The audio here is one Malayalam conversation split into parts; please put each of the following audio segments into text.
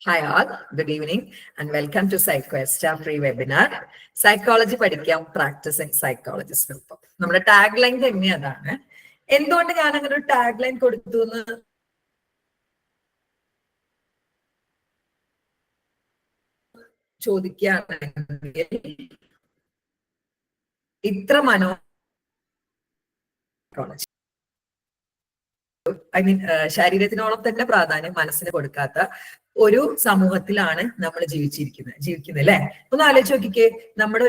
Hi all, good evening and welcome to PsychoEsta free webinar. Psychology പഠിക്കാം പ്രാക്ടീസിങ് സൈക്കോളജിസ്റ്റ്. നമ്മുടെ ടാഗ് ലൈൻ തന്നെ അതാണ്. എന്തുകൊണ്ട് ഞാൻ അങ്ങനെ ഒരു ടാഗ് ലൈൻ കൊടുത്തു എന്ന് ചോദിക്കുകയാണെങ്കിൽ ഇത്ര ശരീരത്തിനോളം തന്നെ പ്രാധാന്യം മനസ്സിന് കൊടുക്കാത്ത ഒരു സമൂഹത്തിലാണ് നമ്മൾ ജീവിക്കുന്നത് അല്ലെ. ഒന്ന് ആലോചിച്ച് നോക്കിക്കേ, നമ്മുടെ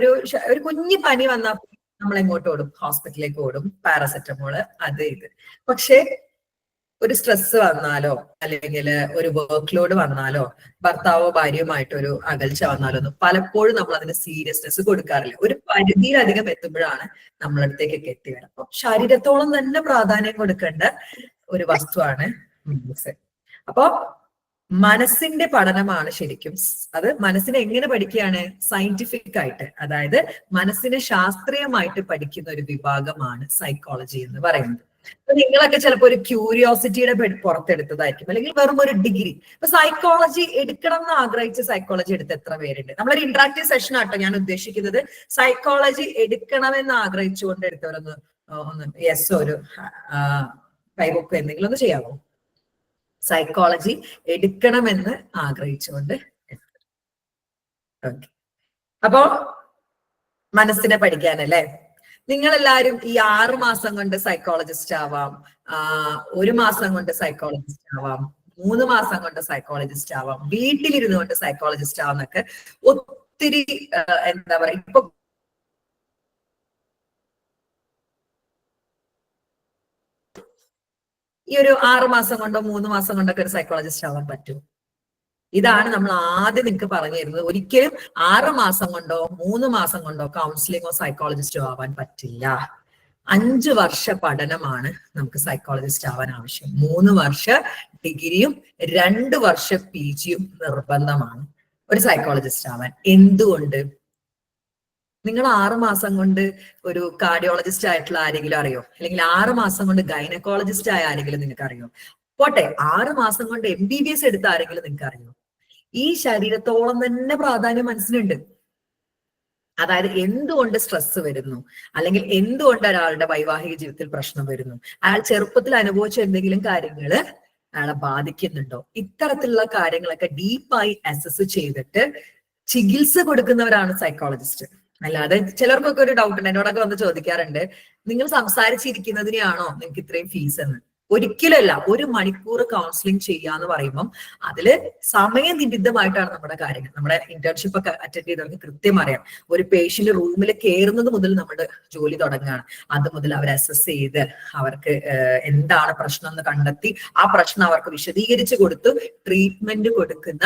ഒരു കുഞ്ഞു പനി വന്നാൽ നമ്മൾ എങ്ങോട്ട് ഓടും? ഹോസ്പിറ്റലിലേക്ക് ഓടും, പാരസെറ്റമോള് അത് ഇത്. പക്ഷെ ഒരു സ്ട്രെസ് വന്നാലോ അല്ലെങ്കിൽ ഒരു വർക്ക് ലോഡ് വന്നാലോ ഭർത്താവോ ഭാര്യയുമായിട്ട് ഒരു അകൽച്ച വന്നാലോ ഒന്നും പലപ്പോഴും നമ്മൾ അതിന് സീരിയസ്നെസ് കൊടുക്കാറില്ല. ഒരു പരിധിയിലധികം എത്തുമ്പോഴാണ് നമ്മളടുത്തേക്കൊക്കെ എത്തിവരാം. അപ്പൊ ശരീരത്തോളം തന്നെ പ്രാധാന്യം കൊടുക്കേണ്ട ഒരു വസ്തുവാണ് മനസ്സ്. അപ്പോ മനസ്സിന്റെ പഠനമാണ് ശരിക്കും അത്. മനസ്സിനെ എങ്ങനെ പഠിക്കുകയാണ്? സയന്റിഫിക് ആയിട്ട്, അതായത് മനസ്സിനെ ശാസ്ത്രീയമായിട്ട് പഠിക്കുന്ന ഒരു വിഭാഗമാണ് സൈക്കോളജി എന്ന് പറയുന്നത്. അപ്പൊ നിങ്ങളൊക്കെ ചിലപ്പോൾ ഒരു ക്യൂരിയോസിറ്റിയുടെ പുറത്തെടുത്തതായിരിക്കും, അല്ലെങ്കിൽ വെറും ഒരു ഡിഗ്രി. ഇപ്പൊ സൈക്കോളജി എടുക്കണം എന്ന് ആഗ്രഹിച്ച് സൈക്കോളജി എടുത്ത് എത്ര പേരുണ്ട്? നമ്മളൊരു ഇന്ററാക്റ്റീവ് സെഷൻ ആട്ടോ ഞാൻ ഉദ്ദേശിക്കുന്നത്. സൈക്കോളജി എടുക്കണമെന്ന് ആഗ്രഹിച്ചുകൊണ്ട് എടുത്തവരൊന്ന് ഒന്ന് യെസ് ഒരു കൈവൊക്കെ എന്തെങ്കിലും ഒന്ന് ചെയ്യാമോ? സൈക്കോളജി എടുക്കണമെന്ന് ആഗ്രഹിച്ചുകൊണ്ട്. ഓക്കെ, അപ്പോ മനസ്സിനെ പഠിക്കാനല്ലേ നിങ്ങളെല്ലാരും ഈ 6 മാസം കൊണ്ട് സൈക്കോളജിസ്റ്റ് ആവാം, 1 മാസം കൊണ്ട് സൈക്കോളജിസ്റ്റ് ആവാം, 3 മാസം കൊണ്ട് സൈക്കോളജിസ്റ്റ് ആവാം, വീട്ടിലിരുന്നു കൊണ്ട് സൈക്കോളജിസ്റ്റ് ആവാന്നൊക്കെ ഒത്തിരി എന്താ പറയാ, ഇപ്പൊ ഈ ഒരു 6 മാസം കൊണ്ടോ 3 മാസം കൊണ്ടൊക്കെ ഒരു സൈക്കോളജിസ്റ്റ് ആവാൻ പറ്റും? ഇതാണ് നമ്മൾ ആദ്യം നിങ്ങൾക്ക് പറഞ്ഞു തരുന്നത്. ഒരിക്കലും 6 മാസം കൊണ്ടോ 3 മാസം കൊണ്ടോ കൗൺസിലിങ്ങോ സൈക്കോളജിസ്റ്റോ ആവാൻ പറ്റില്ല. 5 വർഷ പഠനമാണ് നമുക്ക് സൈക്കോളജിസ്റ്റ് ആവാൻ ആവശ്യം. 3 വർഷ ഡിഗ്രിയും 2 വർഷ PGയും നിർബന്ധമാണ് ഒരു സൈക്കോളജിസ്റ്റ് ആവാൻ. എന്തുകൊണ്ട്? നിങ്ങൾ 6 മാസം കൊണ്ട് ഒരു കാർഡിയോളജിസ്റ്റ് ആയിട്ടുള്ള ആരെങ്കിലും അറിയോ? അല്ലെങ്കിൽ 6 മാസം കൊണ്ട് ഗൈനക്കോളജിസ്റ്റ് ആയ ആരെങ്കിലും നിങ്ങൾക്ക് അറിയോ? പോട്ടെ, 6 മാസം കൊണ്ട് MBBS എടുത്ത ആരെങ്കിലും നിങ്ങൾക്ക് അറിയോ? ഈ ശരീരത്തോളം തന്നെ പ്രാധാന്യം മനസ്സിനുണ്ട്. അതായത് എന്തുകൊണ്ട് സ്ട്രെസ് വരുന്നു, അല്ലെങ്കിൽ എന്തുകൊണ്ട് ഒരാളുടെ വൈവാഹിക ജീവിതത്തിൽ പ്രശ്നം വരുന്നു, അയാൾ ചെറുപ്പത്തിൽ അനുഭവിച്ച എന്തെങ്കിലും കാര്യങ്ങള് അയാളെ ബാധിക്കുന്നുണ്ടോ, ഇത്തരത്തിലുള്ള കാര്യങ്ങളൊക്കെ ഡീപ്പായി അസസ് ചെയ്തിട്ട് ചികിത്സ കൊടുക്കുന്നവരാണ് സൈക്കോളജിസ്റ്റ്. അല്ലാതെ ചിലർക്കൊക്കെ ഒരു ഡൗട്ട് ഉണ്ട്, എന്നോടൊക്കെ വന്ന് ചോദിക്കാറുണ്ട്, നിങ്ങൾ സംസാരിച്ചിരിക്കുന്നതിനെയാണോ നിങ്ങൾക്ക് ഇത്രയും ഫീസ് എന്ന്. ഒരിക്കലല്ല. 1 മണിക്കൂർ കൗൺസിലിംഗ് ചെയ്യാന്ന് പറയുമ്പം അതില് സമയനിബിദ്ധമായിട്ടാണ് നമ്മുടെ കാര്യങ്ങൾ. നമ്മുടെ ഇന്റേൺഷിപ്പ് ഒക്കെ അറ്റൻഡ് ചെയ്തവർക്ക് കൃത്യം അറിയാം. ഒരു പേഷ്യന്റ് റൂമിൽ കയറുന്നത് മുതൽ നമ്മുടെ ജോലി തുടങ്ങുകയാണ്. അത് മുതൽ അവർ അസസ് ചെയ്ത് അവർക്ക് എന്താണ് പ്രശ്നം എന്ന് കണ്ടെത്തി ആ പ്രശ്നം അവർക്ക് വിശദീകരിച്ച് കൊടുത്ത് ട്രീറ്റ്മെന്റ് കൊടുക്കുന്ന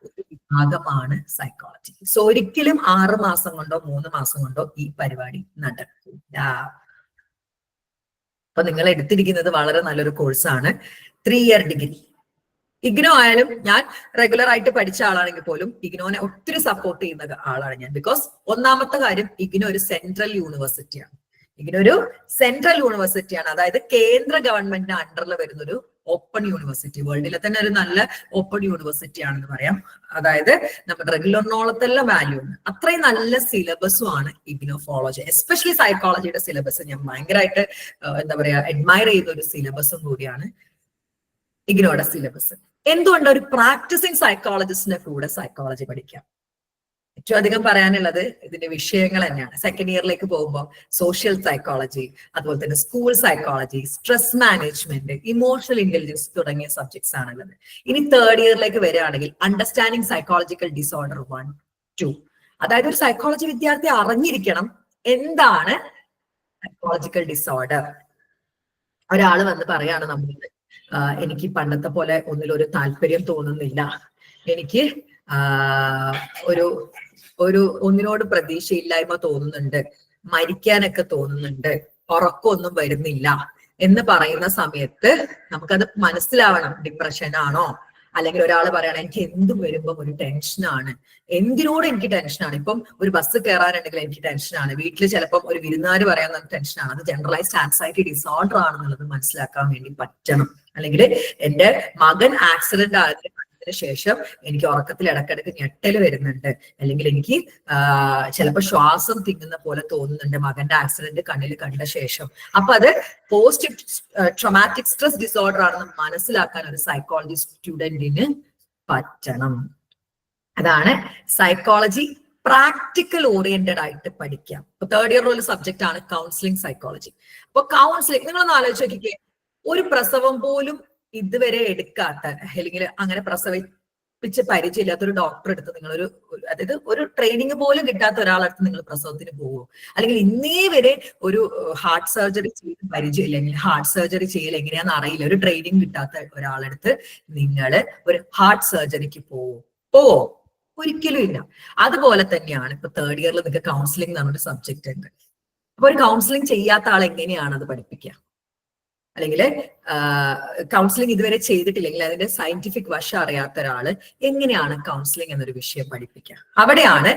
ഒരു വിഭാഗമാണ് സൈക്കോളജി. സോ ഒരിക്കലും 6 മാസം കൊണ്ടോ 3 മാസം കൊണ്ടോ ഈ പരിപാടി നടക്കില്ല. അപ്പൊ നിങ്ങൾ എടുത്തിരിക്കുന്നത് വളരെ നല്ലൊരു കോഴ്സാണ്, 3 ഇയർ ഡിഗ്രി. ഇഗ്നോ ആയാലും ഞാൻ റെഗുലർ ആയിട്ട് പഠിച്ച ആളാണെങ്കിൽ പോലും ഇഗ്നോനെ ഒത്തിരി സപ്പോർട്ട് ചെയ്യുന്ന ആളാണ് ഞാൻ. ബിക്കോസ് ഒന്നാമത്തെ കാര്യം, ഇഗ്നോ ഒരു സെൻട്രൽ യൂണിവേഴ്സിറ്റിയാണ്. ഇഗ്നോ ഒരു സെൻട്രൽ യൂണിവേഴ്സിറ്റിയാണ്, അതായത് കേന്ദ്ര ഗവൺമെന്റിന്റെ അണ്ടറിൽ വരുന്ന ഒരു ഓപ്പൺ യൂണിവേഴ്സിറ്റി. വേൾഡിലെ തന്നെ ഒരു നല്ല ഓപ്പൺ യൂണിവേഴ്സിറ്റി ആണെന്ന് പറയാം. അതായത് നമ്മുടെ റെഗുലറിനോളത്തെല്ലാം വാല്യൂ ഉണ്ട്. അത്രയും നല്ല സിലബസും ആണ് ഇഗ്നോ ഫോളോ ചെയ്യുക. എസ്പെഷ്യലി സൈക്കോളജിയുടെ സിലബസ് ഞാൻ ഭയങ്കരമായിട്ട് എന്താ പറയാ അഡ്മയർ ചെയ്യുന്ന ഒരു സിലബസും കൂടിയാണ് ഇഗ്നോയുടെ സിലബസ്. എന്തുകൊണ്ട് ഒരു പ്രാക്ടീസിങ് സൈക്കോളജിസ്റ്റിന്റെ കൂടെ സൈക്കോളജി പഠിക്കാം? ഏറ്റവും അധികം പറയാനുള്ളത് ഇതിന്റെ വിഷയങ്ങൾ തന്നെയാണ്. സെക്കൻഡ് ഇയറിലേക്ക് പോകുമ്പോൾ സോഷ്യൽ സൈക്കോളജി, അതുപോലെ തന്നെ school psychology, stress management, emotional intelligence തുടങ്ങിയ സബ്ജക്ട്സ് ആണുള്ളത്. ഇനി തേർഡ് ഇയറിലേക്ക് വരികയാണെങ്കിൽ അണ്ടർസ്റ്റാൻഡിങ് സൈക്കോളജിക്കൽ ഡിസോർഡർ 1, 2. അതായത് ഒരു സൈക്കോളജി വിദ്യാർത്ഥി അറിഞ്ഞിരിക്കണം എന്താണ് സൈക്കോളജിക്കൽ ഡിസോർഡർ. ഒരാൾ വന്ന് പറയാണ് നമ്മളോട്, എനിക്ക് പണ്ടത്തെ പോലെ ഒന്നിലൊരു താല്പര്യം തോന്നുന്നില്ല, എനിക്ക് ഒരു ഒന്നിനോട് പ്രതീക്ഷയില്ലായ്മ തോന്നുന്നുണ്ട്, മരിക്കാനൊക്കെ തോന്നുന്നുണ്ട്, ഉറക്കമൊന്നും വരുന്നില്ല എന്ന് പറയുന്ന സമയത്ത് നമുക്കത് മനസ്സിലാവണം. ഡിപ്രഷൻ ആണോ? അല്ലെങ്കിൽ ഒരാൾ പറയണം എനിക്ക് എന്തും വരുമ്പം ഒരു ടെൻഷനാണ്, എന്തിനോട് എനിക്ക് ടെൻഷനാണ്. ഇപ്പം ഒരു ബസ് കയറാനുണ്ടെങ്കിൽ എനിക്ക് ടെൻഷനാണ്, വീട്ടിൽ ചിലപ്പം ഒരു വിരുന്നുകാർ പറയാൻ ടെൻഷനാണ്. അത് ജനറലൈസ്ഡ് ആൻസൈറ്റി ഡിസോർഡർ ആണെന്നുള്ളത് മനസ്സിലാക്കാൻ വേണ്ടി പറ്റണം. അല്ലെങ്കിൽ എന്റെ മകൻ ആക്സിഡന്റ് ആയതിന് ശേഷം എനിക്ക് ഉറക്കത്തിൽ ഇടക്കിടക്ക് ഞെട്ടൽ വരുന്നുണ്ട്, അല്ലെങ്കിൽ എനിക്ക് ചിലപ്പോൾ ശ്വാസം തിങ്ങുന്ന പോലെ തോന്നുന്നുണ്ട് മകന്റെ ആക്സിഡന്റ് കണ്ണിൽ കണ്ട ശേഷം. അപ്പൊ അത് പോസ്റ്റ് ട്രോമാറ്റിക് സ്ട്രെസ് ഡിസോർഡർ ആണെന്ന് മനസ്സിലാക്കാൻ ഒരു സൈക്കോളജി സ്റ്റുഡന്റിന് പറ്റണം. അതാണ് സൈക്കോളജി പ്രാക്ടിക്കൽ ഓറിയന്റഡ് ആയിട്ട് പഠിക്കാം. ഇപ്പൊ തേർഡ് ഇയർ ഒരു സബ്ജക്റ്റ് ആണ് കൗൺസിലിംഗ് സൈക്കോളജി. അപ്പൊ കൗൺസിലിംഗ് നിങ്ങളൊന്ന് ആലോചിച്ച് നോക്കിക്കേ, ഒരു പ്രസവം പോലും ഇതുവരെ എടുക്കാത്ത, അല്ലെങ്കിൽ അങ്ങനെ പ്രസവിപ്പിച്ച് പരിചയമില്ലാത്ത ഒരു ഡോക്ടർ എടുത്ത് നിങ്ങളൊരു, അതായത് ഒരു ട്രെയിനിങ് പോലും കിട്ടാത്ത ഒരാളടുത്ത് നിങ്ങൾ പ്രസവത്തിന് പോകുമോ? അല്ലെങ്കിൽ ഇന്നേ വരെ ഒരു ഹാർട്ട് സർജറി ചെയ്ത് പരിചയമില്ല, അല്ലെങ്കിൽ ഹാർട്ട് സർജറി ചെയ്യൽ എങ്ങനെയാണെന്ന് അറിയില്ല, ഒരു ട്രെയിനിങ് കിട്ടാത്ത ഒരാളടുത്ത് നിങ്ങൾ ഒരു ഹാർട്ട് സർജറിക്ക് പോവോ? ഒരിക്കലും ഇല്ല. അതുപോലെ തന്നെയാണ് ഇപ്പൊ തേർഡ് ഇയറിൽ നിങ്ങൾക്ക് കൗൺസിലിംഗ് എന്ന് പറഞ്ഞൊരു സബ്ജക്റ്റ് ഉണ്ട്. അപ്പൊ ഒരു കൗൺസിലിംഗ് ചെയ്യാത്ത ആൾ എങ്ങനെയാണ് അത് പഠിപ്പിക്കുക? അല്ലെങ്കിൽ കൗൺസിലിംഗ് ഇതുവരെ ചെയ്തിട്ടില്ലെങ്കിൽ അതിന്റെ സയന്റിഫിക് വശം അറിയാത്ത ഒരാള് എങ്ങനെയാണ് കൗൺസിലിംഗ് എന്നൊരു വിഷയം പഠിപ്പിക്കുക? അവിടെയാണ്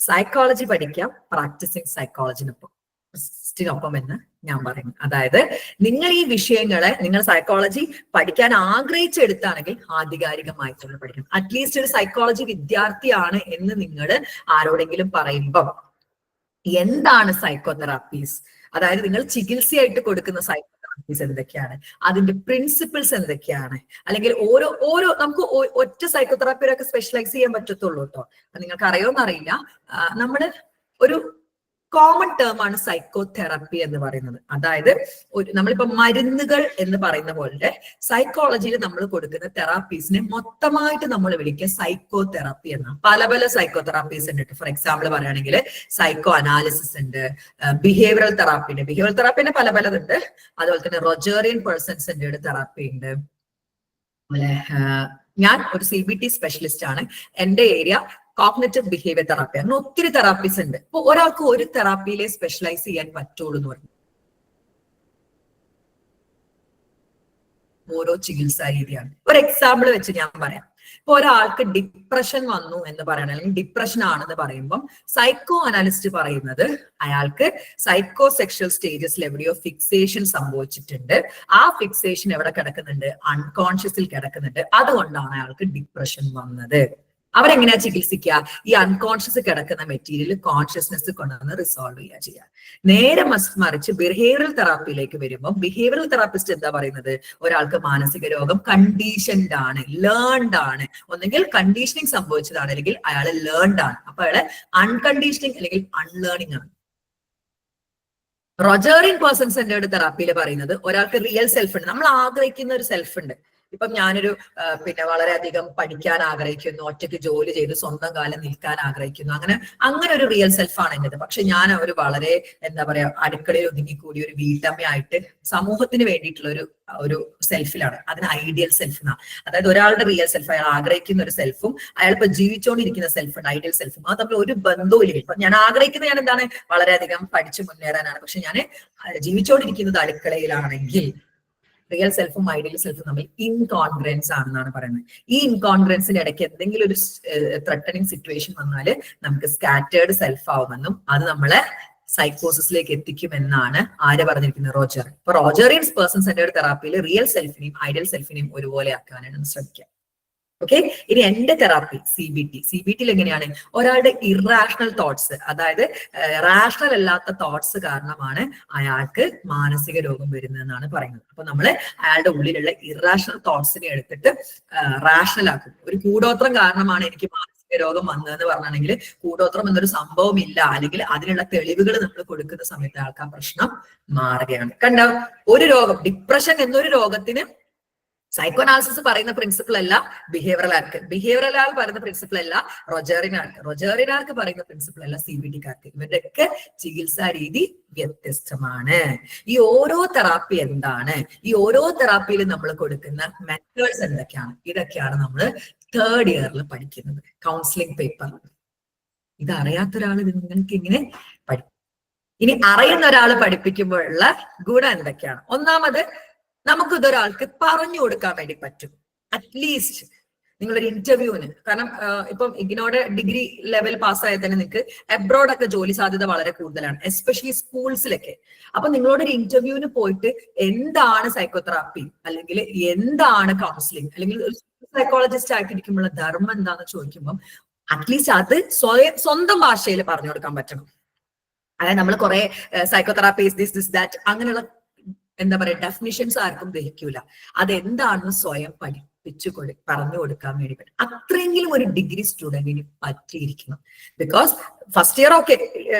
സൈക്കോളജി പഠിക്കാം പ്രാക്ടീസിങ് സൈക്കോളജിനൊപ്പം എന്ന് ഞാൻ പറയുന്നു. അതായത് നിങ്ങൾ ഈ വിഷയങ്ങളെ നിങ്ങൾ സൈക്കോളജി പഠിക്കാൻ ആഗ്രഹിച്ചെടുത്താണെങ്കിൽ ആധികാരികമായിട്ടൊന്ന് പഠിക്കണം. അറ്റ്ലീസ്റ്റ് ഒരു സൈക്കോളജി വിദ്യാർത്ഥിയാണ് എന്ന് നിങ്ങൾ ആരോടെങ്കിലും പറയുമ്പം എന്താണ് സൈക്കോതെറാപ്പീസ്, അതായത് നിങ്ങൾ ചികിത്സയായിട്ട് കൊടുക്കുന്ന സൈക്കോതെറാപ്പീസ് എന്തൊക്കെയാണ്, അതിന്റെ പ്രിൻസിപ്പിൾസ് എന്തൊക്കെയാണ്, അല്ലെങ്കിൽ ഓരോ നമുക്ക് ഒറ്റ സൈക്കോതെറാപ്പിയിലൊക്കെ സ്പെഷ്യലൈസ് ചെയ്യാൻ പറ്റത്തുള്ളൂ കേട്ടോ. നിങ്ങൾക്ക് അറിയോന്ന് അറിയില്ല, നമ്മള് ഒരു കോമൺ ടേം ആണ് സൈക്കോതെറാപ്പി എന്ന് പറയുന്നത്. അതായത് നമ്മളിപ്പോ മരുന്നുകൾ എന്ന് പറയുന്ന പോലെ സൈക്കോളജിയിൽ നമ്മൾ കൊടുക്കുന്ന തെറാപ്പീസിനെ മൊത്തമായിട്ട് നമ്മൾ വിളിക്കുക സൈക്കോതെറാപ്പി എന്നാണ്. പല പല സൈക്കോതെറാപ്പീസ് ഉണ്ട്. ഫോർ എക്സാമ്പിൾ പറയുകയാണെങ്കിൽ സൈക്കോ അനാലിസിസ് ഉണ്ട്, ബിഹേവിയറൽ തെറാപ്പി ഉണ്ട്. ബിഹേവിയറൽ തെറാപ്പിന്റെ പല പലതുണ്ട്. അതുപോലെ തന്നെ റോജേറിയൻ പേഴ്സൺ സെന്റേർഡ് തെറാപ്പി ഉണ്ട്. അതുപോലെ ഞാൻ ഒരു CBT സ്പെഷ്യലിസ്റ്റ് ആണ്. എന്റെ ഏരിയ കോഗ്നിറ്റീവ് ബിഹേവിയർ തെറാപ്പി. അങ്ങനെ ഒത്തിരി തെറാപ്പീസ് ഉണ്ട്. അപ്പൊ ഒരാൾക്ക് ഒരു തെറാപ്പിയിലെ സ്പെഷ്യലൈസ് ചെയ്യാൻ പറ്റുള്ളൂ എന്ന് പറഞ്ഞു. ഓരോ ചികിത്സാ രീതിയാണ്. ഒരു എക്സാമ്പിൾ വെച്ച് ഞാൻ പറയാം. ഇപ്പൊ ഒരാൾക്ക് ഡിപ്രഷൻ വന്നു എന്ന് പറയണം, അല്ലെങ്കിൽ ഡിപ്രഷൻ ആണെന്ന് പറയുമ്പോൾ സൈക്കോ അനാലിസ്റ്റ് പറയുന്നത് അയാൾക്ക് സൈക്കോ സെക്ഷൽ സ്റ്റേജസിൽ എവിടെയോ ഫിക്സേഷൻ സംഭവിച്ചിട്ടുണ്ട്. ആ ഫിക്സേഷൻ എവിടെ കിടക്കുന്നുണ്ട്? അൺകോൺഷ്യസിൽ കിടക്കുന്നുണ്ട്. അതുകൊണ്ടാണ് അയാൾക്ക് ഡിപ്രഷൻ വന്നത്. അവരെങ്ങനെയാ ചികിത്സിക്കുക? ഈ അൺകോൺഷ്യസ് കിടക്കുന്ന മെറ്റീരിയൽ കോൺഷ്യസ്നെസ് കൊണ്ടുവന്ന് റിസോൾവ് ചെയ്യുക. നേരെ മറിച്ച് ബിഹേവിയറൽ തെറാപ്പിയിലേക്ക് വരുമ്പോൾ ബിഹേവിയറൽ തെറാപ്പിസ്റ്റ് എന്താ പറയുന്നത്? ഒരാൾക്ക് മാനസിക രോഗം കണ്ടീഷൻഡ് ആണ്, ലേൺഡ് ആണ്. ഒന്നെങ്കിൽ കണ്ടീഷനിങ് സംഭവിച്ചതാണ്, അല്ലെങ്കിൽ അയാൾ ലേൺഡ് ആണ്. അപ്പൊ അയാള് അൺകണ്ടീഷനിങ് അല്ലെങ്കിൽ അൺലേണിംഗ് ആണ്. റോജേറിയൻ പേഴ്സൺ സെന്റേർഡ് തെറാപ്പിയിൽ പറയുന്നത് ഒരാൾക്ക് റിയൽ സെൽഫ് ഉണ്ട്, നമ്മൾ ആഗ്രഹിക്കുന്ന ഒരു സെൽഫ് ഉണ്ട്. ഇപ്പം ഞാനൊരു വളരെയധികം പഠിക്കാൻ ആഗ്രഹിക്കുന്നു, ഒറ്റയ്ക്ക് ജോലി ചെയ്ത് സ്വന്തം കാലം നിൽക്കാൻ ആഗ്രഹിക്കുന്നു, അങ്ങനെ ഒരു റിയൽ സെൽഫാണ് എന്റേത്. പക്ഷെ ഞാൻ ഒരു വളരെ എന്താ പറയാ അടുക്കളയിൽ ഒതുങ്ങിക്കൂടി ഒരു വീട്ടമ്മയായിട്ട് സമൂഹത്തിന് വേണ്ടിയിട്ടുള്ള ഒരു സെൽഫിലാണ്. അതിന് ഐഡിയൽ സെൽഫ് എന്നാ. അതായത് ഒരാളുടെ റിയൽ സെൽഫ്, അയാൾ ആഗ്രഹിക്കുന്ന ഒരു സെൽഫും അയാൾ ഇപ്പൊ ജീവിച്ചുകൊണ്ടിരിക്കുന്ന സെൽഫുണ്ട്, ഐഡിയൽ സെൽഫും, അത് തമ്മിൽ ഒരു ബന്ധവും ഇല്ല. ഇപ്പൊ ഞാൻ ആഗ്രഹിക്കുന്നത് ഞാൻ എന്താണ്? വളരെയധികം പഠിച്ചു മുന്നേറാനാണ്. പക്ഷെ ഞാൻ ജീവിച്ചുകൊണ്ടിരിക്കുന്നത് അടുക്കളയിലാണെങ്കിൽ റിയൽ സെൽഫും ഐഡിയൽ സെൽഫും തമ്മിൽ ഇൻകോൺഗ്രൻസ് ആണെന്നാണ് പറയുന്നത്. ഈ ഇൻകോൺഗ്രൻസിന് ഇടയ്ക്ക് എന്തെങ്കിലും ഒരു ത്രെട്ടനിങ് സിറ്റുവേഷൻ വന്നാൽ നമുക്ക് സ്കാറ്റേർഡ് സെൽഫ് ആവുമെന്നും അത് നമ്മളെ സൈക്കോസിസിലേക്ക് എത്തിക്കുമെന്നാണ് ആര് പറഞ്ഞിരിക്കുന്നത്? റോജർ. ഇപ്പൊ റോജേറിയൻ പേഴ്സൺ സെന്റേർഡ് തെറാപ്പിയിൽ റിയൽ സെൽഫിനെയും ഐഡിയൽ സെൽഫിനെയും ഒരുപോലെ ആക്കാനാണ് ശ്രമിക്കുക. ഓക്കെ, ഇനി എന്റെ തെറാപ്പി CBTയിൽ എങ്ങനെയാണ്? ഒരാളുടെ ഇറാഷണൽ തോട്ട്സ്, അതായത് റാഷണൽ അല്ലാത്ത തോട്ട്സ് കാരണമാണ് അയാൾക്ക് മാനസിക രോഗം വരുന്നതെന്നാണ് പറയുന്നത്. അപ്പൊ നമ്മള് അയാളുടെ ഉള്ളിലുള്ള ഇറാഷണൽ തോട്ട്സിനെ എടുത്തിട്ട് റാഷണൽ ആക്കും. ഒരു കൂടോത്രം കാരണമാണ് എനിക്ക് മാനസിക രോഗം വന്നതെന്ന് പറഞ്ഞാണെങ്കിൽ കൂടോത്രം എന്നൊരു സംഭവം ഇല്ല, അല്ലെങ്കിൽ അതിനുള്ള തെളിവുകൾ നമ്മൾ കൊടുക്കുന്ന സമയത്ത് ആൾക്ക് ആ പ്രശ്നം മാറുകയാണ്. കണ്ടോ? ഒരു രോഗം, ഡിപ്രഷൻ എന്നൊരു രോഗത്തിന് സൈക്കോ അനാലിസിസ് പറയുന്ന പ്രിൻസിപ്പിൾ അല്ല ബിഹേവിയറൽ ആൾ പറയുന്ന പ്രിൻസിപ്പിൾ അല്ല റോജേറിയൻ ആൾക്ക് പറയുന്ന പ്രിൻസിപ്പിൾ അല്ല CBTക്കാർക്ക്. ഇവരുടെയൊക്കെ ചികിത്സാ രീതി വ്യത്യസ്തമാണ്. ഈ ഓരോ തെറാപ്പി എന്താണ്, ഈ ഓരോ തെറാപ്പിയിലും നമ്മൾ കൊടുക്കുന്ന മെത്തേഡ്സ് എന്തൊക്കെയാണ്, ഇതൊക്കെയാണ് നമ്മൾ തേർഡ് ഇയറിൽ പഠിക്കുന്നത് കൗൺസിലിംഗ് പേപ്പർ. ഇത് അറിയാത്ത ഒരാൾ നിങ്ങൾക്ക് ഇങ്ങനെ പഠിക്കും. ഇനി അറിയുന്ന ഒരാൾ പഠിപ്പിക്കുമ്പോഴുള്ള ഗുണം എന്തൊക്കെയാണ്? ഒന്നാമത് നമുക്ക് ഇതൊരാൾക്ക് പറഞ്ഞു കൊടുക്കാൻ വേണ്ടി പറ്റും. അറ്റ്ലീസ്റ്റ് നിങ്ങളൊരു ഇന്റർവ്യൂവിന്, കാരണം ഇപ്പം ഇഗ്നോയുടെ ഡിഗ്രി ലെവൽ പാസ്സായാൽ തന്നെ നിങ്ങൾക്ക് അബ്രോഡ് ഒക്കെ ജോലി സാധ്യത വളരെ കൂടുതലാണ്, എസ്പെഷ്യലി സ്കൂൾസിലൊക്കെ. അപ്പൊ നിങ്ങളോടൊരു ഇന്റർവ്യൂവിന് പോയിട്ട് എന്താണ് സൈക്കോതെറാപ്പി, അല്ലെങ്കിൽ എന്താണ് കൗൺസിലിംഗ്, അല്ലെങ്കിൽ സൈക്കോളജിസ്റ്റ് ആയിട്ടിരിക്കുമ്പോൾ ധർമ്മം എന്താന്ന് ചോദിക്കുമ്പോൾ അറ്റ്ലീസ്റ്റ് അത് സ്വന്തം ഭാഷയിൽ പറഞ്ഞു കൊടുക്കാൻ പറ്റണം. അതായത് നമ്മൾ കുറെ സൈക്കോതെറാപ്പീസ് ദിസ് ദാറ്റ് അങ്ങനെയുള്ള എന്താ പറയാ ഡെഫിനിഷൻസ് ആർക്കും ദഹിക്കൂല. അതെന്താണെന്ന് സ്വയം പറഞ്ഞു കൊടുക്കാൻ വേണ്ടി പറ്റും. അത്രയെങ്കിലും ഒരു ഡിഗ്രി സ്റ്റുഡന്റിന് പറ്റിയിരിക്കണം. ബിക്കോസ് ഫസ്റ്റ് ഇയർ ഒക്കെ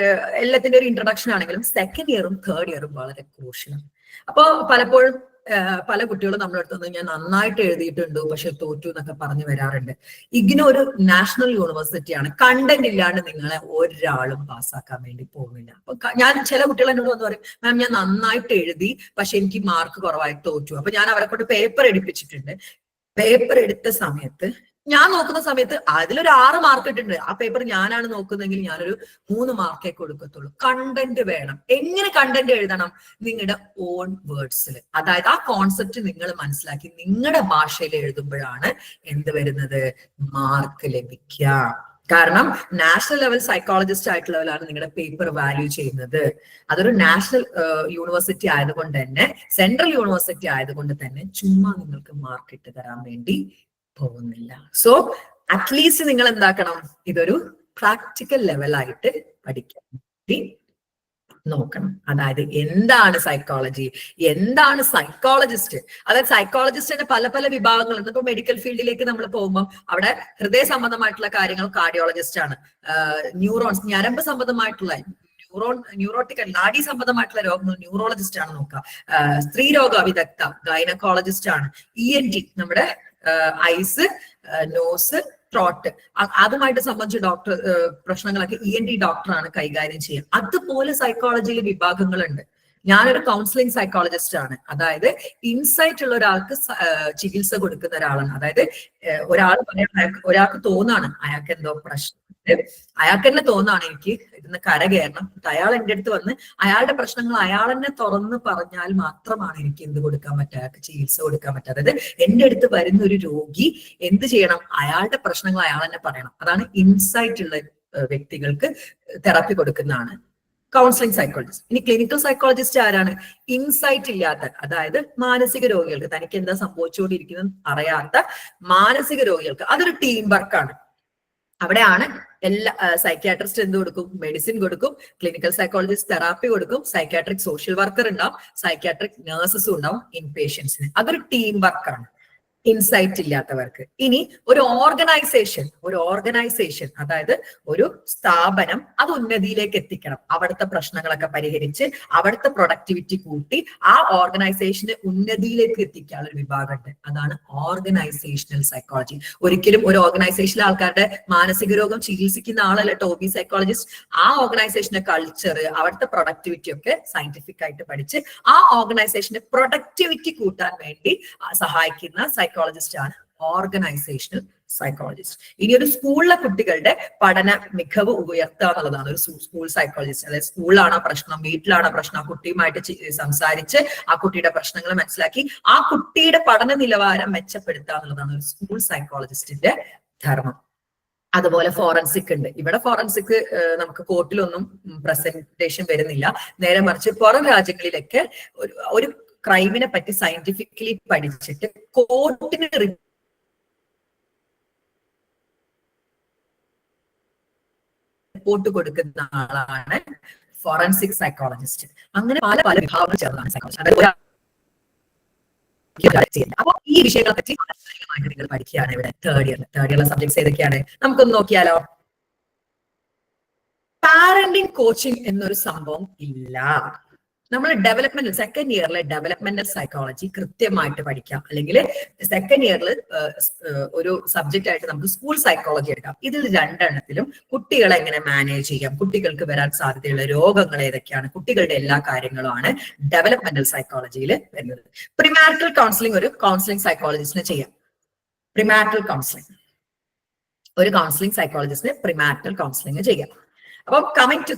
എല്ലാത്തിന്റെ ഒരു ഇൻട്രൊഡക്ഷൻ ആണെങ്കിലും സെക്കൻഡ് ഇയറും തേർഡ് ഇയറും വളരെ ക്രൂഷ്യലാണ്. അപ്പൊ പലപ്പോഴും പല കുട്ടികളും നമ്മുടെ അടുത്ത് ഞാൻ നന്നായിട്ട് എഴുതിയിട്ടുണ്ട് പക്ഷെ തോറ്റു എന്നൊക്കെ പറഞ്ഞു വരാറുണ്ട്. ഇഗ്നോ ഒരു നാഷണൽ യൂണിവേഴ്സിറ്റിയാണ്. കണ്ടന്റ് ഇല്ലാണ്ട് നിങ്ങളെ ഒരാളും പാസ്സാക്കാൻ വേണ്ടി പോകുന്നില്ല. അപ്പൊ ഞാൻ ചില കുട്ടികൾ എന്നോട് വന്ന് പറയും, മാം ഞാൻ നന്നായിട്ട് എഴുതി പക്ഷെ എനിക്ക് മാർക്ക് കുറവായി തോറ്റു. അപ്പൊ ഞാൻ അവരെ കൊണ്ട് പേപ്പർ എടുപ്പിച്ചിട്ടുണ്ട്. പേപ്പർ എടുത്ത സമയത്ത് ഞാൻ നോക്കുന്ന സമയത്ത് അതിലൊരു 6 മാർക്ക് ഇട്ടിട്ടുണ്ട്. ആ പേപ്പർ ഞാനാണ് നോക്കുന്നതെങ്കിൽ ഞാനൊരു 3 മാർക്കേ കൊടുക്കത്തുള്ളൂ. കണ്ടന്റ് വേണം. എങ്ങനെ കണ്ടന്റ് എഴുതണം? നിങ്ങളുടെ ഓൺ വേർഡ്സിൽ. അതായത് ആ കോൺസെപ്റ്റ് നിങ്ങൾ മനസ്സിലാക്കി നിങ്ങളുടെ ഭാഷയിൽ എഴുതുമ്പോഴാണ് എന്ത് വരുന്നത്, മാർക്ക് ലഭിക്കുക. കാരണം നാഷണൽ ലെവൽ സൈക്കോളജിസ്റ്റ് ആയിട്ടുള്ളവരാണ് നിങ്ങളുടെ പേപ്പർ വാല്യൂ ചെയ്യുന്നത്. അതൊരു നാഷണൽ യൂണിവേഴ്സിറ്റി ആയതുകൊണ്ട് തന്നെ, സെൻട്രൽ യൂണിവേഴ്സിറ്റി ആയതുകൊണ്ട് തന്നെ ചുമ്മാ നിങ്ങൾക്ക് മാർക്ക് ഇട്ട് തരാൻ വേണ്ടി പോകുന്നില്ല. സോ അറ്റ്ലീസ്റ്റ് നിങ്ങൾ എന്താക്കണം, ഇതൊരു പ്രാക്ടിക്കൽ ലെവലായിട്ട് പഠിക്കാൻ വേണ്ടി നോക്കണം. അതായത് എന്താണ് സൈക്കോളജി, എന്താണ് സൈക്കോളജിസ്റ്റ്. അതായത് സൈക്കോളജിസ്റ്റിന്റെ പല പല വിഭാഗങ്ങളുണ്ട്. ഇപ്പൊ മെഡിക്കൽ ഫീൽഡിലേക്ക് നമ്മൾ പോകുമ്പോൾ അവിടെ ഹൃദയ സംബന്ധമായിട്ടുള്ള കാര്യങ്ങൾ കാർഡിയോളജിസ്റ്റ് ആണ്. ന്യൂറോൺസ്, ഞരമ്പ് സംബന്ധമായിട്ടുള്ള ന്യൂറോട്ടിക്കൽ നാഡി സംബന്ധമായിട്ടുള്ള രോഗങ്ങൾ ന്യൂറോളജിസ്റ്റ് ആണ് നോക്കുക. സ്ത്രീരോഗ വിദഗ്ധ ഗൈനക്കോളജിസ്റ്റ് ആണ്. ENT നമ്മുടെ ഐസ്, നോസ്, ത്രോട്ട് അതുമായിട്ട് സംബന്ധിച്ച ഡോക്ടർ പ്രശ്നങ്ങളൊക്കെ ENT ഡോക്ടറാണ് കൈകാര്യം ചെയ്യുക. അതുപോലെ സൈക്കോളജിയിൽ വിഭാഗങ്ങളുണ്ട്. ഞാനൊരു കൗൺസിലിംഗ് സൈക്കോളജിസ്റ്റ് ആണ്. അതായത് ഇൻസൈറ്റ് ഉള്ള ഒരാൾക്ക് ചികിത്സ കൊടുക്കുന്ന ഒരാളാണ്. അതായത് ഒരാൾ ഒരാൾക്ക് തോന്നാണ് അയാൾക്ക് എന്തോ പ്രശ്നം, അയാൾക്ക് തന്നെ തോന്നാണ് എനിക്ക് ഇതിന്ന് കരകയറണം. അയാൾ എൻ്റെ അടുത്ത് വന്ന് അയാളുടെ പ്രശ്നങ്ങൾ അയാൾ തന്നെ തുറന്ന് പറഞ്ഞാൽ മാത്രമാണ് എനിക്ക് എന്ത് കൊടുക്കാൻ പറ്റുക, അയാൾക്ക് ചികിത്സ കൊടുക്കാൻ പറ്റുക. അതായത് എൻ്റെ അടുത്ത് വരുന്ന ഒരു രോഗി എന്ത് ചെയ്യണം, അയാളുടെ പ്രശ്നങ്ങൾ അയാൾ തന്നെ പറയണം. അതാണ് ഇൻസൈറ്റ് ഉള്ള വ്യക്തികൾക്ക് തെറാപ്പി കൊടുക്കുന്നതാണ് കൗൺസിലിംഗ് സൈക്കോളജിസ്റ്റ്. ഇനി ക്ലിനിക്കൽ സൈക്കോളജിസ്റ്റ് ആരാണ്? ഇൻസൈറ്റ് ഇല്ലാത്ത, അതായത് മാനസിക രോഗികൾക്ക് തനിക്ക് എന്താ സംഭവിച്ചുകൊണ്ടിരിക്കുന്നത് അറിയാത്ത മാനസിക രോഗികൾക്ക്, അതൊരു ടീം വർക്കാണ്. അവിടെയാണ് എല്ലാ സൈക്യാട്രിസ്റ്റ് എന്ത് കൊടുക്കും, മെഡിസിൻ കൊടുക്കും, ക്ലിനിക്കൽ സൈക്കോളജിസ്റ്റ് തെറാപ്പി കൊടുക്കും, സൈക്യാട്രിക് സോഷ്യൽ വർക്കർ ഉണ്ടാവും, സൈക്യാട്രിക് നഴ്സസും ഉണ്ടാവും ഇൻപേഷ്യൻസിന്. അതൊരു ടീം വർക്കാണ് ഇൻസൈറ്റ് ഇല്ലാത്തവർക്ക്. ഇനി ഒരു ഓർഗനൈസേഷൻ അതായത് ഒരു സ്ഥാപനം അത് ഉന്നതിയിലേക്ക് എത്തിക്കണം, അവിടുത്തെ പ്രശ്നങ്ങളൊക്കെ പരിഹരിച്ച് അവിടുത്തെ പ്രൊഡക്ടിവിറ്റി കൂട്ടി ആ ഓർഗനൈസേഷനെ ഉന്നതിയിലേക്ക് എത്തിക്കാനുള്ള ഒരു വിഭാഗമുണ്ട്. അതാണ് ഓർഗനൈസേഷണൽ സൈക്കോളജി. ഒരിക്കലും ഒരു ഓർഗനൈസേഷനിലെ ആൾക്കാരുടെ മാനസിക രോഗം ചികിത്സിക്കുന്ന ആളല്ല ടോബി സൈക്കോളജിസ്റ്റ്. ആ ഓർഗനൈസേഷന്റെ കൾച്ചർ, അവിടുത്തെ പ്രൊഡക്ടിവിറ്റി ഒക്കെ സയന്റിഫിക് ആയിട്ട് പഠിച്ച് ആ ഓർഗനൈസേഷന്റെ പ്രൊഡക്ടിവിറ്റി കൂട്ടാൻ വേണ്ടി സഹായിക്കുന്ന സൈക്കോളജിസ്റ്റ് ആണ് ഓർഗനൈസേഷണൽ സൈക്കോളജിസ്റ്റ്. ഇനി ഒരു സ്കൂളിലെ കുട്ടികളുടെ പഠന മികവ് ഉയർത്തുക എന്നുള്ളതാണ് ഒരു സ്കൂൾ സൈക്കോളജിസ്റ്റ്. അതായത് സ്കൂളിലാണോ പ്രശ്നം, വീട്ടിലാണോ പ്രശ്നം, ആ കുട്ടിയുമായിട്ട് സംസാരിച്ച് ആ കുട്ടിയുടെ പ്രശ്നങ്ങൾ മനസ്സിലാക്കി ആ കുട്ടിയുടെ പഠന നിലവാരം മെച്ചപ്പെടുത്തുക എന്നുള്ളതാണ് ഒരു സ്കൂൾ സൈക്കോളജിസ്റ്റിന്റെ ധർമ്മം. അതുപോലെ ഫോറൻസിക് ഉണ്ട്. ഇവിടെ ഫോറൻസിക് നമുക്ക് കോർട്ടിലൊന്നും പ്രസന്റേഷൻ വരുന്നില്ല. നേരെ മറിച്ച് പുറം രാജ്യങ്ങളിലൊക്കെ ഒരു ക്രൈമിനെ പറ്റി സയന്റിഫിക്കലി പഠിച്ചിട്ട് കോർട്ടിന് റിപ്പോർട്ട് കൊടുക്കുന്ന ആളാണ് ഫോറൻസിക് സൈക്കോളജിസ്റ്റ്. അങ്ങനെ പല പല വിഭാഗങ്ങൾ ചേർന്നതാണ് സൈക്കോളജി. അപ്പൊ ഈ വിഷയങ്ങളെ പറ്റി നിങ്ങൾ പഠിക്കുകയാണ് ഇവിടെ തേർഡ് ഇയറിലെ സബ്ജക്ട്സ് ഏതൊക്കെയാണ് നമുക്കൊന്ന് നോക്കിയാലോ. പാരന്റിങ് കോച്ചിങ് എന്നൊരു സംഭവം ഇല്ല. നമ്മൾ ഡെവലപ്മെന്റൽ സെക്കൻഡ് ഇയറിലെ ഡെവലപ്മെന്റൽ സൈക്കോളജി കൃത്യമായിട്ട് പഠിക്കാം. അല്ലെങ്കിൽ സെക്കൻഡ് ഇയറിൽ ഒരു സബ്ജക്റ്റ് ആയിട്ട് നമുക്ക് സ്കൂൾ സൈക്കോളജി എടുക്കാം. ഇതിൽ രണ്ടെണ്ണത്തിലും കുട്ടികളെ എങ്ങനെ മാനേജ് ചെയ്യാം, കുട്ടികൾക്ക് വരാൻ സാധ്യതയുള്ള രോഗങ്ങൾ ഏതൊക്കെയാണ്, കുട്ടികളുടെ എല്ലാ കാര്യങ്ങളുമാണ് ഡെവലപ്മെന്റൽ സൈക്കോളജിയിൽ വരുന്നത്. പ്രിമാരിറ്റൽ കൗൺസിലിംഗ് ഒരു കൗൺസിലിംഗ് സൈക്കോളജിസ്റ്റിന് ചെയ്യാം. പ്രിമാരിറ്റൽ കൗൺസിലിംഗ് ഒരു കൗൺസിലിംഗ് സൈക്കോളജിസ്റ്റിന് പ്രിമാരിറ്റൽ കൗൺസിലിംഗ് ചെയ്യാം. അപ്പം കമ്മിങ് ടു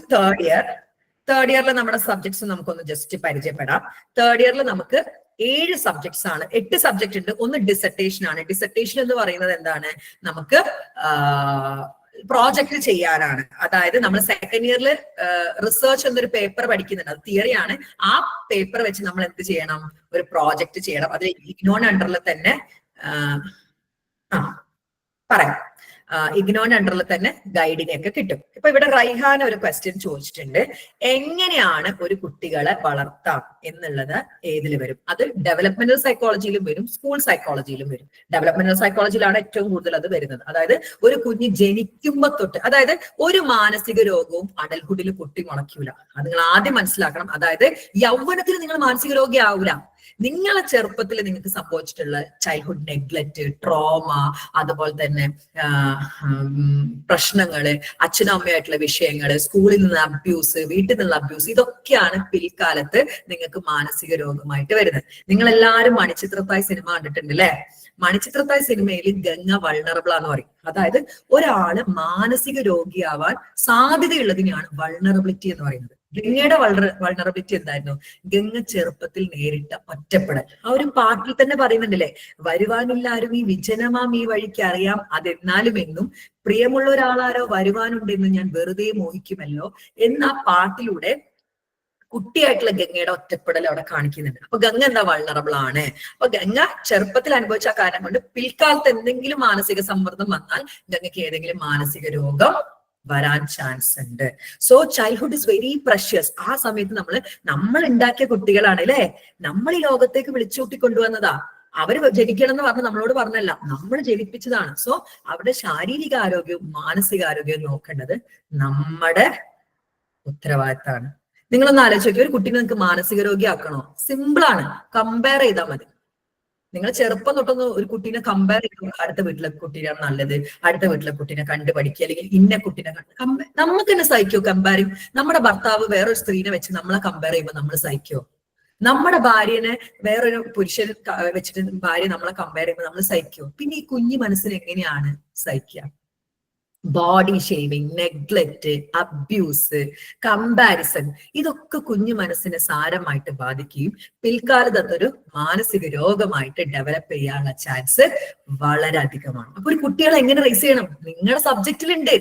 തേർഡ് ഇയറിൽ നമ്മുടെ സബ്ജക്ട്സ് നമുക്കൊന്ന് ജസ്റ്റ് പരിചയപ്പെടാം. തേർഡ് ഇയറിൽ നമുക്ക് 7 സബ്ജക്ട്സ് ആണ്. 8 സബ്ജക്ട് ഉണ്ട്. ഒന്ന് ഡിസർട്ടേഷൻ ആണ്. ഡിസർട്ടേഷൻ എന്ന് പറയുന്നത് എന്താണ്, നമുക്ക് പ്രോജക്റ്റ് ചെയ്യാനാണ്. അതായത് നമ്മൾ സെക്കൻഡ് ഇയറിൽ റിസർച്ച് എന്നൊരു പേപ്പർ പഠിക്കുന്നുണ്ട്, അത് തിയറിയാണ്. ആ പേപ്പർ വെച്ച് നമ്മൾ എന്ത് ചെയ്യണം, ഒരു പ്രോജക്റ്റ് ചെയ്യണം. അത് ഇഗ്നോൺ അണ്ടറിൽ തന്നെ പറയാം. ഇഗ്നോന്റെ അണ്ടറിൽ തന്നെ ഗൈഡിങ് ഒക്കെ കിട്ടും. ഇപ്പൊ ഇവിടെ റൈഹാൻ ഒരു ക്വസ്റ്റ്യൻ ചോദിച്ചിട്ടുണ്ട്, എങ്ങനെയാണ് ഒരു കുട്ടികളെ വളർത്താം എന്നുള്ളത് ഏതിൽ വരും? അത് ഡെവലപ്മെന്റൽ സൈക്കോളജിയിലും വരും, സ്കൂൾ സൈക്കോളജിയിലും വരും. ഡെവലപ്മെന്റൽ സൈക്കോളജിയിലാണ് ഏറ്റവും കൂടുതൽ അത് വരുന്നത്. അതായത് ഒരു കുഞ്ഞ് ജനിക്കുമ്പോ തൊട്ട്, അതായത് ഒരു മാനസിക രോഗവും അഡൽഹുഡിൽ പൊട്ടി മുളയ്ക്കൂല. അത് നിങ്ങൾ ആദ്യം മനസ്സിലാക്കണം. അതായത് യൗവനത്തിൽ നിങ്ങൾ മാനസിക രോഗി ആവൂല. നിങ്ങളെ ചെറുപ്പത്തിൽ നിങ്ങൾക്ക് സംഭവിച്ചിട്ടുള്ള ചൈൽഡ്ഹുഡ് നെഗ്ലക്ട്, ട്രോമ, അതുപോലെ തന്നെ പ്രശ്നങ്ങള്, അച്ഛനും അമ്മയായിട്ടുള്ള വിഷയങ്ങള്, സ്കൂളിൽ നിന്ന് അബ്യൂസ്, വീട്ടിൽ നിന്നുള്ള അബ്യൂസ്, ഇതൊക്കെയാണ് പിൽക്കാലത്ത് നിങ്ങൾക്ക് മാനസിക രോഗമായിട്ട് വരുന്നത്. നിങ്ങൾ എല്ലാവരും മണിച്ചിത്രത്തായി സിനിമ കണ്ടിട്ടുണ്ട് അല്ലെ? മണിച്ചിത്രത്തായി സിനിമയിൽ ഗംഗ വൾണറബിൾ ആന്ന് പറയും. അതായത് ഒരാള് മാനസിക രോഗിയാവാൻ സാധ്യതയുള്ളതിനെയാണ് വൾണറബിലിറ്റി എന്ന് പറയുന്നത്. ഗംഗയുടെ വൾണറബിലിറ്റി എന്തായിരുന്നു? ഗംഗ ചെറുപ്പത്തിൽ നേരിട്ട ഒറ്റപ്പെടൽ. ആ ഒരു പാട്ടിൽ തന്നെ പറയുന്നുണ്ടല്ലേ, വരുവാനില്ലാരും ഈ വിജനമാം ഈ വഴിക്ക് അറിയാം, അതെന്നാലും എന്നും പ്രിയമുള്ള ഒരാളാരോ വരുവാനുണ്ടെന്ന് ഞാൻ വെറുതെ മോഹിക്കുമല്ലോ എന്ന പാട്ടിലൂടെ കുട്ടിയായിട്ടുള്ള ഗംഗയുടെ ഒറ്റപ്പെടൽ അവിടെ കാണിക്കുന്നുണ്ട്. അപ്പൊ ഗംഗ എന്താ? വൾണറബിൾ ആണ്. അപ്പൊ ഗംഗ ചെറുപ്പത്തിൽ അനുഭവിച്ച കാരണം കൊണ്ട് പിൽക്കാലത്ത് എന്തെങ്കിലും മാനസിക സമ്മർദ്ദം വന്നാൽ ഗംഗയ്ക്ക് ഏതെങ്കിലും മാനസിക രോഗം വരാൻ ചാൻസ് ഉണ്ട്. So childhood is very precious. ആ സമയത്ത് നമ്മൾ ഉണ്ടാക്കിയ കുട്ടികളാണ് അല്ലെ, നമ്മൾ ഈ ലോകത്തേക്ക് വിളിച്ചുകൂട്ടി കൊണ്ടുവന്നതാ. അവര് ജനിക്കണം എന്ന് പറഞ്ഞ് നമ്മളോട് പറഞ്ഞല്ല, നമ്മൾ ജനിപ്പിച്ചതാണ്. സോ അവരുടെ ശാരീരിക ആരോഗ്യവും മാനസികാരോഗ്യവും നോക്കേണ്ടത് നമ്മുടെ ഉത്തരവാദിത്തമാണ്. നിങ്ങളൊന്ന് ആലോചിച്ച് നോക്കി, ഒരു കുട്ടീനെ നിങ്ങൾക്ക് മാനസിക രോഗിയാക്കണോ? സിമ്പിളാണ്, കമ്പയർ ചെയ്താൽ മതി. നിങ്ങൾ ചെറുപ്പം തൊട്ടൊന്ന് ഒരു കുട്ടീനെ കമ്പയർ ചെയ്യുമ്പോൾ അടുത്ത വീട്ടിലെ കുട്ടീനാണ് നല്ലത്, അടുത്ത വീട്ടിലെ കുട്ടീനെ കണ്ടു പഠിക്കുക, അല്ലെങ്കിൽ ഇന്ന കുട്ടീനെ നമുക്ക് തന്നെ സഹിക്കോ കമ്പയറിങ്? നമ്മുടെ ഭർത്താവ് വേറൊരു സ്ത്രീനെ വെച്ച് നമ്മളെ കമ്പയർ ചെയ്യുമ്പോൾ നമ്മൾ സഹിക്കോ? നമ്മുടെ ഭാര്യനെ വേറൊരു പുരുഷൻ വെച്ചിട്ട് ഭാര്യ നമ്മളെ കമ്പയർ ചെയ്യുമ്പോൾ നമ്മൾ സഹിക്കോ? പിന്നെ ഈ കുഞ്ഞു മനസ്സിന് എങ്ങനെയാണ് സഹിക്കുക? Body shaming, neglect, abuse, comparison, ഇതൊക്കെ കുഞ്ഞു മനസ്സിനെ സാരമായിട്ട് ബാധിക്കുകയും പിൽക്കാലത്ത് അതൊരു മാനസിക രോഗമായിട്ട് ഡെവലപ്പ് ചെയ്യാനുള്ള ചാൻസ് വളരെ അധികമാണ്. അപ്പൊ ഒരു കുട്ടികളെ എങ്ങനെ റേസ് ചെയ്യണം? നിങ്ങളുടെ സബ്ജക്റ്റിലുണ്ട്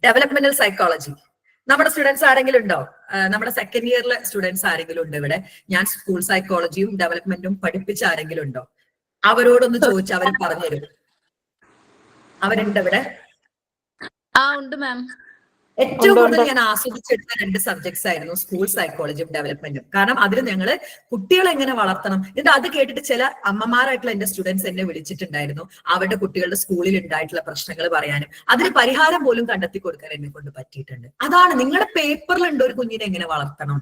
ഡെവലപ്മെന്റൽ സൈക്കോളജി. നമ്മുടെ സ്റ്റുഡൻസ് ആരെങ്കിലും ഉണ്ടോ? നമ്മുടെ സെക്കൻഡ് ഇയറിലെ സ്റ്റുഡൻസ് ആരെങ്കിലും ഉണ്ട് ഇവിടെ? ഞാൻ സ്കൂൾ സൈക്കോളജിയും ഡെവലപ്മെന്റും പഠിപ്പിച്ച ആരെങ്കിലും ഉണ്ടോ? അവരോടൊന്ന് ചോദിച്ചാൽ അവർ പറഞ്ഞുതരും. അവരുണ്ട് ഇവിടെ? ഉണ്ട് മാം. ഏറ്റവും കൂടുതൽ ഞാൻ ആസ്വദിച്ചെടുത്ത 2 സബ്ജക്ട്സ് ആയിരുന്നു സ്കൂൾ സൈക്കോളജിയും ഡെവലപ്മെന്റും. കാരണം അതിൽ ഞങ്ങള് കുട്ടികളെ എങ്ങനെ വളർത്തണം. എന്നിട്ട് അത് കേട്ടിട്ട് ചില അമ്മമാരായിട്ടുള്ള എന്റെ സ്റ്റുഡൻസ് എന്നെ വിളിച്ചിട്ടുണ്ടായിരുന്നു. അവരുടെ കുട്ടികളുടെ സ്കൂളിൽ ഉണ്ടായിട്ടുള്ള പ്രശ്നങ്ങൾ പറയാനും അതിന് പരിഹാരം പോലും കണ്ടെത്തി കൊടുക്കാൻ എന്നെ കൊണ്ട് പറ്റിയിട്ടുണ്ട്. അതാണ് നിങ്ങളുടെ പേപ്പറിലുണ്ട് ഒരു കുഞ്ഞിനെ എങ്ങനെ വളർത്തണം.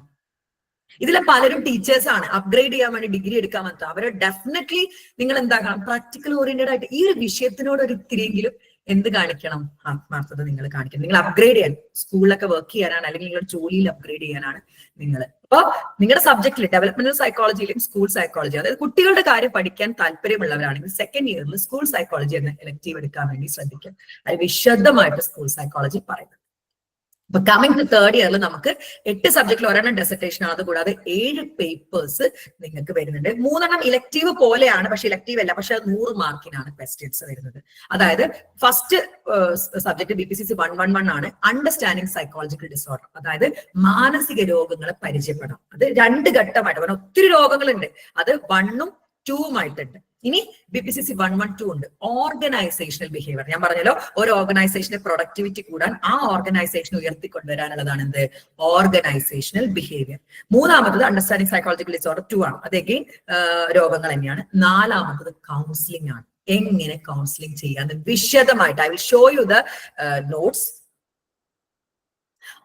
ഇതിലെ പലരും ടീച്ചേഴ്സാണ്, അപ്ഗ്രേഡ് ചെയ്യാൻ വേണ്ടി ഡിഗ്രി എടുക്കാൻ വന്നത്. അവരെ ഡെഫിനറ്റ്ലി നിങ്ങൾ എന്താക്കണം, പ്രാക്ടിക്കൽ ഓറിയന്റഡ് ആയിട്ട് ഈ ഒരു വിഷയത്തിനോട് ഒരു ഇത്തിരിയെങ്കിലും എന്ത് കാണിക്കണം? ആത്മാർത്ഥത നിങ്ങൾ കാണിക്കണം. നിങ്ങൾ അപ്ഗ്രേഡ് ചെയ്യാൻ, സ്കൂളിലൊക്കെ വർക്ക് ചെയ്യാനാണ്, അല്ലെങ്കിൽ നിങ്ങളുടെ ജോലിയിൽ അപ്ഗ്രേഡ് ചെയ്യാനാണ് നിങ്ങൾ. അപ്പൊ നിങ്ങളുടെ സബ്ജക്റ്റിൽ ഡെവലപ്മെന്റൽ സൈക്കോളജിയിലും സ്കൂൾ സൈക്കോളജി, അതായത് കുട്ടികളുടെ കാര്യം പഠിക്കാൻ താല്പര്യമുള്ളവരാണെങ്കിൽ സെക്കൻഡ് ഇയറിൽ സ്കൂൾ സൈക്കോളജി എന്ന എലക്ടീവ് എടുക്കാൻ വേണ്ടി ശ്രദ്ധിക്കുക. അത് വിശദമായിട്ട് സ്കൂൾ സൈക്കോളജി പറയുന്നത്. അപ്പൊ കമ്മിങ് ടു തേർഡ് ഇയറിൽ നമുക്ക് 8 സബ്ജക്റ്റിൽ ഒരെണ്ണം ഡെസർട്ടേഷൻ ആണ്. അതുകൂടാതെ 7 പേപ്പേഴ്സ് നിങ്ങൾക്ക് വരുന്നുണ്ട്. 3 ഇലക്ടീവ് പോലെയാണ്, പക്ഷെ ഇലക്ടീവ് അല്ല, പക്ഷെ 100 മാർക്കിനാണ് ക്വസ്റ്റ്യൻസ് വരുന്നത്. അതായത് ഫസ്റ്റ് സബ്ജക്ട് BPCC 111 ആണ്, അണ്ടർസ്റ്റാൻഡിങ് സൈക്കോളജിക്കൽ ഡിസോർഡർ. അതായത് മാനസിക രോഗങ്ങളെ പരിചയപ്പെടാം. അത് 2 ഘട്ടമായിട്ട് പറഞ്ഞാൽ ഒത്തിരി രോഗങ്ങളുണ്ട്. അത് 1ഉം 2ഉം ആയിട്ടുണ്ട്. ഇനി BPCC 112 ഉണ്ട്, ഓർഗനൈസേഷണൽ ബിഹേവിയർ. ഞാൻ പറഞ്ഞല്ലോ, ഒരു ഓർഗനൈസേഷന്റെ പ്രൊഡക്ടിവിറ്റി കൂടാൻ ആ ഓർഗനൈസേഷൻ ഉയർത്തിക്കൊണ്ടുവരാനുള്ളതാണ് എന്ത്? Organisational behaviour. 3ാമത്തത് അണ്ടർസ്റ്റാൻഡിങ് സൈക്കോളജിക്കൽ ഡിസോർഡർ 2 ആണ്. അതൊക്കെ രോഗങ്ങൾ തന്നെയാണ്. 4ാമത്തത് കൗൺസിലിംഗ് ആണ്. എങ്ങനെ കൗൺസിലിംഗ് ചെയ്യാന്ന് വിശദമായിട്ട് I will show you the notes.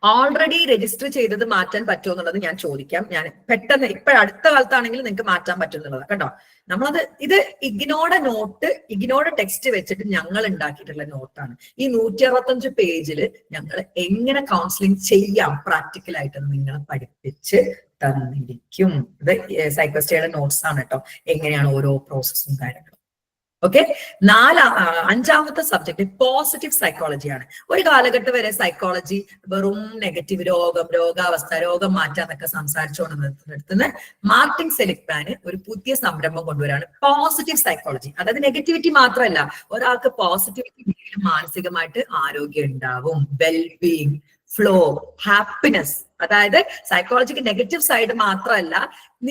Already register ചെയ്തത് മാറ്റാൻ പറ്റുമോ എന്നുള്ളത് ഞാൻ ചോദിക്കാം. ഞാൻ പെട്ടെന്ന് അടുത്ത കാലത്താണെങ്കിൽ നിങ്ങൾക്ക് മാറ്റാൻ പറ്റുന്നുള്ളത് കേട്ടോ. നമ്മളത് ഇത് ഇഗ്നോയുടെ നോട്ട്, ഇഗ്നോയുടെ ടെക്സ്റ്റ് വെച്ചിട്ട് ഞങ്ങൾ ഉണ്ടാക്കിയിട്ടുള്ള നോട്ടാണ്. ഈ 165 പേജിൽ ഞങ്ങൾ എങ്ങനെ കൗൺസിലിംഗ് ചെയ്യാം പ്രാക്ടിക്കൽ ആയിട്ട് നിങ്ങളെ പഠിപ്പിച്ച് തന്നിരിക്കും. ഇത് സൈക്കോസ്റ്റയുടെ നോട്ട്സ് ആണ് കേട്ടോ, എങ്ങനെയാണ് ഓരോ പ്രോസസ്സും കാര്യങ്ങളും. ഓക്കെ. 5ാമത്തെ സബ്ജക്ട് പോസിറ്റീവ് സൈക്കോളജിയാണ്. ഒരു കാലഘട്ടം വരെ സൈക്കോളജി വെറും നെഗറ്റീവ്, രോഗാവസ്ഥ, രോഗം മാറ്റാന്നൊക്കെ സംസാരിച്ചുകൊണ്ടിരുന്ന മാർട്ടിൻ സെലിഗ്മാൻ ഒരു പുതിയ സംരംഭം കൊണ്ടുവരാണ് പോസിറ്റീവ് സൈക്കോളജി. അതായത് നെഗറ്റിവിറ്റി മാത്രമല്ല, ഒരാൾക്ക് പോസിറ്റിവിറ്റി മാനസികമായിട്ട് ആരോഗ്യം ഉണ്ടാവും, വെൽബീയിങ്, ഫ്ലോ, ഹാപ്പിനെസ്. അതായത് സൈക്കോളജിക്ക് നെഗറ്റീവ് സൈഡ് മാത്രമല്ല,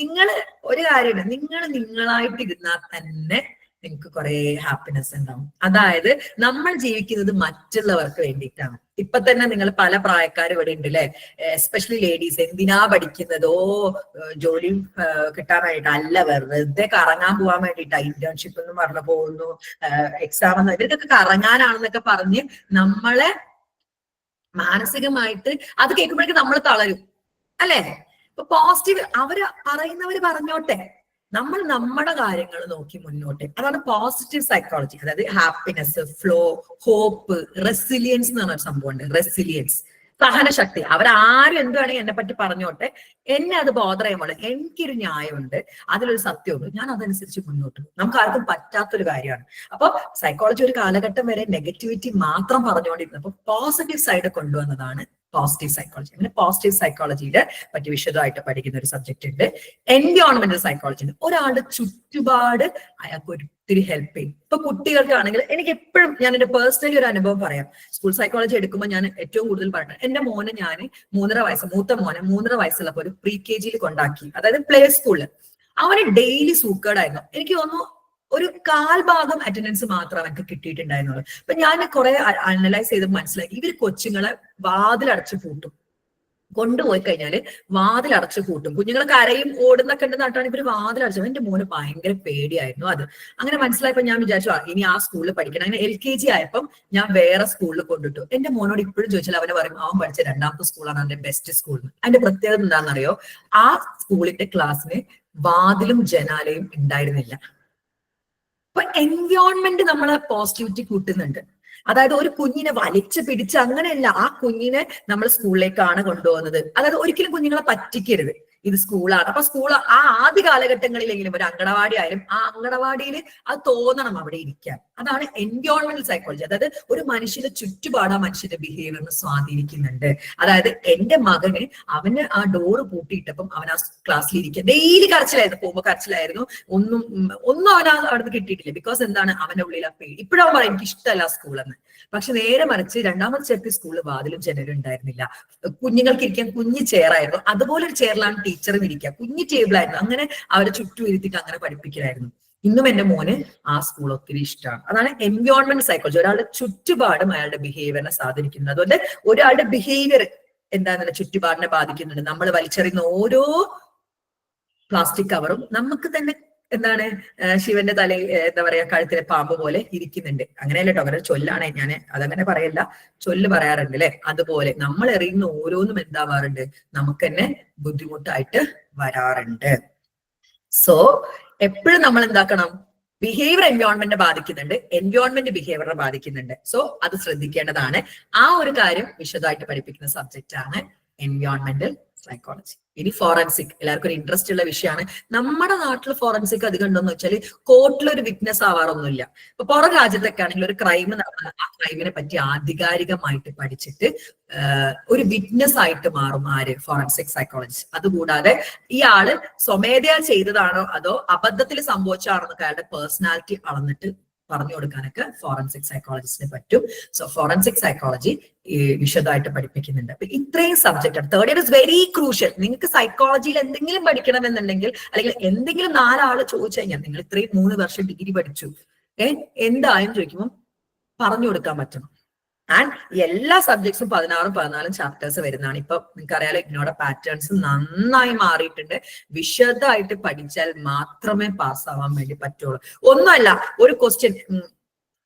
നിങ്ങൾ ഒരു കാര്യമുണ്ട്, നിങ്ങൾ നിങ്ങളായിട്ട് ഇരുന്നാൽ തന്നെ നിങ്ങൾക്ക് കുറെ ഹാപ്പിനെസ് ഉണ്ടാവും. അതായത് നമ്മൾ ജീവിക്കുന്നത് മറ്റുള്ളവർക്ക് വേണ്ടിയിട്ടാണ്. ഇപ്പൊ തന്നെ നിങ്ങൾ പല പ്രായക്കാർ ഇവിടെ ഉണ്ട് അല്ലെ, എസ്പെഷ്യലി ലേഡീസ്. എന്തിനാ പഠിക്കുന്നത്? ജോലി കിട്ടാനായിട്ട് അല്ല, വെറുതെ കറങ്ങാൻ പോകാൻ വേണ്ടിയിട്ടാ. ഇന്റേൺഷിപ്പ് എന്ന് പറഞ്ഞു പോകുന്നു, എക്സാം എന്ന്, ഇവർക്കൊക്കെ കറങ്ങാനാണെന്നൊക്കെ പറഞ്ഞ് നമ്മളെ മാനസികമായിട്ട് അത് കേൾക്കുമ്പോഴേക്കും നമ്മൾ തളരും അല്ലെ. ഇപ്പൊ പോസിറ്റീവ് പറയുന്നവര് പറഞ്ഞോട്ടെ, നമ്മൾ നമ്മുടെ കാര്യങ്ങൾ നോക്കി മുന്നോട്ട്. അതാണ് പോസിറ്റീവ് സൈക്കോളജി. അതായത് ഹാപ്പിനെസ്, ഫ്ലോ, ഹോപ്പ്, റെസിലിയൻസ് എന്ന് പറഞ്ഞ സംഭവമുണ്ട്. റെസിലിയൻസ്, സഹനശക്തി. അവരാരും എന്ത് വേണമെങ്കിൽ എന്നെ പറ്റി പറഞ്ഞോട്ടെ, എന്നെ അത് ബോധർ ചെയ്യുമ്പോൾ എനിക്കൊരു ന്യായമുണ്ട്, അതിലൊരു സത്യമുണ്ട്, ഞാൻ അതനുസരിച്ച് മുന്നോട്ട് പോകും. നമുക്ക് ആർക്കും പറ്റാത്തൊരു കാര്യമാണ്. അപ്പൊ സൈക്കോളജി ഒരു കാലഘട്ടം വരെ നെഗറ്റിവിറ്റി മാത്രം പറഞ്ഞുകൊണ്ടിരുന്നപ്പോ പോസിറ്റീവ് സൈഡ് കൊണ്ടുവന്നതാണ് പോസിറ്റീവ് സൈക്കോളജി. അങ്ങനെ പോസിറ്റീവ് സൈക്കോളജിയുടെ പറ്റി വിശദമായിട്ട് പഠിക്കുന്ന ഒരു സബ്ജക്ട് ഉണ്ട്. എൻവയോൺമെന്റൽ സൈക്കോളജി ഉണ്ട്. ഒരാളുടെ ചുറ്റുപാട് അയാൾക്ക് ഒത്തിരി ഹെൽപ്പ് ചെയ്യും. ഇപ്പൊ കുട്ടികൾക്കാണെങ്കിൽ എനിക്ക് എപ്പോഴും ഞാൻ എന്റെ പേഴ്സണലി ഒരു അനുഭവം പറയാം. സ്കൂൾ സൈക്കോളജി എടുക്കുമ്പോൾ ഞാൻ ഏറ്റവും കൂടുതൽ പറഞ്ഞത്, എന്റെ മോനെ ഞാൻ 3.5 വയസ്സ്, മൂത്ത മോനെ 3.5 വയസ്സുള്ളപ്പോ ഒരു പ്രീ KG കൊണ്ടാക്കി, അതായത് പ്ലേ സ്കൂളിൽ. അവന് ഡെയിലി സൂക്കേടായിരുന്നു. എനിക്ക് തോന്നുന്നു ഒരു 1/4 അറ്റൻഡൻസ് മാത്രം അവർക്ക് കിട്ടിയിട്ടുണ്ടായിരുന്നുള്ളൂ. അപ്പൊ ഞാൻ കുറെ അനലൈസ് ചെയ്ത് മനസ്സിലാക്കി, ഇവർ കൊച്ചുങ്ങളെ വാതിലടച്ച് പൂട്ടും. കൊണ്ടുപോയി കഴിഞ്ഞാല് വാതിലടച്ച് കൂട്ടും. കുഞ്ഞുങ്ങൾ കരയും ഓടുന്നൊക്കെ ഉണ്ട് നട്ടാണ് ഇവര് വാതിലടച്ചു. എന്റെ മോന് ഭയങ്കര പേടിയായിരുന്നു അത്. അങ്ങനെ മനസ്സിലായപ്പോ ഞാൻ വിചാരിച്ചു ഇനി ആ സ്കൂളിൽ പഠിക്കണം. അങ്ങനെ LKG ആയപ്പം ഞാൻ വേറെ സ്കൂളിൽ കൊണ്ടിട്ടു. എന്റെ മോനോട് ഇപ്പോഴും ചോദിച്ചാൽ അവനെ പറയും അവൻ പഠിച്ച 2ാമത്തെ സ്കൂളാണ് അവന്റെ ബെസ്റ്റ് സ്കൂൾ. അതിന്റെ പ്രത്യേകത എന്താണെന്നറിയോ? ആ സ്കൂളിന്റെ ക്ലാസ്സിന് വാതിലും ജനാലയും ഉണ്ടായിരുന്നില്ല. അപ്പൊ എൻവയോൺമെന്റ് നമ്മളെ പോസിറ്റിവിറ്റി കൂട്ടുന്നുണ്ട്. അതായത് ഒരു കുഞ്ഞിനെ വലിച്ചു പിടിച്ച് അങ്ങനെയല്ല, ആ കുഞ്ഞിനെ നമ്മൾ സ്കൂളിലേക്കാണ് കൊണ്ടുപോകുന്നത്. അതായത് ഒരിക്കലും കുഞ്ഞുങ്ങളെ പറ്റിക്കരുത്. ഇത് സ്കൂളാണ്. അപ്പൊ സ്കൂൾ ആ ആദ്യ കാലഘട്ടങ്ങളിലെങ്കിലും ഒരു അങ്കണവാടി ആയാലും ആ അങ്കണവാടിയിൽ അത് തോന്നണം അവിടെ ഇരിക്കാൻ. അതാണ് എൻവയോൺമെന്റൽ സൈക്കോളജി. അതായത് ഒരു മനുഷ്യന്റെ ചുറ്റുപാട് ആ മനുഷ്യന്റെ ബിഹേവിയറിനെ സ്വാധീനിക്കുന്നുണ്ട്. അതായത് എന്റെ മകന് അവന് ആ ഡോറ് പൂട്ടിയിട്ടപ്പം അവൻ ആ ക്ലാസ്സിൽ ഇരിക്കുക ഡെയിലി കരച്ചിലായിരുന്നു, പോകുമ്പോൾ കരച്ചിലായിരുന്നു. ഒന്നും അവൻ അവിടെ കിട്ടിയിട്ടില്ല. ബിക്കോസ് എന്താണ്, അവന്റെ ഉള്ളിൽ ആ പേടി. ഇപ്പോഴും അവൻ പറയും എനിക്ക് ഇഷ്ടമല്ല സ്കൂളെന്ന്. പക്ഷെ നേരെ മറിച്ച് 2ാമത് ചേർത്തി സ്കൂളിൽ വാതിലും ജനലും ഉണ്ടായിരുന്നില്ല. കുഞ്ഞുങ്ങൾക്ക് ഇരിക്കാൻ കുഞ്ഞു ചെയറായിരുന്നു. അതുപോലെ ഒരു ചെയറിലാണ് ടീച്ചറും ഇരിക്കുക. കുഞ്ഞു ടേബിൾ ആയിരുന്നു. അങ്ങനെ അവരെ ചുറ്റും ഇരുത്തിട്ട് അങ്ങനെ പഠിപ്പിക്കലായിരുന്നു. ഇന്നും എന്റെ മോന് ആ സ്കൂൾ ഒത്തിരി ഇഷ്ടമാണ്. അതാണ് എൻവയോൺമെന്റ് സൈക്കോളജി. ഒരാളുടെ ചുറ്റുപാടും അയാളുടെ ബിഹേവിയറിനെ സ്വാധീനിക്കുന്നത്. അതുകൊണ്ട് ഒരാളുടെ ബിഹേവിയർ എന്താണെന്നുള്ള ചുറ്റുപാടിനെ ബാധിക്കുന്നുണ്ട്. നമ്മൾ വലിച്ചെറിയുന്ന ഓരോ പ്ലാസ്റ്റിക് കവറും നമുക്ക് തന്നെ എന്താണ് ശിവന്റെ തലയിൽ എന്താ പറയാ കഴുത്തിലെ പാമ്പ് പോലെ ഇരിക്കുന്നുണ്ട്. അങ്ങനെയല്ല കേട്ടോ, അവരുടെ ചൊല്ലാണ്. ഞാൻ അതങ്ങനെ പറയല്ല, ചൊല്ല് പറയാറുണ്ട് അല്ലെ. അതുപോലെ നമ്മൾ എറിയുന്ന ഓരോന്നും എന്താവാറുണ്ട്, നമുക്ക് തന്നെ ബുദ്ധിമുട്ടായിട്ട് വരാറുണ്ട്. സോ എപ്പോഴും നമ്മൾ എന്താക്കണം, ബിഹേവിയർ എൻവയോൺമെന്റിനെ ബാധിക്കുന്നുണ്ട്, എൻവയോൺമെന്റ് ബിഹേവിയറിനെ ബാധിക്കുന്നുണ്ട്. സോ അത് ശ്രദ്ധിക്കേണ്ടതാണ്. ആ ഒരു കാര്യം വിശദമായിട്ട് പഠിപ്പിക്കുന്ന സബ്ജക്റ്റ് ആണ് എൻവയോൺമെന്റൽ സൈക്കോളജി. ഇനി ഫോറൻസിക് എല്ലാവർക്കും ഒരു ഇൻട്രസ്റ്റ് ഉള്ള വിഷയമാണ്. നമ്മുടെ നാട്ടിൽ ഫോറൻസിക് അധികം ഉണ്ടോന്ന് വെച്ചാൽ കോർട്ടിലൊരു വിറ്റ്നസ് ആവാറൊന്നുമില്ല. ഇപ്പൊ പുറം രാജ്യത്തൊക്കെ ആണെങ്കിൽ ഒരു ക്രൈം നടന്നാൽ ആ ക്രൈമിനെ പറ്റി ആധികാരികമായിട്ട് പഠിച്ചിട്ട് ഒരു വിറ്റ്നസ് ആയിട്ട് മാറും ആര്, ഫോറൻസിക് സൈക്കോളജിസ്റ്റ്. അതുകൂടാതെ ഇയാള് സ്വമേധയാ ചെയ്തതാണോ അതോ അബദ്ധത്തിൽ സംഭവിച്ചാണോ എന്നൊക്കെ അയാളുടെ പേഴ്സണാലിറ്റി അളന്നിട്ട് പറഞ്ഞു കൊടുക്കാനൊക്കെ ഫോറൻസിക് സൈക്കോളജിസ്റ്റിന് പറ്റും. സോ ഫോറൻസിക് സൈക്കോളജി വിശദമായിട്ട് പഠിപ്പിക്കുന്നുണ്ട്. അപ്പൊ ഇത്രയും സബ്ജക്റ്റ് ആണ്. Third year is very crucial. നിങ്ങൾക്ക് സൈക്കോളജിയിൽ എന്തെങ്കിലും പഠിക്കണമെന്നുണ്ടെങ്കിൽ, അല്ലെങ്കിൽ എന്തെങ്കിലും 4 ആള് ചോദിച്ചു കഴിഞ്ഞാൽ നിങ്ങൾ ഇത്രയും 3 വർഷം ഡിഗ്രി പഠിച്ചു എന്തായും ചോദിക്കുമ്പോൾ പറഞ്ഞു കൊടുക്കാൻ പറ്റണം. ആൻഡ് എല്ലാ സബ്ജക്ട്സും 16-14 ചാപ്റ്റേഴ്സ് വരുന്നതാണ്. ഇപ്പൊ നിങ്ങൾക്കറിയാലോ ഇഗ്നോയുടെ പാറ്റേൺസ് നന്നായി മാറിയിട്ടുണ്ട്. വിശദമായിട്ട് പഠിച്ചാൽ മാത്രമേ പാസ്സാവാൻ വേണ്ടി പറ്റുള്ളൂ. ഒന്നുമല്ല, ഒരു ക്വസ്റ്റ്യൻ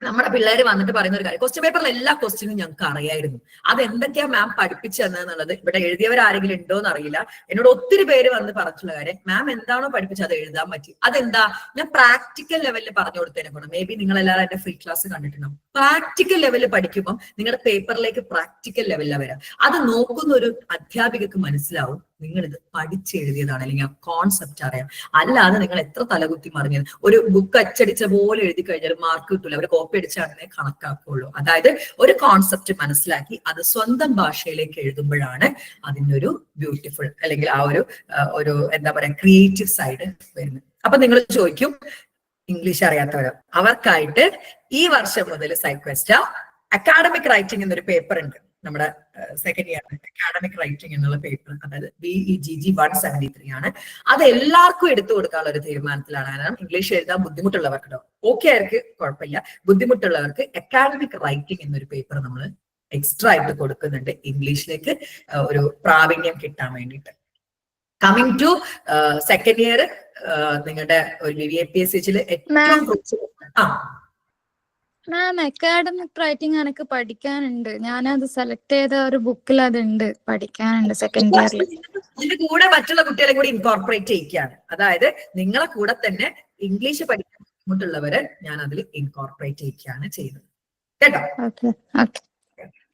നമ്മുടെ പിള്ളേർ വന്നിട്ട് പറയുന്ന ഒരു കാര്യം, ക്വസ്റ്റ്യൻ പേപ്പറിൽ എല്ലാ ക്വസ്റ്റ്യനും ഞങ്ങൾക്ക് അറിയായിരുന്നു. അതെന്തൊക്കെയാ മാം പഠിപ്പിച്ചു തന്നെന്നുള്ളത് ഇവിടെ എഴുതിയവരാരെങ്കിലും ഉണ്ടോ എന്ന് അറിയില്ല. എന്നോട് ഒത്തിരി പേര് വന്ന് പറഞ്ഞിട്ടുള്ള കാര്യം, മാം എന്താണോ പഠിപ്പിച്ചത് അത് എഴുതാൻ പറ്റി. അതെന്താ, ഞാൻ പ്രാക്ടിക്കൽ ലെവലിൽ പറഞ്ഞു കൊടുത്തതിനെ കൊണ്ട്. മേ ബി നിങ്ങൾ എല്ലാവരും എന്റെ ഫ്രീ ക്ലാസ് കണ്ടിട്ടുണ്ടാവും. പ്രാക്ടിക്കൽ ലെവലിൽ പഠിക്കുമ്പോൾ നിങ്ങളുടെ പേപ്പറിലേക്ക് പ്രാക്ടിക്കൽ ലെവലിലാണ് വരാം. അത് നോക്കുന്ന ഒരു അധ്യാപികക്ക് മനസ്സിലാവും നിങ്ങൾ ഇത് പഠിച്ചെഴുതിയതാണ്, അല്ലെങ്കിൽ ആ കോൺസെപ്റ്റ് അറിയാം. അല്ലാതെ നിങ്ങൾ എത്ര തലകുത്തി മറിഞ്ഞത് ഒരു ബുക്ക് അച്ചടിച്ച പോലെ എഴുതി കഴിഞ്ഞാൽ മാർക്ക് കിട്ടൂല. അവർ കോപ്പി അടിച്ചാണെന്നേ കണക്കാക്കുള്ളൂ. അതായത് ഒരു കോൺസെപ്റ്റ് മനസ്സിലാക്കി അത് സ്വന്തം ഭാഷയിലേക്ക് എഴുതുമ്പോഴാണ് അതിൻ്റെ ഒരു ബ്യൂട്ടിഫുൾ, അല്ലെങ്കിൽ ആ ഒരു എന്താ പറയാ ക്രിയേറ്റീവ് സൈഡ് വരുന്നത്. അപ്പൊ നിങ്ങൾ ചോദിക്കും ഇംഗ്ലീഷ് അറിയാത്തവരോ, അവർക്കായിട്ട് ഈ വർഷം മുതൽ സൈക്വസ്റ്റ അക്കാഡമിക് റൈറ്റിംഗ് എന്നൊരു പേപ്പർ ഉണ്ട്. നമ്മുടെ സെക്കൻഡ് ഇയർ അക്കാഡമിക് റൈറ്റിംഗ് എന്നുള്ള പേപ്പർ, അതായത് BEGG 173 ആണ്. അത് എല്ലാവർക്കും എടുത്തു കൊടുക്കാനുള്ള ഒരു തീരുമാനത്തിലാണ്. കാരണം ഇംഗ്ലീഷ് എഴുതാൻ ബുദ്ധിമുട്ടുള്ളവർക്ക് ഓക്കെ ആർക്ക് കുഴപ്പമില്ല, ബുദ്ധിമുട്ടുള്ളവർക്ക് അക്കാഡമിക് റൈറ്റിംഗ് എന്നൊരു പേപ്പർ നമ്മൾ എക്സ്ട്രാ ആയിട്ട് കൊടുക്കുന്നുണ്ട് ഇംഗ്ലീഷിലേക്ക് ഒരു പ്രാവീണ്യം കിട്ടാൻ വേണ്ടിയിട്ട്. കമ്മിങ് ടു സെക്കൻഡ് ഇയർ, നിങ്ങളുടെ ഒരു VAPSHല് ഏറ്റവും മാം അക്കാഡമിക് റൈറ്റിംഗ് എനിക്ക് പഠിക്കാനുണ്ട്. ഞാനത് സെലക്ട് ചെയ്ത ഒരു ബുക്കിൽ അതുണ്ട്, പഠിക്കാനുണ്ട് സെക്കൻഡ് ഇയറിൽ. ഇതിന്റെ കൂടെ മറ്റുള്ള കുട്ടികളെ കൂടി ഇൻകോർപ്പറേറ്റ് ചെയ്യിക്കുകയാണ്. അതായത് നിങ്ങളെ കൂടെ തന്നെ ഇംഗ്ലീഷ് പഠിക്കാൻ ബുദ്ധിമുട്ടുള്ളവരെ ഞാൻ അതിൽ ഇൻകോർപ്പറേറ്റ് ചെയ്യിക്കുകയാണ് ചെയ്യുന്നത് കേട്ടോ.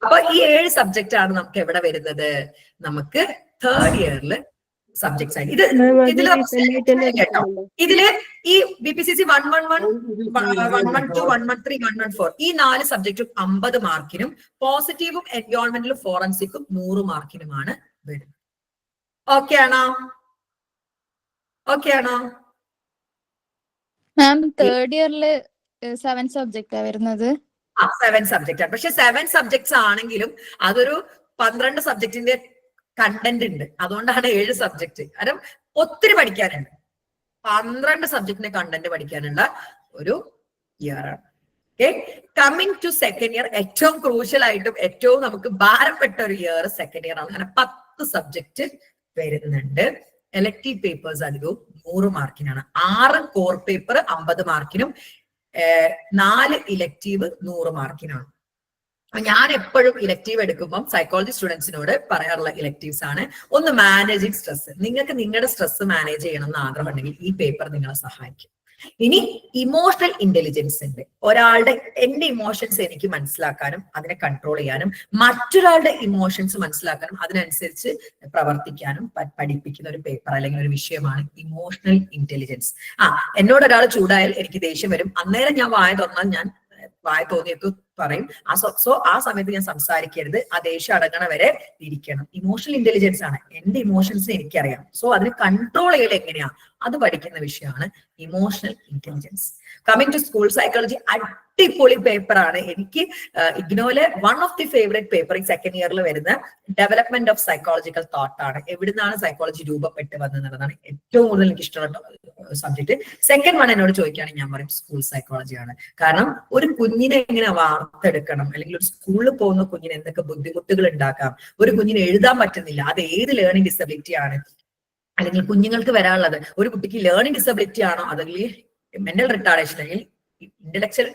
അപ്പൊ ഈ 7 സബ്ജക്റ്റ് ആണ് നമുക്ക് എവിടെ വരുന്നത്, നമുക്ക് തേർഡ് ഇയറിൽ സബ്ജക്ട്സ് ആയി. ഇതില് ഈ BPCC 111, 112, 113, 114 ഈ 4 സബ്ജക്റ്റും 50 മാർക്കിനും പോസിറ്റീവും എൻവയോൺമെന്റലും ഫോറൻസിക്കും 100 മാർക്കിനുമാണ് വരുന്നത്. ഓക്കെ ആണോ? ഓക്കെ ആണോ മാം? തേർഡ് ഇയറിൽ 7 സബ്ജക്റ്റാ വരുന്നത്. 7 സബ്ജക്റ്റ് ആണ്. പക്ഷെ 7 സബ്ജക്ട്സ് ആണെങ്കിലും അതൊരു 12 സബ്ജക്റ്റിന്റെ കണ്ടന്റ് ഉണ്ട്. അതുകൊണ്ടാണ് 7 സബ്ജക്ട്. കാരണം ഒത്തിരി പഠിക്കാനുണ്ട്. 12 സബ്ജക്റ്റിന്റെ കണ്ടന്റ് പഠിക്കാനുള്ള ഒരു ഇയർ ആണ്. Okay, coming to second year, ഏറ്റവും ക്രൂഷ്യൽ ആയിട്ടും ഏറ്റവും നമുക്ക് ഭാരപ്പെട്ട ഒരു ഇയർ സെക്കൻഡ് ഇയർ ആണ്. അങ്ങനെ 10 സബ്ജക്ട് വരുന്നുണ്ട്. എലക്ടീവ് പേപ്പേഴ്സ് അധികവും 100 മാർക്കിനാണ്. 6 കോർ പേപ്പർ 50 മാർക്കിനും 4 ഇലക്ടീവ് 100 മാർക്കിനാണ്. ഞാൻ എപ്പോഴും ഇലക്ടീവ് എടുക്കുമ്പോൾ സൈക്കോളജി സ്റ്റുഡൻസിനോട് പറയാറുള്ള ഇലക്ടീവ്സ് ആണ്, ഒന്ന് മാനേജിങ് സ്ട്രെസ്. നിങ്ങൾക്ക് നിങ്ങളുടെ സ്ട്രെസ് മാനേജ് ചെയ്യണം എന്ന് ആഗ്രഹം ഉണ്ടെങ്കിൽ ഈ പേപ്പർ നിങ്ങളെ സഹായിക്കും. ഇനി ഇമോഷണൽ ഇന്റലിജൻസ് ഉണ്ട്. എന്റെ ഇമോഷൻസ് എനിക്ക് മനസ്സിലാക്കാനും അതിനെ കൺട്രോൾ ചെയ്യാനും മറ്റൊരാളുടെ ഇമോഷൻസ് മനസ്സിലാക്കാനും അതിനനുസരിച്ച് പ്രവർത്തിക്കാനും പഠിപ്പിക്കുന്ന ഒരു പേപ്പർ അല്ലെങ്കിൽ ഒരു വിഷയമാണ് ഇമോഷണൽ ഇന്റലിജൻസ്. എന്നോട് ഒരാൾ ചൂടായാൽ എനിക്ക് ദേഷ്യം വരും. അന്നേരം ഞാൻ വായ തുറന്നാൽ ഞാൻ വായ തോന്നിയൊക്കെ പറയും. ആ സമയത്ത് ഞാൻ സംസാരിക്കരുത്. ആ ദേഷ്യം അടങ്ങണ വരെ ഇരിക്കണം. ഇമോഷണൽ ഇന്റലിജൻസ് ആണ്. എന്റെ ഇമോഷൻസിനെ എനിക്കറിയാം. അതിന് കൺട്രോൾ ചെയ്യൽ എങ്ങനെയാ അത് പഠിക്കുന്ന വിഷയമാണ് emotional intelligence. Coming to school psychology, അടിപൊളി പേപ്പർ ആണ്. എനിക്ക് ഇഗ്നോയിലെ one of the favourite paper ഈ സെക്കൻഡ് ഇയറിൽ വരുന്ന ഡെവലപ്മെന്റ് ഓഫ് സൈക്കോളജിക്കൽ തോട്ട് ആണ്. എവിടുന്നാണ് സൈക്കോളജി രൂപപ്പെട്ട് വന്നതെന്നുള്ളതാണ് ഏറ്റവും കൂടുതൽ എനിക്ക് ഇഷ്ടമുള്ള സബ്ജക്ട്. സെക്കൻഡ് വൺ എന്നോട് ചോദിക്കുകയാണെങ്കിൽ ഞാൻ പറയും സ്കൂൾ സൈക്കോളജി ആണ്. കാരണം ഒരു കുഞ്ഞിനെ എങ്ങനെ വാർത്തെടുക്കണം, അല്ലെങ്കിൽ ഒരു സ്കൂളിൽ പോകുന്ന കുഞ്ഞിന് എന്തൊക്കെ ബുദ്ധിമുട്ടുകൾ ഉണ്ടാക്കാം, ഒരു കുഞ്ഞിന് എഴുതാൻ പറ്റുന്നില്ല, അത് ഏത് ലേണിംഗ് ഡിസബിലിറ്റി ആണ്, അല്ലെങ്കിൽ കുഞ്ഞുങ്ങൾക്ക് വരാനുള്ളത് ഒരു കുട്ടിക്ക് ലേണിംഗ് ഡിസബിലിറ്റി ആണോ, അല്ലെങ്കിൽ മെന്റൽ റിട്ടാർഡേഷൻ അല്ലെങ്കിൽ ഇന്റലക്ച്വൽ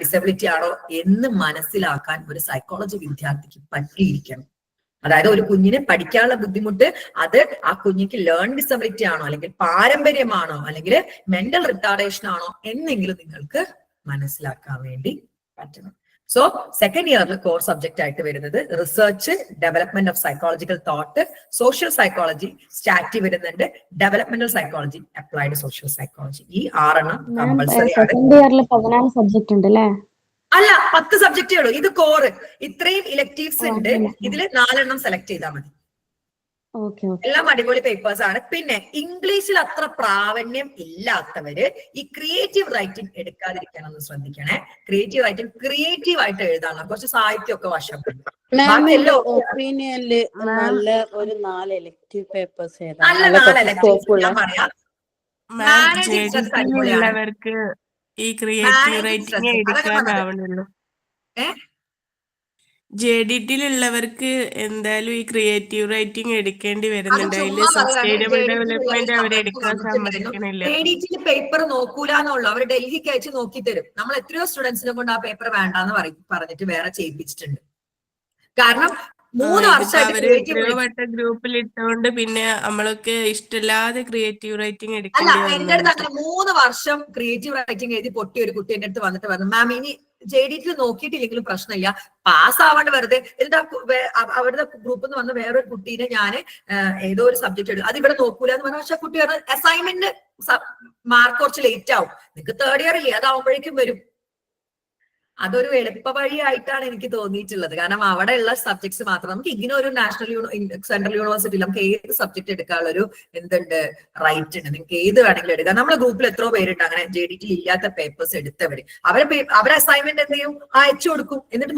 ഡിസബിലിറ്റി ആണോ എന്ന് മനസ്സിലാക്കാൻ ഒരു സൈക്കോളജി വിദ്യാർത്ഥിക്ക് പറ്റിയിരിക്കണം. അതായത് ഒരു കുഞ്ഞിന് പഠിക്കാനുള്ള ബുദ്ധിമുട്ട് അത് ആ കുഞ്ഞിക്ക് ലേണിംഗ് ഡിസബിലിറ്റി ആണോ, അല്ലെങ്കിൽ പാരമ്പര്യമാണോ, അല്ലെങ്കിൽ മെന്റൽ റിട്ടാർഡേഷൻ ആണോ എന്നെങ്കിലും നിങ്ങൾക്ക് മനസ്സിലാക്കാൻ വേണ്ടി പറ്റണം. സെക്കൻഡ് ഇയറിൽ കോർ സബ്ജക്റ്റ് ആയിട്ട് വരുന്നത് research, development of psychological thought, social psychology, സ്റ്റാറ്റി വരുന്നുണ്ട്, developmental psychology, applied social psychology. ഈ 6 കമ്പൽസറി ആണ്. സെക്കൻഡ് ഇയറിൽ 14 സബ്ജക്ട് ഉണ്ട് അല്ലേ? അല്ല, 10 സബ്ജക്റ്റേ ഉള്ളൂ. ഇത് കോർ. ഇത്രയും ഇലക്ടീവ്സ് ഉണ്ട്. ഇതിൽ 4 സെലക്ട് ചെയ്താൽ മതി. എല്ലാം അടിപൊളി പേപ്പേഴ്സ് ആണ്. പിന്നെ ഇംഗ്ലീഷിൽ അത്ര പ്രാവീണ്യം ഇല്ലാത്തവര് ഈ ക്രിയേറ്റീവ് റൈറ്റിംഗ് എടുക്കാതിരിക്കാനൊന്ന് ശ്രദ്ധിക്കണേ. ക്രിയേറ്റീവ് റൈറ്റിംഗ് ക്രിയേറ്റീവ് ആയിട്ട് എഴുതാനുള്ള കുറച്ച് സാഹിത്യമൊക്കെ വശമുണ്ട്. ഒപ്പീനിയനില് നല്ല ഒരു 4 എലക്ടീവ് പേപ്പേഴ്സ് ഞാൻ പറയാം. ഈ ക്രിയേറ്റീവ് റൈറ്റിംഗ് എടുക്കാനാവണല്ലോ. JDT-ലുള്ളവർക്ക് എന്തായാലും ഈ ക്രിയേറ്റീവ് റൈറ്റിംഗ് എടുക്കേണ്ടി വരുന്നുണ്ട്. അതില് സസ്റ്റൈനബിൾ ഡെവലപ്മെന്റ് അവരെ എടുക്കാൻ സമ്മതിക്കണില്ല. JDT paper നോക്കൂലെന്നുള്ളൂ. അവർ ഡൽഹിക്ക് അയച്ച് നോക്കി തരും. നമ്മൾ എത്രയോ സ്റ്റുഡൻസിനെ കൊണ്ട് ആ പേപ്പർ വേണ്ടാന്ന് പറഞ്ഞിട്ട് വേറെ ചെയ്യിപ്പിച്ചിട്ടുണ്ട്. കാരണം 3 വർഷമായിട്ട് ഗ്രൂപ്പിൽ ഇട്ടുകൊണ്ട് പിന്നെ നമ്മളൊക്കെ ഇഷ്ടമില്ലാതെ ക്രിയേറ്റീവ് റൈറ്റിംഗ് അല്ല, എടുക്കേണ്ടി എന്റെ അടുത്ത് അങ്ങനെ 3 വർഷം ക്രിയേറ്റീവ് റൈറ്റിംഗ് എഴുതി പൊട്ടിയ ഒരു കുട്ടി എന്റെ അടുത്ത് വന്നിട്ട് പറഞ്ഞു, മാം ഇനി JDT നോക്കിയിട്ടില്ലെങ്കിലും പ്രശ്നമില്ല, പാസ് ആവാണ്ട് വെറുതെ. എന്നിട്ട് അവരുടെ ഗ്രൂപ്പിൽ നിന്ന് വന്ന വേറൊരു കുട്ടീനെ ഞാൻ ഏതോ ഒരു സബ്ജക്ട് എടുക്കും, അത് ഇവിടെ നോക്കൂല എന്ന് പറഞ്ഞാൽ പക്ഷെ കുട്ടി പറഞ്ഞു അസൈൻമെന്റ് മാർക്ക് കുറച്ച് ലേറ്റ് ആവും, നിങ്ങൾക്ക് തേർഡ് ഇയർ ഇല്ലേ അതാവുമ്പോഴേക്കും വരും. അതൊരു എളുപ്പ വഴിയായിട്ടാണ് എനിക്ക് തോന്നിയിട്ടുള്ളത്. കാരണം അവിടെയുള്ള സബ്ജക്ട്സ് മാത്രം നമുക്ക് ഇങ്ങനെ ഒരു സെൻട്രൽ യൂണിവേഴ്സിറ്റി നമുക്ക് ഏത് സബ്ജക്ട് എടുക്കാനുള്ള ഒരു എന്തുണ്ട് റൈറ്റ് ഉണ്ട്. നിങ്ങൾക്ക് ഏത് വേണമെങ്കിലും എടുക്കാം. നമ്മുടെ ഗ്രൂപ്പിൽ എത്രയോ പേരുണ്ട് അങ്ങനെ JDT ഇല്ലാത്ത പേപ്പേഴ്സ് എടുത്തവര്. അവരെ അസൈൻമെന്റ് എന്ത് ചെയ്യും, അയച്ചു കൊടുക്കും. എന്നിട്ട്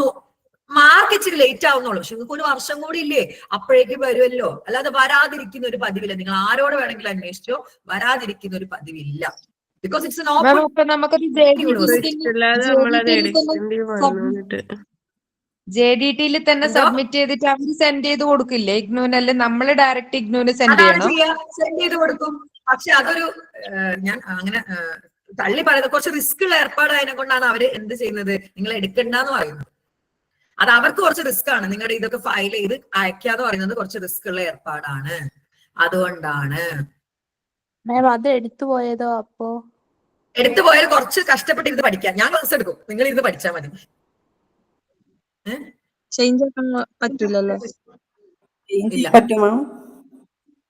മാർക്ക് ഇച്ചിരി ലേറ്റ് ആവുന്നുള്ളൂ. പക്ഷെ നിങ്ങൾക്ക് ഒരു വർഷം കൂടി ഇല്ലേ, അപ്പോഴേക്കും വരുമല്ലോ. അല്ലാതെ വരാതിരിക്കുന്ന ഒരു പതിവില്ല. നിങ്ങൾ ആരോട് വേണമെങ്കിലും അന്വേഷിച്ചോ, വരാതിരിക്കുന്ന ഒരു പതിവില്ല. ബിക്കോസ് ഇറ്റ്സ് നമുക്കൊരു ഇഷ്ടമില്ലാതെ നമ്മളത് എടുക്കേണ്ടി വന്നിട്ട് JDT-ൽ തന്നെ സബ്മിറ്റ് ചെയ്തിട്ട് അവര് സെൻഡ് ചെയ്ത് കൊടുക്കില്ലേ ഇഗ്നൂനല്ലേ? നമ്മള് ഡയറക്റ്റ് ഇഗ്നൂന് സെൻഡ് ചെയ്യണം. സെൻഡ് ചെയ്ത് കൊടുക്കും. പക്ഷെ അതൊരു ഞാൻ അങ്ങനെ തള്ളി പറയുന്നത് കുറച്ച് റിസ്ക് ഉള്ള ഏർപ്പാടായതിനെ കൊണ്ടാണ് അവര് എന്ത് ചെയ്യുന്നത്, നിങ്ങൾ എടുക്കണ്ടെന്ന് പറയുന്നത്. അത് അവർക്ക് കുറച്ച് റിസ്ക് ആണ്. നിങ്ങളുടെ ഇതൊക്കെ ഫയൽ ചെയ്ത് അയക്കാന്ന് പറയുന്നത് കുറച്ച് റിസ്ക് ഉള്ള ഏർപ്പാടാണ്. അതുകൊണ്ടാണ് മാം അത് എടുത്തു പോയതോ? അപ്പോ എടുത്തു പോയാൽ കുറച്ച് കഷ്ടപ്പെട്ടിരുന്ന് പഠിക്കാം. ഞാൻ ക്ലാസ് എടുക്കും, നിങ്ങൾ ഇരുന്ന് പഠിച്ചാൽ മതി. ചേഞ്ച് ആക്കാൻ പറ്റില്ലല്ലോ. ഇല്ല. പറ്റുമോ?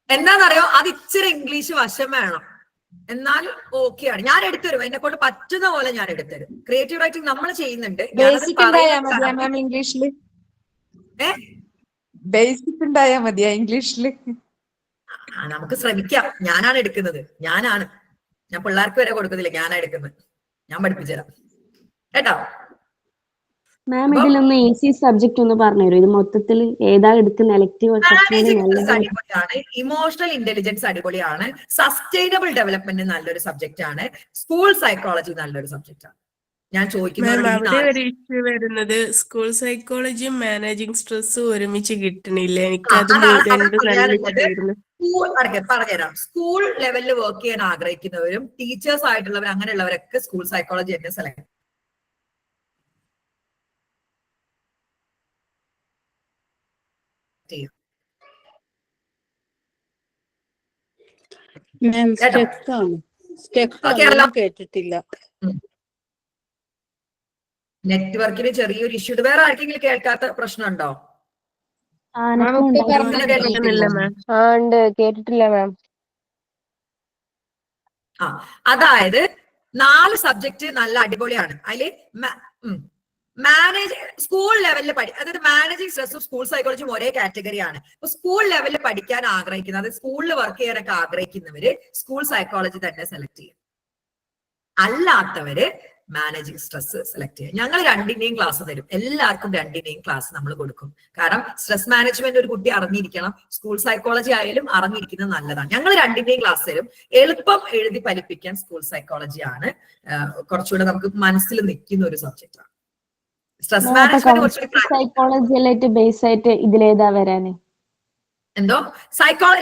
എന്താണെന്നറിയോ, അത് ഇച്ചിരി ഇംഗ്ലീഷ് വശം വേണം, എന്നാൽ ഓക്കെയാണ്. ഞാൻ എടുത്തുതരും, എന്നെ കൊണ്ട് പറ്റുന്ന പോലെ ഞാൻ എടുത്തുതരും. ക്രിയേറ്റീവ് റൈറ്റിംഗ് നമ്മൾ ചെയ്യുന്നുണ്ട്. ബേസിക് ഉണ്ടായാ മതിയാ മാം ഇംഗ്ലീഷില്? ബേസിക് ഉണ്ടായാ മതിയാ ഇംഗ്ലീഷില്? നമുക്ക് ശ്രമിക്കാം. ഞാനാണ് എടുക്കുന്നത്. ഞാൻ പിള്ളേർക്ക് വരെ കൊടുക്കുന്നില്ല, ഞാനാണ് എടുക്കുന്നത്. ഞാൻ പഠിപ്പിച്ചുതരാം കേട്ടോ. മാം ഇതിലൊന്ന് ഈസി സബ്ജക്ട് ഒന്ന് പറഞ്ഞുതരും. ഇത് മൊത്തത്തിൽ ഏതാ എടുക്കുന്ന എലക്ടീവ്? അടിപൊളിയാണ്. ഇമോഷണൽ ഇന്റലിജൻസ് അടിപൊളിയാണ്. സസ്റ്റൈനബിൾ ഡെവലപ്മെന്റ് നല്ലൊരു സബ്ജക്റ്റ് ആണ്. സ്കൂൾ സൈക്കോളജി നല്ലൊരു സബ്ജക്റ്റ് ആണ്. ഞാൻ ചോദിക്കുന്നത് അവിടെ ഒരു ഇഷ്യൂ വരുന്നത് സ്കൂൾ സൈക്കോളജിയും മാനേജിങ് സ്ട്രെസ്സും ഒരുമിച്ച് കിട്ടണില്ല. എനിക്കത് പറഞ്ഞുതരാം. സ്കൂൾ ലെവലിൽ വർക്ക് ചെയ്യാൻ ആഗ്രഹിക്കുന്നവരും ടീച്ചേഴ്സ് ആയിട്ടുള്ളവർ അങ്ങനെയുള്ളവരൊക്കെ സ്കൂൾ സൈക്കോളജി തന്നെ സെലക്ട് ചെയ്യും. കേട്ടിട്ടില്ല. നെറ്റ്വർക്കിന് ചെറിയൊരു ഇഷ്യൂ. വേറെ ആർക്കെങ്കിലും കേൾക്കാത്ത പ്രശ്നമുണ്ടോ? കേട്ടിട്ടില്ല മാം. അതായത് 4 സബ്ജക്ട് നല്ല അടിപൊളിയാണ്. അതില് സ്കൂൾ ലെവലിൽ അതായത് മാനേജിങ് സ്ട്രെസ്സും സ്കൂൾ സൈക്കോളജിയും ഒരേ കാറ്റഗറിയാണ്. അപ്പൊ സ്കൂൾ ലെവലിൽ പഠിക്കാൻ ആഗ്രഹിക്കുന്ന, അതായത് സ്കൂളിൽ വർക്ക് ചെയ്യാനൊക്കെ ആഗ്രഹിക്കുന്നവര് സ്കൂൾ സൈക്കോളജി തന്നെ സെലക്ട് ചെയ്യും. അല്ലാത്തവര് മാനേജിങ് സ്ട്രെസ് സെലക്ട് ചെയ്യുക. ഞങ്ങൾ രണ്ടിന്റെയും ക്ലാസ് തരും. എല്ലാവർക്കും രണ്ടിന്റെയും ക്ലാസ് നമ്മൾ കൊടുക്കും. കാരണം സ്ട്രെസ് മാനേജ്മെന്റ് ഒരു കുട്ടി അറിഞ്ഞിരിക്കണം. സ്കൂൾ സൈക്കോളജി ആയാലും അറിഞ്ഞിരിക്കുന്നത് നല്ലതാണ്. ഞങ്ങൾ രണ്ടിന്റെയും ക്ലാസ് തരും. എളുപ്പം എഴുതി ഫലിപ്പിക്കാൻ സ്കൂൾ സൈക്കോളജി ആണ് കുറച്ചുകൂടെ നമുക്ക് മനസ്സിൽ നിൽക്കുന്ന ഒരു സബ്ജക്റ്റ് ആണ്. സ്ട്രെസ് മാനേജ്മെന്റ് സൈക്കോളജി ബേസ് ആയിട്ട് ഇതിലേതാ വരാന്? എന്തോ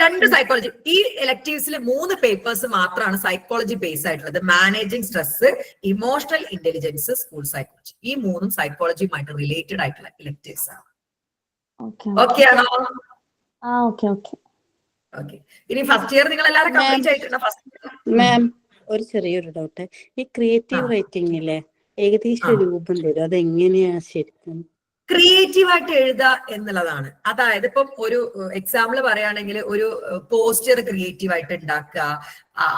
രണ്ട് സൈക്കോളജി. ഈ എലക്ടീവ്സിൽ 3 പേപ്പേഴ്സ് മാത്രമാണ് സൈക്കോളജി ബേസ് ആയിട്ടുള്ളത്. Managing stress, emotional intelligence, school psychology. ഈ 3ഉം സൈക്കോളജിയുമായിട്ട് റിലേറ്റഡ് ആയിട്ടുള്ള ഇലക്ടീവ്സ് ആണ്. ഓക്കെ ആണോ? ഓക്കെ. ഇനി ഫസ്റ്റ് ഇയർ നിങ്ങൾ എല്ലാവരും കംപ്ലീറ്റ് ആയിട്ടുണ്ടോ? മാം ഒരു ചെറിയൊരു ഡൗട്ട്. ഈ ക്രിയേറ്റീവ് റൈറ്റിംഗിലെ ഏകദേശം രൂപം തരും, അതെങ്ങനെയാ ശരിക്കും? ക്രിയേറ്റീവ് ആയിട്ട് എഴുതുക എന്നുള്ളതാണ്. അതായത് ഇപ്പം ഒരു എക്സാമ്പിൾ പറയുകയാണെങ്കിൽ ഒരു പോസ്റ്റർ ക്രിയേറ്റീവ് ആയിട്ട് ഉണ്ടാക്കുക,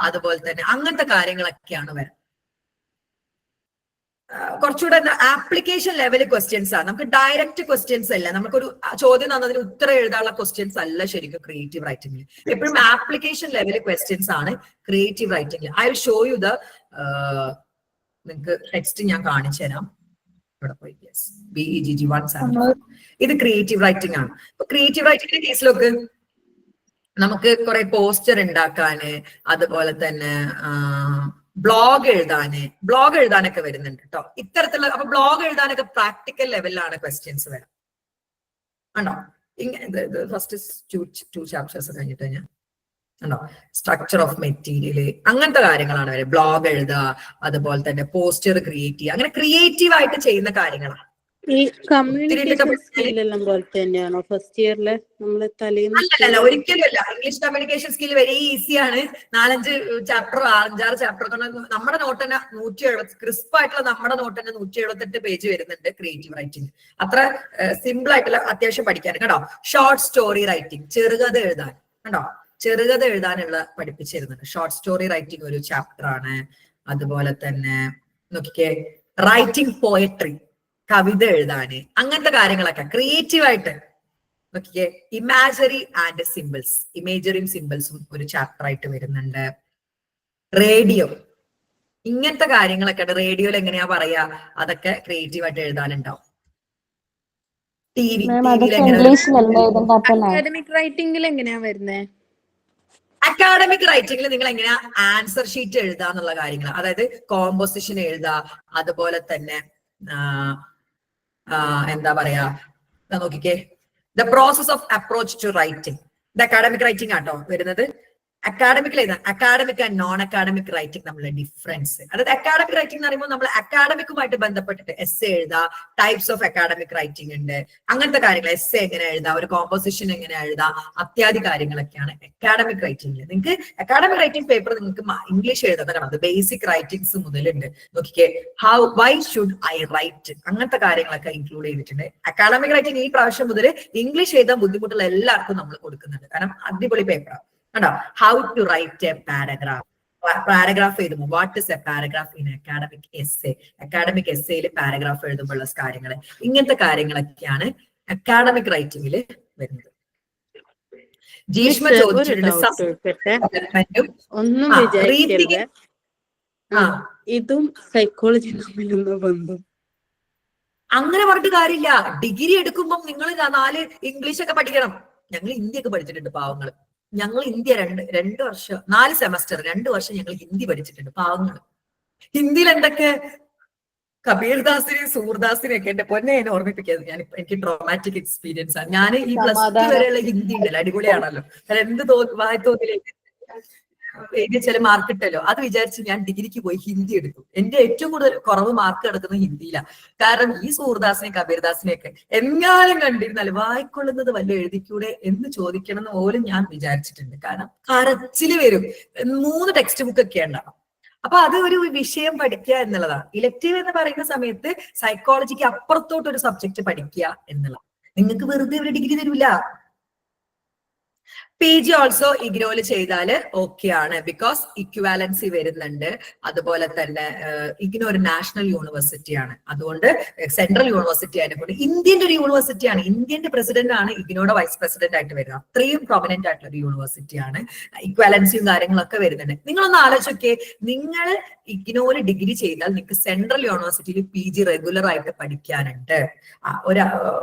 അതുപോലെ തന്നെ അങ്ങനത്തെ കാര്യങ്ങളൊക്കെയാണ് വരുന്നത്. കുറച്ചുകൂടെ ആപ്ലിക്കേഷൻ ലെവൽ ക്വസ്റ്റ്യൻസ് ആണ്. നമുക്ക് ഡയറക്റ്റ് ക്വസ്റ്റ്യൻസ് അല്ല. നമുക്കൊരു ചോദ്യം തന്നതിന് ഉത്തരം എഴുതാനുള്ള ക്വസ്റ്റ്യൻസ് അല്ല ശരിക്കും ക്രിയേറ്റീവ് റൈറ്റിംഗിൽ. എപ്പോഴും ആപ്ലിക്കേഷൻ ലെവൽ ക്വസ്റ്റ്യൻസ് ആണ് ക്രിയേറ്റീവ് റൈറ്റിംഗിൽ. ഐ വിൽ ഷോ യു നിങ്ങൾക്ക് ടെക്സ്റ്റ് ഞാൻ കാണിച്ചു തരാം. ഇത് ക്രിയേറ്റീവ് റൈറ്റിംഗ് ആണ്. അപ്പൊ ക്രിയേറ്റീവ് റൈറ്റിംഗിന്റെ കേസിലൊക്കെ നമുക്ക് കുറെ പോസ്റ്റർ ഉണ്ടാക്കാന്, അതുപോലെ തന്നെ ബ്ലോഗ് എഴുതാനൊക്കെ വരുന്നുണ്ട് കേട്ടോ. ഇത്തരത്തിലുള്ള അപ്പൊ ബ്ലോഗ് എഴുതാനൊക്കെ പ്രാക്ടിക്കൽ ലെവലിലാണ് ക്വസ്റ്റ്യൻസ് വരാം. ആണോ? ഇങ്ങനെ ഫസ്റ്റ് 2 ചാപ്റ്റേഴ്സ് കഴിഞ്ഞിട്ട് ഞാൻ ഉണ്ടോ സ്ട്രക്ചർ ഓഫ് മെറ്റീരിയൽ അങ്ങനത്തെ കാര്യങ്ങളാണ് വരെ. ബ്ലോഗ് എഴുതുക, അതുപോലെ തന്നെ പോസ്റ്റർ ക്രിയേറ്റ് ചെയ്യുക, അങ്ങനെ ക്രിയേറ്റീവ് ആയിട്ട് ചെയ്യുന്ന കാര്യങ്ങളാണ്. ഈ കമ്മ്യൂണിക്കേഷൻ സ്കില്ലെല്ലാം പോലെ തന്നെയാണോ ഫസ്റ്റ് ഇയറില് നമ്മള് അല്ലല്ല, ഒരിക്കലും അല്ല. ഇംഗ്ലീഷ് കമ്മ്യൂണിക്കേഷൻ സ്കിൽ വെരി ഈസിയാണ്. 4-5 ചാപ്റ്റർ 5-6 ചാപ്റ്റർ നമ്മുടെ നോട്ട് തന്നെ 170 ക്രിസ്പ് ആയിട്ടുള്ള നമ്മുടെ നോട്ട് തന്നെ 178 പേജ് വരുന്നുണ്ട് ക്രിയേറ്റീവ് റൈറ്റിംഗ്. അത്ര സിമ്പിൾ ആയിട്ടുള്ള അത്യാവശ്യം പഠിക്കാൻ കേട്ടോ. ഷോർട്ട് സ്റ്റോറി റൈറ്റിംഗ്, ചെറുകഥ എഴുതാൻ കേട്ടോ. ചെറുകഥ എഴുതാനുള്ള പഠിപ്പിച്ചിരുന്നുണ്ട്. ഷോർട്ട് സ്റ്റോറി റൈറ്റിംഗ് ഒരു ചാപ്റ്റർ ആണ്. അതുപോലെ തന്നെ നോക്കിക്കേ റൈറ്റിംഗ് പോയട്രി, കവിത എഴുതാന്, അങ്ങനത്തെ കാര്യങ്ങളൊക്കെ ക്രിയേറ്റീവ് ആയിട്ട് നോക്കിക്കേ. ഇമാജറി ആൻഡ് സിമ്പിൾസ്, ഇമേജറിയും സിമ്പിൾസും ഒരു ചാപ്റ്റർ ആയിട്ട് വരുന്നുണ്ട്. റേഡിയോ, ഇങ്ങനത്തെ കാര്യങ്ങളൊക്കെ റേഡിയോയിൽ എങ്ങനെയാ പറയാ, അതൊക്കെ ക്രിയേറ്റീവ് ആയിട്ട് എഴുതാനുണ്ടാവും. മാം അതൊക്കെ ഇംഗ്ലീഷിലല്ല എഴുതേണ്ട അപ്പൊ അക്കാഡമിക് റൈറ്റിംഗിൽ എങ്ങനെയാ വരുന്നേ? അക്കാഡമിക് റൈറ്റിംഗിൽ നിങ്ങൾ എങ്ങനെയാ ആൻസർ ഷീറ്റ് എഴുതുക എന്നുള്ള കാര്യങ്ങൾ, അതായത് കോമ്പോസിഷൻ എഴുതുക, അതുപോലെ തന്നെ എന്താ പറയാ, നോക്കിക്കേ, the process of approach to writing, ഇത് അക്കാഡമിക് റൈറ്റിംഗ് ആട്ടോ വരുന്നത്. അക്കാഡമിക്കിൽ എഴുതാം. Academic and non academic writing തമ്മിലുള്ള ഡിഫറൻസ്, അതായത് അക്കാഡമിക് റൈറ്റിംഗ് എന്ന് പറയുമ്പോൾ നമ്മൾ അക്കാഡമിക്കുമായിട്ട് ബന്ധപ്പെട്ടിട്ട് എസ്സേ എഴുതാ, ടൈപ്സ് ഓഫ് അക്കാഡമിക് റൈറ്റിംഗ് ഉണ്ട്, അങ്ങനത്തെ കാര്യങ്ങൾ, എസ്സേ എങ്ങനെ എഴുതാ, ഒരു കോമ്പോസിഷൻ എങ്ങനെ എഴുതാ, അത്യാദി കാര്യങ്ങളൊക്കെയാണ് അക്കാഡമിക് റൈറ്റിംഗിൽ. നിങ്ങൾക്ക് അക്കാഡമിക് റൈറ്റിംഗ് പേപ്പർ നിങ്ങൾക്ക് ഇംഗ്ലീഷ് എഴുതാൻ അത് ബേസിക് റൈറ്റിംഗ്സ് മുതലുണ്ട്. നോക്കിക്കേ, വൈ ഷുഡ് ഐ റൈറ്റ്, അങ്ങനത്തെ കാര്യങ്ങളൊക്കെ ഇൻക്ലൂഡ് ചെയ്തിട്ടുണ്ട്. അക്കാഡമിക് റൈറ്റിംഗ് ഈ പ്രാവശ്യം മുതൽ ഇംഗ്ലീഷ് എഴുതാൻ ബുദ്ധിമുട്ടുള്ള എല്ലാവർക്കും നമ്മൾ കൊടുക്കുന്നുണ്ട്, കാരണം അടിപൊളി പേപ്പറാണ്. കണ്ടോ, how to write a paragraph, paragraph എഴുതുമ്പോൾ what is a paragraph in academic essay, academic എസ്സേയിൽ പാരഗ്രാഫ് എഴുതുമ്പോഴുള്ള കാര്യങ്ങൾ, ഇങ്ങനത്തെ കാര്യങ്ങളൊക്കെയാണ് അക്കാഡമിക് റൈറ്റിംഗിൽ വരുന്നത്. ജീഷ്മ ഒന്നും വിചാരിക്കരുത്, ഇതും സൈക്കോളജി തമ്മിലുള്ള ബന്ധം അങ്ങനെ പറഞ്ഞിട്ട് കാര്യമില്ല. ഡിഗ്രി എടുക്കുമ്പോൾ നിങ്ങൾ 4 ഇംഗ്ലീഷ് ഒക്കെ പഠിക്കണം. ഞങ്ങൾ ഹിന്ദി ഒക്കെ പഠിച്ചിട്ടുണ്ട് പാവങ്ങൾ. ഞങ്ങൾ ഇന്ത്യ 2 വർഷം 4 സെമസ്റ്റർ 2 വർഷം ഞങ്ങൾ ഹിന്ദി പഠിച്ചിട്ടുണ്ട് പാവങ്ങൾ. ഹിന്ദിയിൽ എന്തൊക്കെ കബീർദാസിനെയും സൂർദാസിനെയും ഒക്കെ എന്റെ പൊന്നെ എന്നെ ഓർമ്മിപ്പിക്കുന്നത്, എനിക്ക് ട്രോമാറ്റിക് എക്സ്പീരിയൻസ് ആണ്. ഞാൻ ഈ +2 വരെയുള്ള ഹിന്ദി ഉണ്ടല്ലോ, അടിപൊളിയാണല്ലോ. എന്ത് വായി തോന്നിയില്ലേ എഴുതിയ ചില മാർക്ക് ഇട്ടല്ലോ, അത് വിചാരിച്ച് ഞാൻ ഡിഗ്രിക്ക് പോയി ഹിന്ദി എടുത്തു. എന്റെ ഏറ്റവും കൂടുതൽ കുറവ് മാർക്ക് കിടക്കുന്നത് ഹിന്ദിയിലാണ്. കാരണം ഈ സൂർദാസിനെയും കബീർദാസിനെയും ഒക്കെ എങ്ങാനും കണ്ടിരുന്നാലും വായിക്കൊള്ളുന്നത് വല്ല എഴുതിക്കൂടെ എന്ന് ചോദിക്കണം എന്ന് പോലും ഞാൻ വിചാരിച്ചിട്ടുണ്ട്. കാരണം കരച്ചില് വരും. 3 ടെക്സ്റ്റ് ബുക്ക് ഒക്കെ ഉണ്ടാവും. അപ്പൊ അത് ഒരു വിഷയം പഠിക്കുക എന്നുള്ളതാണ്. ഇലക്ടീവ് എന്ന് പറയുന്ന സമയത്ത് സൈക്കോളജിക്ക് അപ്പുറത്തോട്ട് ഒരു സബ്ജക്ട് പഠിക്കുക എന്നുള്ളതാണ്. നിങ്ങൾക്ക് വെറുതെ ഒരു ഡിഗ്രി തരൂല. PG ഓൾസോ ഇഗ്നോയിൽ ചെയ്താൽ ഓക്കെ ആണ്, ബിക്കോസ് ഇക്വാലൻസി വരുന്നുണ്ട്. അതുപോലെ തന്നെ ഇഗ്നോ ഒരു നാഷണൽ യൂണിവേഴ്സിറ്റിയാണ്, അതുകൊണ്ട് സെൻട്രൽ യൂണിവേഴ്സിറ്റി ആയതുകൊണ്ട് ഇന്ത്യന്റെ ഒരു യൂണിവേഴ്സിറ്റിയാണ്. ഇന്ത്യന്റെ പ്രസിഡന്റ് ആണ് ഇഗ്നോയുടെ വൈസ് പ്രസിഡന്റ് ആയിട്ട് വരുന്നത്. അത്രയും പ്രൊമനന്റ് ആയിട്ടുള്ള ഒരു യൂണിവേഴ്സിറ്റിയാണ്. ഇക്വാലൻസിയും കാര്യങ്ങളൊക്കെ വരുന്നുണ്ട്. നിങ്ങളൊന്ന് ആലോചിച്ചൊക്കെ, നിങ്ങൾ ഇഗ്നോയിൽ ഡിഗ്രി ചെയ്താൽ നിങ്ങൾക്ക് സെൻട്രൽ യൂണിവേഴ്സിറ്റിയിൽ PG റെഗുലർ ആയിട്ട് പഠിക്കാനുണ്ട്.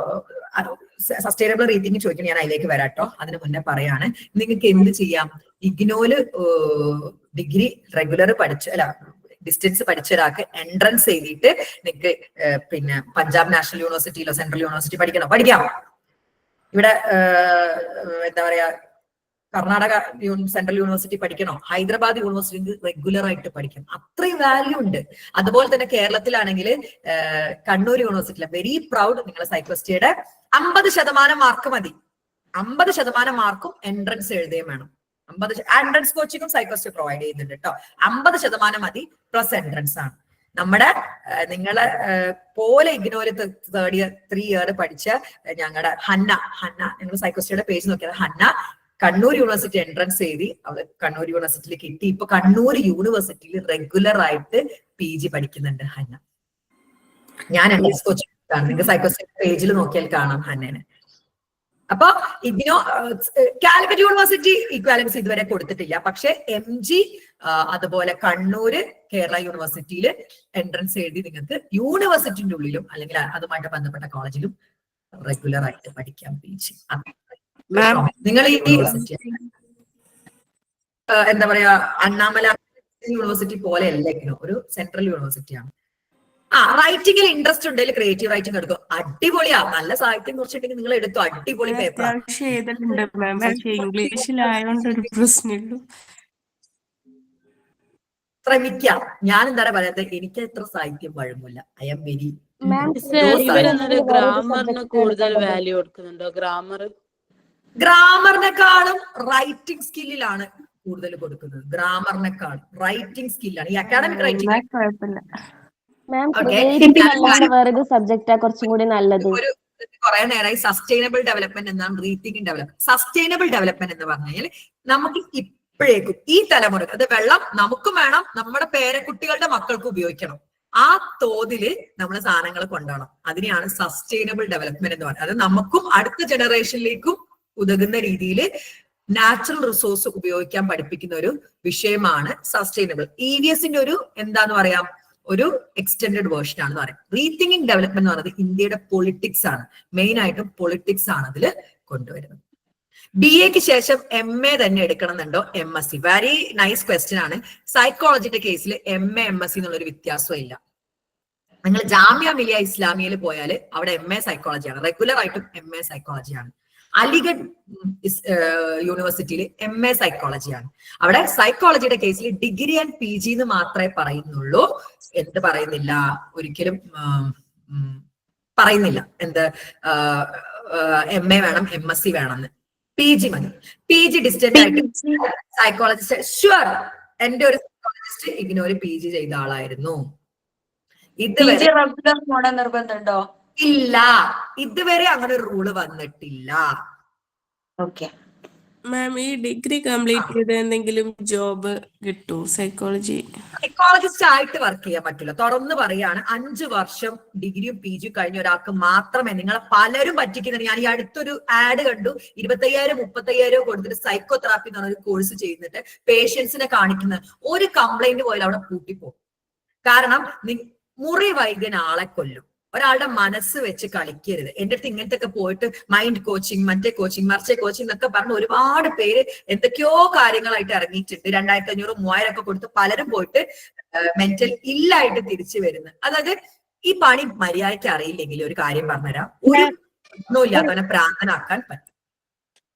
സസ്റ്റൈനബിൾ റേറ്റിംഗ് ചോദിക്കണം, ഞാൻ അതിലേക്ക് വരാട്ടോ. അതിന് മുന്നേ പറയാണ്, നിങ്ങൾക്ക് എന്ത് ചെയ്യാം, ഇഗ്നോയില് ഡിഗ്രി റെഗുലർ ഡിസ്റ്റൻസ് പഠിച്ച ഒരാൾക്ക് എൻട്രൻസ് എഴുതിയിട്ട് നിങ്ങൾക്ക് പിന്നെ പഞ്ചാബ് നാഷണൽ യൂണിവേഴ്സിറ്റിയിലോ സെൻട്രൽ യൂണിവേഴ്സിറ്റി പഠിക്കാം. ഇവിടെ എന്താ പറയാ, കർണാടക സെൻട്രൽ യൂണിവേഴ്സിറ്റി പഠിക്കണോ, ഹൈദരാബാദ് യൂണിവേഴ്സിറ്റി റെഗുലർ ആയിട്ട് പഠിക്കണം. അത്രയും വാല്യൂ ഉണ്ട്. അതുപോലെ തന്നെ കേരളത്തിലാണെങ്കിൽ കണ്ണൂർ യൂണിവേഴ്സിറ്റിയിലെ വെരി പ്രൗഡ്, നിങ്ങളെ സൈക്കോളജിയുടെ 50% മാർക്ക് മതി. 50% മാർക്കും എൻട്രൻസ് എഴുതുകയും വേണം. 50 എൻട്രൻസ് കോച്ചിങ്ങും സൈക്കോളജി പ്രൊവൈഡ് ചെയ്യുന്നുണ്ട് കേട്ടോ. 50% മതി, പ്ലസ് എൻട്രൻസ് ആണ്. നമ്മുടെ നിങ്ങളെ പോലെ ഇഗ്നോര് 3 ഇയർ പഠിച്ച ഞങ്ങളുടെ ഹന്ന നിങ്ങൾ സൈക്കോളജിയുടെ പേജ് നോക്കിയത്, ഹന്ന കണ്ണൂർ യൂണിവേഴ്സിറ്റി എൻട്രൻസ് എഴുതി, അവള് കണ്ണൂർ യൂണിവേഴ്സിറ്റിയിൽ കിട്ടി. ഇപ്പൊ കണ്ണൂർ യൂണിവേഴ്സിറ്റിയിൽ റെഗുലർ ആയിട്ട് PG പഠിക്കുന്നുണ്ട് ഹന്ന. ഞാൻ എൻട്രൻസ് കോച്ചിങ് ആണ്, നിങ്ങൾക്ക് സൈക്കോളജി പേജിൽ നോക്കിയാൽ കാണാം ഹന്നേനെ. അപ്പൊ ഇഗ്നോ കാലിക്കറ്റ് യൂണിവേഴ്സിറ്റി ഇക്വാലൻസി ഇതുവരെ കൊടുത്തിട്ടില്ല, പക്ഷെ MG അതുപോലെ കണ്ണൂര് കേരള യൂണിവേഴ്സിറ്റിയിൽ എൻട്രൻസ് എഴുതി നിങ്ങൾക്ക് യൂണിവേഴ്സിറ്റിന്റെ ഉള്ളിലും അല്ലെങ്കിൽ അതുമായിട്ട് ബന്ധപ്പെട്ട കോളേജിലും റെഗുലർ ആയിട്ട് പഠിക്കാം PG. നിങ്ങൾ ഈ എന്താ പറയാ, അണ്ണാമല യൂണിവേഴ്സിറ്റി പോലെ അല്ല ഇഗ്നോ, ഒരു സെൻട്രൽ യൂണിവേഴ്സിറ്റിയാണ്. റൈറ്റിംഗിൽ ഇൻട്രസ്റ്റ് ഉണ്ടെങ്കിൽ ക്രിയേറ്റീവ് റൈറ്റിംഗ് എടുക്കും, അടിപൊളിയാ. നല്ല സാഹിത്യം കുറിച്ചിട്ടുണ്ടെങ്കിൽ നിങ്ങൾ എടുത്തു, അടിപൊളി പേപ്പർ. ഇംഗ്ലീഷിലായോണ്ട് ഒരു പ്രശ്നമുള്ളൂ. ശ്രമിക്കാം. ഞാൻ എന്താ പറയാ, എനിക്ക് എത്ര സാഹിത്യം വഴങ്ങില്ല. ഐ എം വെരി ഗ്രാമറിന് കൂടുതൽ വാല്യൂ കൊടുക്കുന്നുണ്ടോ? ഗ്രാമറിനെക്കാളും റൈറ്റിംഗ് സ്കില്ലിലാണ് കൂടുതൽ കൊടുക്കുന്നത്. ഗ്രാമറിനെക്കാളും റൈറ്റിംഗ് സ്കില്ലാണ് ഈ അക്കാഡമിക് റൈറ്റിംഗ്. വേറൊരു സബ്ജക്റ്റാ കുറച്ചും കൂടി നല്ലത്. കുറെ നേരമായി സസ്റ്റൈനബിൾ ഡെവലപ്മെന്റ് എന്നാണ് റീതിങ്കിങ് ഡെവലപ്മെന്റ്. സസ്റ്റൈനബിൾ ഡെവലപ്മെന്റ് എന്ന് പറഞ്ഞാൽ നമുക്ക് ഇപ്പോഴേക്കും ഈ തലമുറ, അത് വെള്ളം നമുക്കും വേണം, നമ്മുടെ പേരക്കുട്ടികളുടെ മക്കൾക്ക് ഉപയോഗിക്കണം. ആ തോതില് നമ്മൾ സാധനങ്ങൾ കൊണ്ടുപോകണം. അതിനെയാണ് സസ്റ്റൈനബിൾ ഡെവലപ്മെന്റ് എന്ന് പറയുന്നത്. അത് നമുക്കും അടുത്ത ജനറേഷനിലേക്കും ഉതകുന്ന രീതിയിൽ നാച്ചുറൽ റിസോഴ്സ് ഉപയോഗിക്കാൻ പഠിപ്പിക്കുന്ന ഒരു വിഷയമാണ് സസ്റ്റൈനബിൾ. EVSന്റെ ഒരു എന്താന്ന് പറയാം, ഒരു എക്സ്റ്റെൻഡഡ് വേർഷൻ ആണെന്ന് പറയും. റീതിങ്കിങ് ഡെവലപ്മെന്റ് എന്ന് പറയുന്നത് ഇന്ത്യയുടെ പൊളിറ്റിക്സ് ആണ്, മെയിൻ ആയിട്ടും പൊളിറ്റിക്സ് ആണ് അതിൽ കൊണ്ടുവരുന്നത്. BA ശേഷം MA തന്നെ എടുക്കണമെന്നുണ്ടോ MSc? വെരി നൈസ് ക്വസ്റ്റ്യൻ ആണ്. സൈക്കോളജിയുടെ കേസിൽ MA MSc എന്നുള്ളൊരു വ്യത്യാസവും ഇല്ല. നിങ്ങൾ ജാമിയ മിലിയ ഇസ്ലാമിയയിൽ പോയാൽ അവിടെ MA സൈക്കോളജിയാണ്, റെഗുലർ ആയിട്ടും MA സൈക്കോളജിയാണ്. അലിഗഡ് യൂണിവേഴ്സിറ്റിയിൽ MA സൈക്കോളജിയാണ്. അവിടെ സൈക്കോളജിയുടെ കേസിൽ ഡിഗ്രി ആൻഡ് PG എന്ന് മാത്രമേ പറയുന്നുള്ളൂ. എന്ത് പറയുന്നില്ല, ഒരിക്കലും പറയുന്നില്ല എന്ത് MA വേണം MSc വേണമെന്ന്. PG മതി. PG ഡിസ്റ്റന്റ് ആയിട്ട് സൈക്കോളജിസ്റ്റ്. ഷുവർ, എന്റെ ഒരു സൈക്കോളജിസ്റ്റ് ഇഗ്നോര് PG ചെയ്ത ആളായിരുന്നു. ഇതുവരെ നിർബന്ധമുണ്ടോ? ഇല്ല, ഇതുവരെ അങ്ങനെ ഒരു റൂള് വന്നിട്ടില്ല. ഓക്കെ മാം, ഈ ഡിഗ്രി കംപ്ലീറ്റ് ചെയ്ത് എന്തെങ്കിലും ജോബ് കിട്ടൂ? സൈക്കോളജിസ്റ്റ് ആയിട്ട് വർക്ക് ചെയ്യാൻ പറ്റില്ല. തുറന്ന് പറയാണ്, 5 വർഷം ഡിഗ്രിയും PG കഴിഞ്ഞ ഒരാൾക്ക് മാത്രമേ, നിങ്ങളെ പലരും പറ്റിക്കുന്നുണ്ട്. ഞാൻ ഈ അടുത്തൊരു ആഡ് കണ്ടു, 25,000-30,000 കൊടുത്തിട്ട് സൈക്കോ തെറാപ്പി എന്ന് പറഞ്ഞ ഒരു കോഴ്സ് ചെയ്യുന്നിട്ട് പേഷ്യൻസിനെ കാണിക്കുന്ന ഒരു കംപ്ലൈന്റ് പോയാൽ അവിടെ പൂട്ടിപ്പോകും. കാരണം മുറി വൈദ്യൻ ആളെ കൊല്ലും. ഒരാളുടെ മനസ്സ് വെച്ച് കളിക്കരുത്. എന്റെ അടുത്ത് ഇങ്ങനത്തെ ഒക്കെ പോയിട്ട് മൈൻഡ് കോച്ചിങ്, മറ്റേ കോച്ചിങ്, മറിച്ചേ കോച്ചിങ് എന്നൊക്കെ പറഞ്ഞ് ഒരുപാട് പേര് എന്തൊക്കെയോ കാര്യങ്ങളായിട്ട് ഇറങ്ങിയിട്ടുണ്ട്. 2,500-3,000 ഒക്കെ കൊടുത്ത് പലരും പോയിട്ട് മെന്റൽ ഇല്ലായിട്ട് തിരിച്ചു വരുന്നത്. അതായത് ഈ പണി മര്യാദയ്ക്ക് അറിയില്ലെങ്കിൽ ഒരു കാര്യം പറഞ്ഞുതരാം, ഒന്നും ഇല്ലാത്തവനെ പ്രാന്തനാക്കാൻ പറ്റും.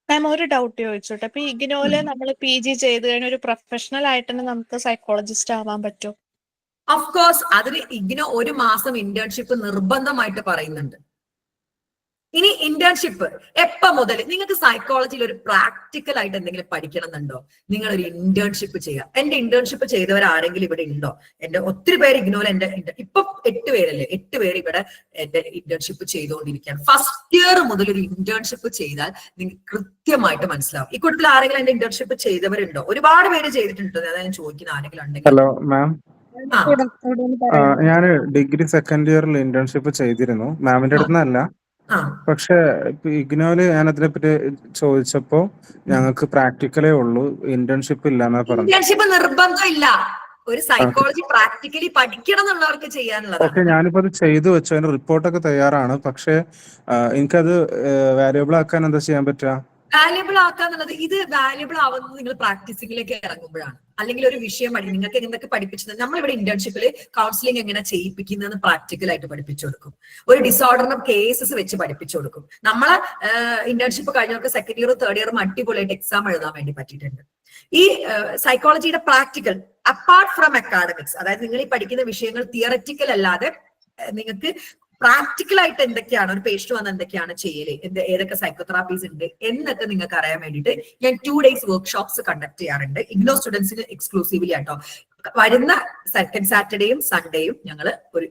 മാം, ഒരു ഡൗട്ട് ചോദിച്ചോട്ടെ. അപ്പൊ ഇഗ്നോയില് നമ്മൾ PG ചെയ്ത് കഴിഞ്ഞ ഒരു പ്രൊഫഷണൽ ആയിട്ട് തന്നെ നമുക്ക് സൈക്കോളജിസ്റ്റ് ആവാൻ പറ്റും? ഓഫ് കോഴ്സ്, അതിന് ഇഗ്നോ 1 മാസം ഇന്റേൺഷിപ്പ് നിർബന്ധമായിട്ട് പറയുന്നുണ്ട്. ഇനി ഇന്റേൺഷിപ്പ് എപ്പോ മുതൽ നിങ്ങൾക്ക് സൈക്കോളജിയിൽ ഒരു പ്രാക്ടിക്കൽ ആയിട്ട് എന്തെങ്കിലും പഠിക്കണം എന്നുണ്ടോ, നിങ്ങൾ ഒരു ഇന്റേൺഷിപ്പ് ചെയ്യുക. എന്റെ ഇന്റേൺഷിപ്പ് ചെയ്തവർ ആരെങ്കിലും ഇവിടെ ഉണ്ടോ? എന്റെ ഒത്തിരി പേര് ഇഗ്നോയിൽ എന്റെ ഇപ്പൊ 8 പേരല്ലേ, 8 പേര് ഇവിടെ എന്റെ ഇന്റേൺഷിപ്പ് ചെയ്തുകൊണ്ടിരിക്കുകയാണ്. ഫസ്റ്റ് ഇയർ മുതൽ ഒരു ഇന്റേൺഷിപ്പ് ചെയ്താൽ നിങ്ങൾക്ക് കൃത്യമായിട്ട് മനസ്സിലാവും. ഈ കൂട്ടത്തിൽ ആരെങ്കിലും എന്റെ ഇന്റേൺഷിപ്പ് ചെയ്തവരുണ്ടോ? ഒരുപാട് പേര് ചെയ്തിട്ടുണ്ട്. അതായത് ഞാൻ ചോദിക്കുന്ന ആരെങ്കിലും ഉണ്ടെങ്കിൽ. ഹലോ മാം, ഞാൻ ഡിഗ്രി സെക്കൻഡ് ഇയറിൽ ഇന്റേൺഷിപ്പ് ചെയ്തിരുന്നു. മാമിന്റെ അടുത്തുനിന്നല്ല, പക്ഷെ ഇഗ്നോയില് ഞാൻ അതിനെപ്പറ്റി ചോദിച്ചപ്പോ ഞങ്ങൾക്ക് പ്രാക്ടിക്കലേ ഉള്ളൂ, ഇന്റേൺഷിപ്പ് ഇല്ലാന്നാ പറഞ്ഞു. ഇന്റേൺഷിപ്പ് നിർബന്ധമില്ല. ഒരു സൈക്കോളജി പ്രാക്ടിക്കലി പഠിക്കണം എന്നുള്ളവർക്ക് ചെയ്യാനുള്ളത്. ഓക്കെ, ഞാനിപ്പോ അത് ചെയ്തു വെച്ചു, അതിന്റെ റിപ്പോർട്ടൊക്കെ തയ്യാറാണ്. പക്ഷെ എനിക്കത് വാല്യുബിൾ ആക്കാൻ എന്താ ചെയ്യാൻ പറ്റുക? വാല്യുബിൾ ആക്കാന്നുള്ളത്, ഇത് വാല്യുബിൾ ആവുന്നത് നിങ്ങൾ പ്രാക്ടീസിംഗിലേക്ക് ഇറങ്ങുമ്പോഴാണ്. അല്ലെങ്കിൽ ഒരു വിഷയം നിങ്ങൾക്ക് എന്തൊക്കെ പഠിപ്പിച്ചത്, നമ്മളിവിടെ ഇന്റേൺഷിപ്പിൽ കൗൺസിലിംഗ് എങ്ങനെ ചെയ്യിപ്പിക്കുന്നതെന്ന് പ്രാക്ടിക്കൽ ആയിട്ട് പഠിപ്പിച്ചു കൊടുക്കും. ഒരു ഡിസോർഡറിന്റെ കേസസ് വെച്ച് പഠിപ്പിച്ചു കൊടുക്കും. നമ്മളെ ഇന്റേൺഷിപ്പ് കഴിഞ്ഞവർക്ക് സെക്കൻഡ് ഇയറും തേർഡ് ഇയറും അടിപൊളിയായിട്ട് എക്സാം എഴുതാൻ വേണ്ടി പറ്റിയിട്ടുണ്ട്. ഈ സൈക്കോളജിയുടെ പ്രാക്ടിക്കൽ അപ്പാർട്ട് ഫ്രം അക്കാഡമിക്സ്, അതായത് നിങ്ങൾ ഈ പഠിക്കുന്ന വിഷയങ്ങൾ തിയററ്റിക്കൽ അല്ലാതെ നിങ്ങൾക്ക് പ്രാക്ടിക്കൽ ആയിട്ട് എന്തൊക്കെയാണ്, ഒരു പേഷ്യന്റ് വന്ന് എന്തൊക്കെയാണ് ചെയ്യല്, ഏതൊക്കെ സൈക്കോതെറാപ്പീസ് ഉണ്ട് എന്നൊക്കെ നിങ്ങൾക്ക് അറിയാൻ വേണ്ടിയിട്ട് ഞാൻ 2 days വർക്ക്ഷോപ്സ് കണ്ടക്ട് ചെയ്യാറുണ്ട്. ഇഗ്നോ സ്റ്റുഡൻസിന് എക്സ്ക്ലൂസീവ്ലി ആട്ടോ. വരുന്ന സെക്കൻഡ് സാറ്റർഡേയും സൺഡേയും ഞങ്ങൾ ഒരു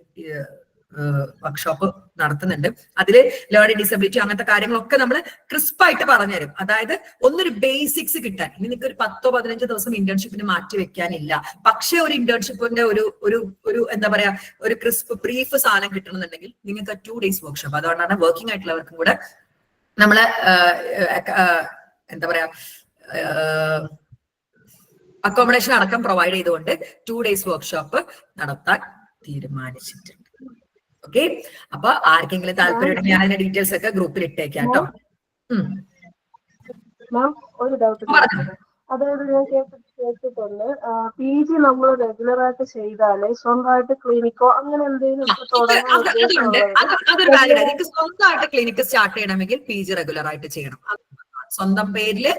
വർക്ക്ഷോപ്പ് നടത്തുന്നുണ്ട്. അതിൽ ലേണിംഗ് ഡിസബിലിറ്റി അങ്ങനത്തെ കാര്യങ്ങളൊക്കെ നമ്മൾ ക്രിസ്പായിട്ട് പറഞ്ഞുതരും. അതായത് ഒന്നൊരു ബേസിക്സ് കിട്ടാൻ. ഇനി നിങ്ങൾക്ക് ഒരു 10-15 ദിവസം ഇന്റേൺഷിപ്പിന് മാറ്റി വെക്കാനില്ല, പക്ഷെ ഒരു ഇന്റേൺഷിപ്പിന്റെ ഒരു എന്താ പറയാ, ഒരു ക്രിസ്പ് ബ്രീഫ് സാധനം കിട്ടണമെന്നുണ്ടെങ്കിൽ നിങ്ങൾക്ക് 2 days വർക്ക്ഷോപ്പ്. അതുകൊണ്ടാണ് വർക്കിംഗ് ആയിട്ടുള്ളവർക്കും കൂടെ നമ്മള് എന്താ പറയാ അക്കോമഡേഷൻ അടക്കം പ്രൊവൈഡ് ചെയ്തുകൊണ്ട് 2 days വർക്ക്ഷോപ്പ് നടത്താൻ തീരുമാനിച്ചിട്ടുണ്ട്. ഓക്കെ, അപ്പൊ ആർക്കെങ്കിലും താല്പര്യം ഞാൻ അതിന്റെ ഡീറ്റെയിൽസ് ഒക്കെ ഗ്രൂപ്പിൽ ഇട്ടേക്കാം കേട്ടോ. ഒരു ഡൗട്ട്, അതായത് ഞാൻ കേട്ടിട്ടുണ്ട് PG നമ്മൾ റെഗുലർ ആയിട്ട് ചെയ്താലേ സ്വന്തമായിട്ട് ക്ലിനിക്കോ അങ്ങനെ എന്തെങ്കിലും അതൊരു വാലിഡ്. നിങ്ങൾക്ക് സ്വന്തമായിട്ട് ക്ലിനിക്ക് സ്റ്റാർട്ട് ചെയ്യണമെങ്കിൽ PG റെഗുലർ ആയിട്ട് ചെയ്യണം. സ്വന്തം പേരില്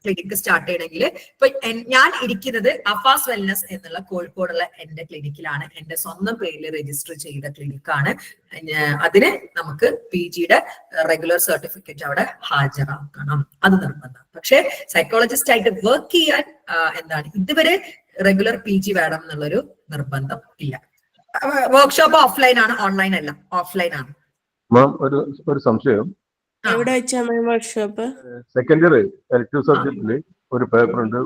ക്ലിനിക്ക് സ്റ്റാർട്ട് ചെയ്യണമെങ്കിൽ ഇപ്പൊ ഞാൻ ഇരിക്കുന്നത് അഫാസ് വെൽനസ് എന്നുള്ള കോഴിക്കോടുള്ള എന്റെ ക്ലിനിക്കിലാണ്. എന്റെ സ്വന്തം പേരിൽ രജിസ്റ്റർ ചെയ്ത ക്ലിനിക്കാണ്. അതിന് നമുക്ക് PGയുടെ റെഗുലർ സർട്ടിഫിക്കറ്റ് അവിടെ ഹാജരാക്കണം, അത് നിർബന്ധം. പക്ഷെ സൈക്കോളജിസ്റ്റ് ആയിട്ട് വർക്ക് ചെയ്യാൻ എന്താണ് ഇതുവരെ റെഗുലർ PG വേണം എന്നുള്ളൊരു നിർബന്ധം ഇല്ല. വർക്ക്ഷോപ്പ് ഓഫ്ലൈൻ ആണ്, ഓൺലൈൻ അല്ല, ഓഫ്ലൈൻ ആണ്. ഒരു സംശയം, എവിടെ വെച്ചാ വർക്ക്ഷോപ്പ്? സെക്കൻഡ് ഇയർ എലക്ടീവ് സബ്ജക്റ്റില് ഒരു പേപ്പർ ഉണ്ട്,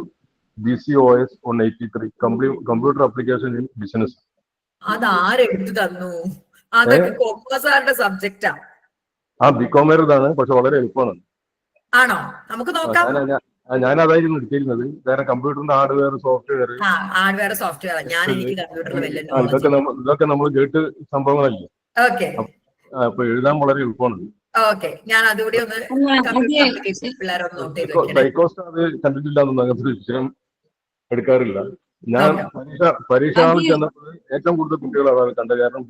BCOS 183 computer application in business. അതാരെടുത്തു തന്നു? അതൊക്കെ കൊമേഴ്സുകാരുടെ സബ്ജക്റ്റാ. ബികോമേറതാണ്, പക്ഷെ വളരെ എളുപ്പമാണ്. ആണോ? നമുക്ക് നോക്കാം. ഞാൻ അതായിരുന്നു എടുത്തിരുന്നത്. വേറെ കമ്പ്യൂട്ടറിന്റെ ഹാർഡ്വെയർ, സോഫ്റ്റ്വെയർ, ഹാർഡ്വെയർ സോഫ്റ്റ്വെയർ. ഞാൻ എനിക്ക് കമ്പ്യൂട്ടറിൽ വലിയ ഇതൊക്കെ നമ്മൾ കേട്ട് സംഭവങ്ങളല്ലേ. ഓക്കെ, അപ്പൊ എഴുതാൻ വളരെ എളുപ്പമാണ്. ഓക്കെ, ഞാൻ അതുകൂടി ഒന്ന് പിള്ളേരൊന്ന് നോട്ട് ചെയ്ത് സൈക്കോസ്റ്റ് അത് കണ്ടിട്ടില്ല എന്നൊന്നും അങ്ങനത്തെ ഒരു വിഷയം എടുക്കാറില്ല. ഞാൻ പരീക്ഷ ഹാളിൽ ചെന്നപ്പോൾ ഏറ്റവും കൂടുതൽ കുട്ടികൾ അതാണ് കണ്ടത്. കാരണം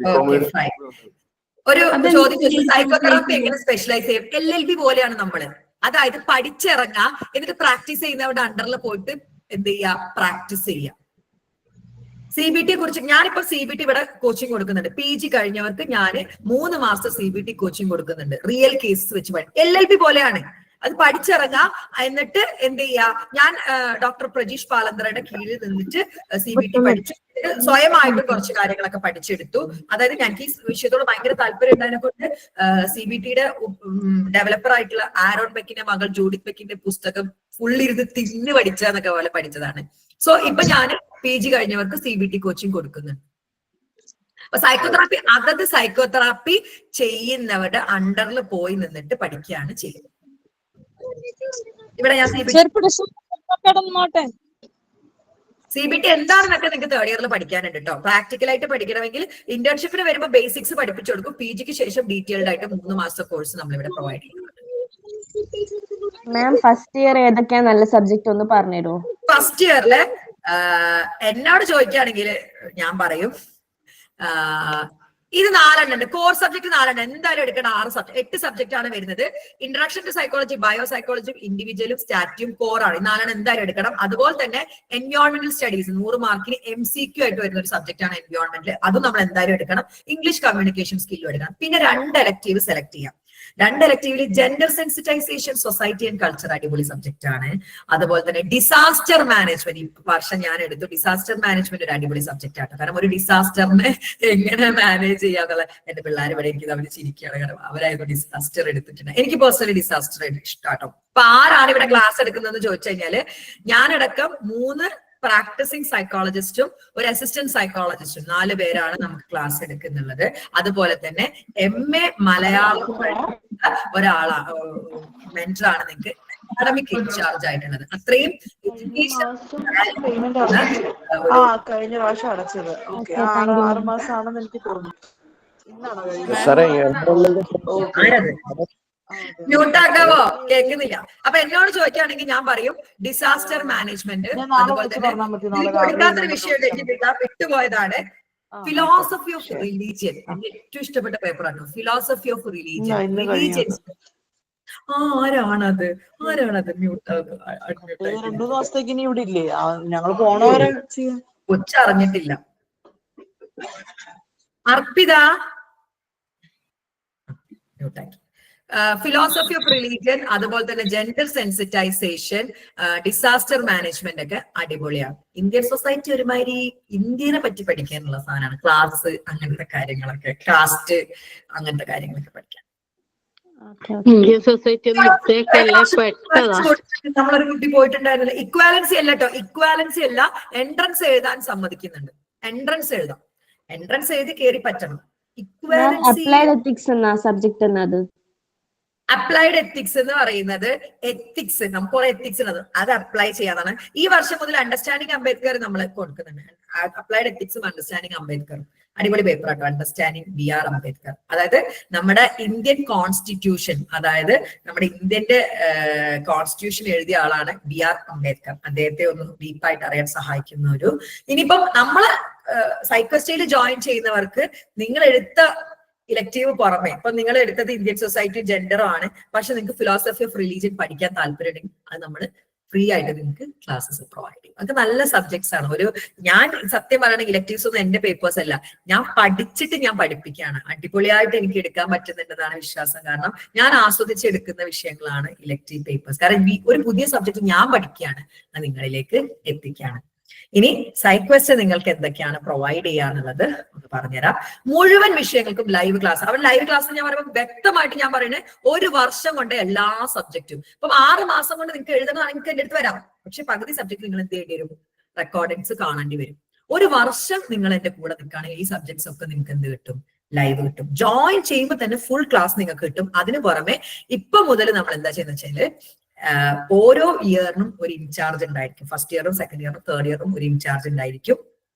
ഒരു ചോദ്യം, സൈക്കോതെറാപ്പി എങ്ങനെ സ്പെഷ്യലൈസ് ചെയ്യും? LLB പോലെയാണ് നമ്മള്. അതായത് പഠിച്ചിറങ്ങാ, എന്നിട്ട് പ്രാക്ടീസ് ചെയ്യുന്നവരുടെ അണ്ടറിൽ പോയിട്ട് എന്ത് ചെയ്യാ, പ്രാക്ടീസ് ചെയ്യാം. CBT കുറിച്ച് ഞാനിപ്പോ CBT ഇവിടെ കോച്ചിങ് കൊടുക്കുന്നുണ്ട്. PG കഴിഞ്ഞവർക്ക് ഞാൻ 3 മാസത്തെ CBT കോച്ചിങ് കൊടുക്കുന്നുണ്ട്. റിയൽ കേസസ് വെച്ച് LLB പോലെയാണ്. അത് പഠിച്ചിറങ്ങാ, എന്നിട്ട് എന്ത് ചെയ്യാ, ഞാൻ ഡോക്ടർ പ്രജീഷ് പാലന്തറയുടെ കീഴിൽ നിന്നിട്ട് CBT പഠിച്ചു, സ്വയമായിട്ട് കുറച്ച് കാര്യങ്ങളൊക്കെ പഠിച്ചെടുത്തു. അതായത് ഞങ്ങൾക്ക് ഈ വിഷയത്തോട് ഭയങ്കര താല്പര്യം ഉണ്ടായതിനെ കൊണ്ട് CBTയുടെ ഡെവലപ്പർ ആയിട്ടുള്ള ആരോൺ ബെക്കിന്റെ മകൾ ജൂഡിത്ത് ബെക്കിന്റെ പുസ്തകം ഫുള്ളിരുന്ന് തിന്ന് പഠിച്ചെന്നൊക്കെ പോലെ പഠിച്ചതാണ്. സോ ഇപ്പൊ ഞാൻ PG കഴിഞ്ഞവർക്ക് CBT കോച്ചിങ് കൊടുക്കുന്നുണ്ട്. അപ്പൊ സൈക്കോതെറാപ്പി അതത് സൈക്കോതെറാപ്പി ചെയ്യുന്നവരുടെ അണ്ടറിൽ പോയി നിന്നിട്ട് പഠിക്കുകയാണ് ചെയ്യുന്നത്. ഇവിടെ ഞാൻ CBT എന്താണെന്നൊക്കെ നിങ്ങൾക്ക് തേർഡ് ഇയറിൽ പഠിക്കാനുണ്ട് കേട്ടോ. പ്രാക്ടിക്കലായിട്ട് പഠിക്കണമെങ്കിൽ ഇന്റേൺഷിപ്പിന് വരുമ്പോൾ ബേസിക്സ് പഠിപ്പിച്ചു കൊടുക്കും. PGക്ക് ശേഷം ഡീറ്റെയിൽഡ് ആയിട്ട് 3 മാസത്തെ കോഴ്സ് നമ്മളിവിടെ പ്രൊവൈഡ് ചെയ്യുന്നുണ്ട്. മാം ഫസ്റ്റ് ഇയർ ഏതൊക്കെയാ നല്ല സബ്ജക്ട് ഒന്ന് പറഞ്ഞുതരുമോ? ഫസ്റ്റ് ഇയറില് എന്നോട് ചോദിക്കുകയാണെങ്കിൽ ഞാൻ പറയും ഇത് 4 ഉണ്ട്. കോർ സബ്ജക്ട് 4 എന്തായാലും എടുക്കണം. 8 സബ്ജക്ട് ആണ് വരുന്നത്. Introduction to psychology, bio psychology, ഇൻഡിവിജ്വലും സ്റ്റാറ്റും കോർ ആണ്. 4 എന്തായാലും എടുക്കണം. അതുപോലെ തന്നെ എൻവയോൺമെന്റൽ സ്റ്റഡീസ് 100 മാർക്കിന് MCQ ആയിട്ട് വരുന്ന ഒരു സബ്ജക്ട് ആണ് എൻവയോൺമെന്റ്. അതും നമ്മൾ എന്തായാലും എടുക്കണം. ഇംഗ്ലീഷ് കമ്മ്യൂണിക്കേഷൻ സ്കില്ലും എടുക്കണം. പിന്നെ 2 എലക്ടീവ് സെലക്ട് ചെയ്യാം. 2 എലക്ടീവില് gender sensitisation, society and culture അടിപൊളി സബ്ജക്ട് ആണ്. അതുപോലെ തന്നെ ഡിസാസ്റ്റർ മാനേജ്മെന്റ്, ഈ വർഷം ഞാൻ എടുത്തു. ഡിസാസ്റ്റർ മാനേജ്മെന്റ് ഒരു അടിപൊളി സബ്ജക്ട് ആണ്. കാരണം ഒരു ഡിസാസ്റ്ററിനെ എങ്ങനെ മാനേജ് ചെയ്യാന്നുള്ള എന്റെ പിള്ളേർ ഇവിടെ എനിക്ക് അവർ ചിരിക്കുകയാണ്. കാരണം അവരായിരുന്നു ഡിസാസ്റ്റർ എടുത്തിട്ടുണ്ട്. എനിക്ക് പേഴ്സണലി ഡിസാസ്റ്റർ ഇഷ്ടാട്ടോ. അപ്പൊ ആരാണ് ഇവിടെ ക്ലാസ് എടുക്കുന്നതെന്ന് ചോദിച്ചു കഴിഞ്ഞാല് ഞാനടക്കം 3 പ്രാക്ടീസിങ് സൈക്കോളജിസ്റ്റും ഒരു അസിസ്റ്റന്റ് സൈക്കോളജിസ്റ്റും 4 പേരാണ് നമുക്ക് ക്ലാസ് എടുക്കുന്നുള്ളത്. അതുപോലെ തന്നെ MA മലയാളം ഒരാളാണ്, മെന്ററാണ് നിങ്ങൾക്ക് അക്കാഡമിക് ഇൻചാർജ് ആയിട്ടുള്ളത്. അത്രയും എഡ്യൂക്കേഷൻ കഴിഞ്ഞ പ്രാവശ്യം അടച്ചത് 6 മാസമാണെന്ന് എനിക്ക് തോന്നുന്നു. മ്യൂട്ടാക്കാവോ? കേൾക്കുന്നില്ല. അപ്പൊ എന്നോട് ചോദിക്കുകയാണെങ്കിൽ ഞാൻ പറയും ഡിസാസ്റ്റർ മാനേജ്മെന്റ്. അതുപോലെ തന്നെ കൊടുക്കാത്തൊരു വിഷയത്തിലേക്ക് വിട്ടുപോയതാണ് ഫിലോസഫി ഓഫ് റിലീജിയൻ. എനിക്ക് ഏറ്റവും ഇഷ്ടപ്പെട്ട പേപ്പറാണ് ഫിലോസഫി ഓഫ് റിലീജിയൻ. ആരാണത്? രണ്ടു ദിവസത്തേക്ക് ഇനി ഇവിടെ ഇല്ലേ? ഞങ്ങൾ പോണവരെ കൊച്ചറിഞ്ഞിട്ടില്ല. അർപ്പിത ഫിലോസഫി ഓഫ് റിലീജിയൻ, അതുപോലെ തന്നെ ജെൻഡർ സെൻസിറ്റൈസേഷൻ, ഡിസാസ്റ്റർ മാനേജ്മെന്റ് ഒക്കെ അടിപൊളിയാണ്. ഇന്ത്യൻ സൊസൈറ്റി ഒരുമാതിരി ഇന്ത്യനെ പറ്റി പഠിക്കാനുള്ള സാധനമാണ്. ക്ലാസ് അങ്ങനത്തെ കാര്യങ്ങളൊക്കെ, കാസ്റ്റ് അങ്ങനത്തെ കാര്യങ്ങളൊക്കെ പഠിക്കാൻ. ഇന്ത്യൻ സൊസൈറ്റി നമ്മളൊരു കുട്ടി പോയിട്ടുണ്ടായിരുന്നില്ല. ഇക്വാലൻസി അല്ല കേട്ടോ, ഇക്വാലൻസി അല്ല, എൻട്രൻസ് എഴുതാൻ സമ്മതിക്കുന്നുണ്ട്. എൻട്രൻസ് എഴുതാം, എൻട്രൻസ് എഴുതി കയറി പറ്റണം. ഇക്വാലൻസി സബ്ജക്ട് എന്നത് അപ്ലൈഡ് എത്തിക്സ് എന്ന് പറയുന്നത് എത്തിക്സ്, നമുക്ക് കുറെ എത്തിക്സ് ഉള്ളത് അത് അപ്ലൈ ചെയ്യാതാണ്. ഈ വർഷം മുതൽ അണ്ടർസ്റ്റാൻഡിങ് അംബേദ്കർ നമ്മൾ കൊടുക്കുന്നുണ്ട്. അപ്ലൈഡ് എത്തിക്സും അണ്ടർസ്റ്റാൻഡിങ് അംബേദ്കറും അടിപൊളി പേപ്പർ ആട്ടോ. അണ്ടർസ്റ്റാൻഡിങ് BR അംബേദ്കർ, അതായത് നമ്മുടെ ഇന്ത്യൻ കോൺസ്റ്റിറ്റ്യൂഷൻ, അതായത് നമ്മുടെ ഇന്ത്യന്റെ കോൺസ്റ്റിറ്റ്യൂഷൻ എഴുതിയ ആളാണ് BR അംബേദ്കർ. അദ്ദേഹത്തെ ഒന്ന് ഡീപ്പായിട്ട് അറിയാൻ സഹായിക്കുന്ന ഒരു. ഇനിയിപ്പം നമ്മള് സൈക്കോസ്റ്റയിൽ ജോയിൻ ചെയ്യുന്നവർക്ക് നിങ്ങൾ എടുത്ത ഇലക്ടീവ് പുറമെ, ഇപ്പൊ നിങ്ങൾ എടുത്തത് ഇന്ത്യൻ സൊസൈറ്റി ജെൻഡറും ആണ്, പക്ഷെ നിങ്ങൾക്ക് ഫിലോസഫി ഓഫ് റിലീജിയൻ പഠിക്കാൻ താല്പര്യമുണ്ടെങ്കിൽ അത് നമ്മൾ ഫ്രീ ആയിട്ട് നിങ്ങൾക്ക് ക്ലാസ്സസ് പ്രൊവൈഡ് ചെയ്യും. അതൊക്കെ നല്ല സബ്ജക്ട്സ് ആണ്. ഞാൻ സത്യം പറയുകയാണെങ്കിൽ ഇലക്ടീവ്സ് ഒന്നും എന്റെ പേപ്പേഴ്സ് അല്ല, ഞാൻ പഠിച്ചിട്ട് ഞാൻ പഠിപ്പിക്കുകയാണ്. അടിപൊളിയായിട്ട് എനിക്ക് എടുക്കാൻ പറ്റുന്നുണ്ടെന്നാണ് വിശ്വാസം. കാരണം ഞാൻ ആസ്വദിച്ചെടുക്കുന്ന വിഷയങ്ങളാണ് ഇലക്ടീവ് പേപ്പേഴ്സ്. കാരണം ഒരു പുതിയ സബ്ജക്ട് ഞാൻ പഠിക്കുകയാണ്, അത് നിങ്ങളിലേക്ക് എത്തിക്കുകയാണ്. ഇനി സൈക്വസ്റ്റ് നിങ്ങൾക്ക് എന്തൊക്കെയാണ് പ്രൊവൈഡ് ചെയ്യാന്നുള്ളത് ഒന്ന് പറഞ്ഞുതരാം. മുഴുവൻ വിഷയങ്ങൾക്കും ലൈവ് ക്ലാസ്. അവൻ ലൈവ് ക്ലാസ് ഞാൻ പറയുമ്പോൾ വ്യക്തമായിട്ട് ഞാൻ പറയുന്നത് 1 വർഷം കൊണ്ട് എല്ലാ സബ്ജക്റ്റും. ഇപ്പം 6 മാസം കൊണ്ട് നിങ്ങൾക്ക് എഴുതണമെങ്കിൽ നിങ്ങൾക്ക് എന്റെ അടുത്ത് വരാം. പക്ഷെ പകുതി സബ്ജക്ട് നിങ്ങൾ എന്ത് ചെയ്യേണ്ടി വരും? റെക്കോർഡിങ്സ് കാണേണ്ടി വരും. 1 വർഷം നിങ്ങൾ എന്റെ കൂടെ നിൽക്കുകയാണെങ്കിൽ ഈ സബ്ജക്ട്സ് ഒക്കെ നിങ്ങൾക്ക് എന്ത് കിട്ടും? ലൈവ് കിട്ടും. ജോയിൻ ചെയ്യുമ്പോൾ തന്നെ ഫുൾ ക്ലാസ് നിങ്ങൾക്ക് കിട്ടും. അതിന് പുറമെ ഇപ്പൊ മുതൽ നമ്മൾ എന്താ ചെയ്യുന്ന വെച്ചാല് ഓരോ ഇയറിനും ഒരു ഇൻചാർജ് ഉണ്ടായിരിക്കും. ഫസ്റ്റ് ഇയറും സെക്കൻഡ് ഇയറും തേർഡ് ഇയറും ഒരു ഇൻചാർജ് ഉണ്ടായിരിക്കും.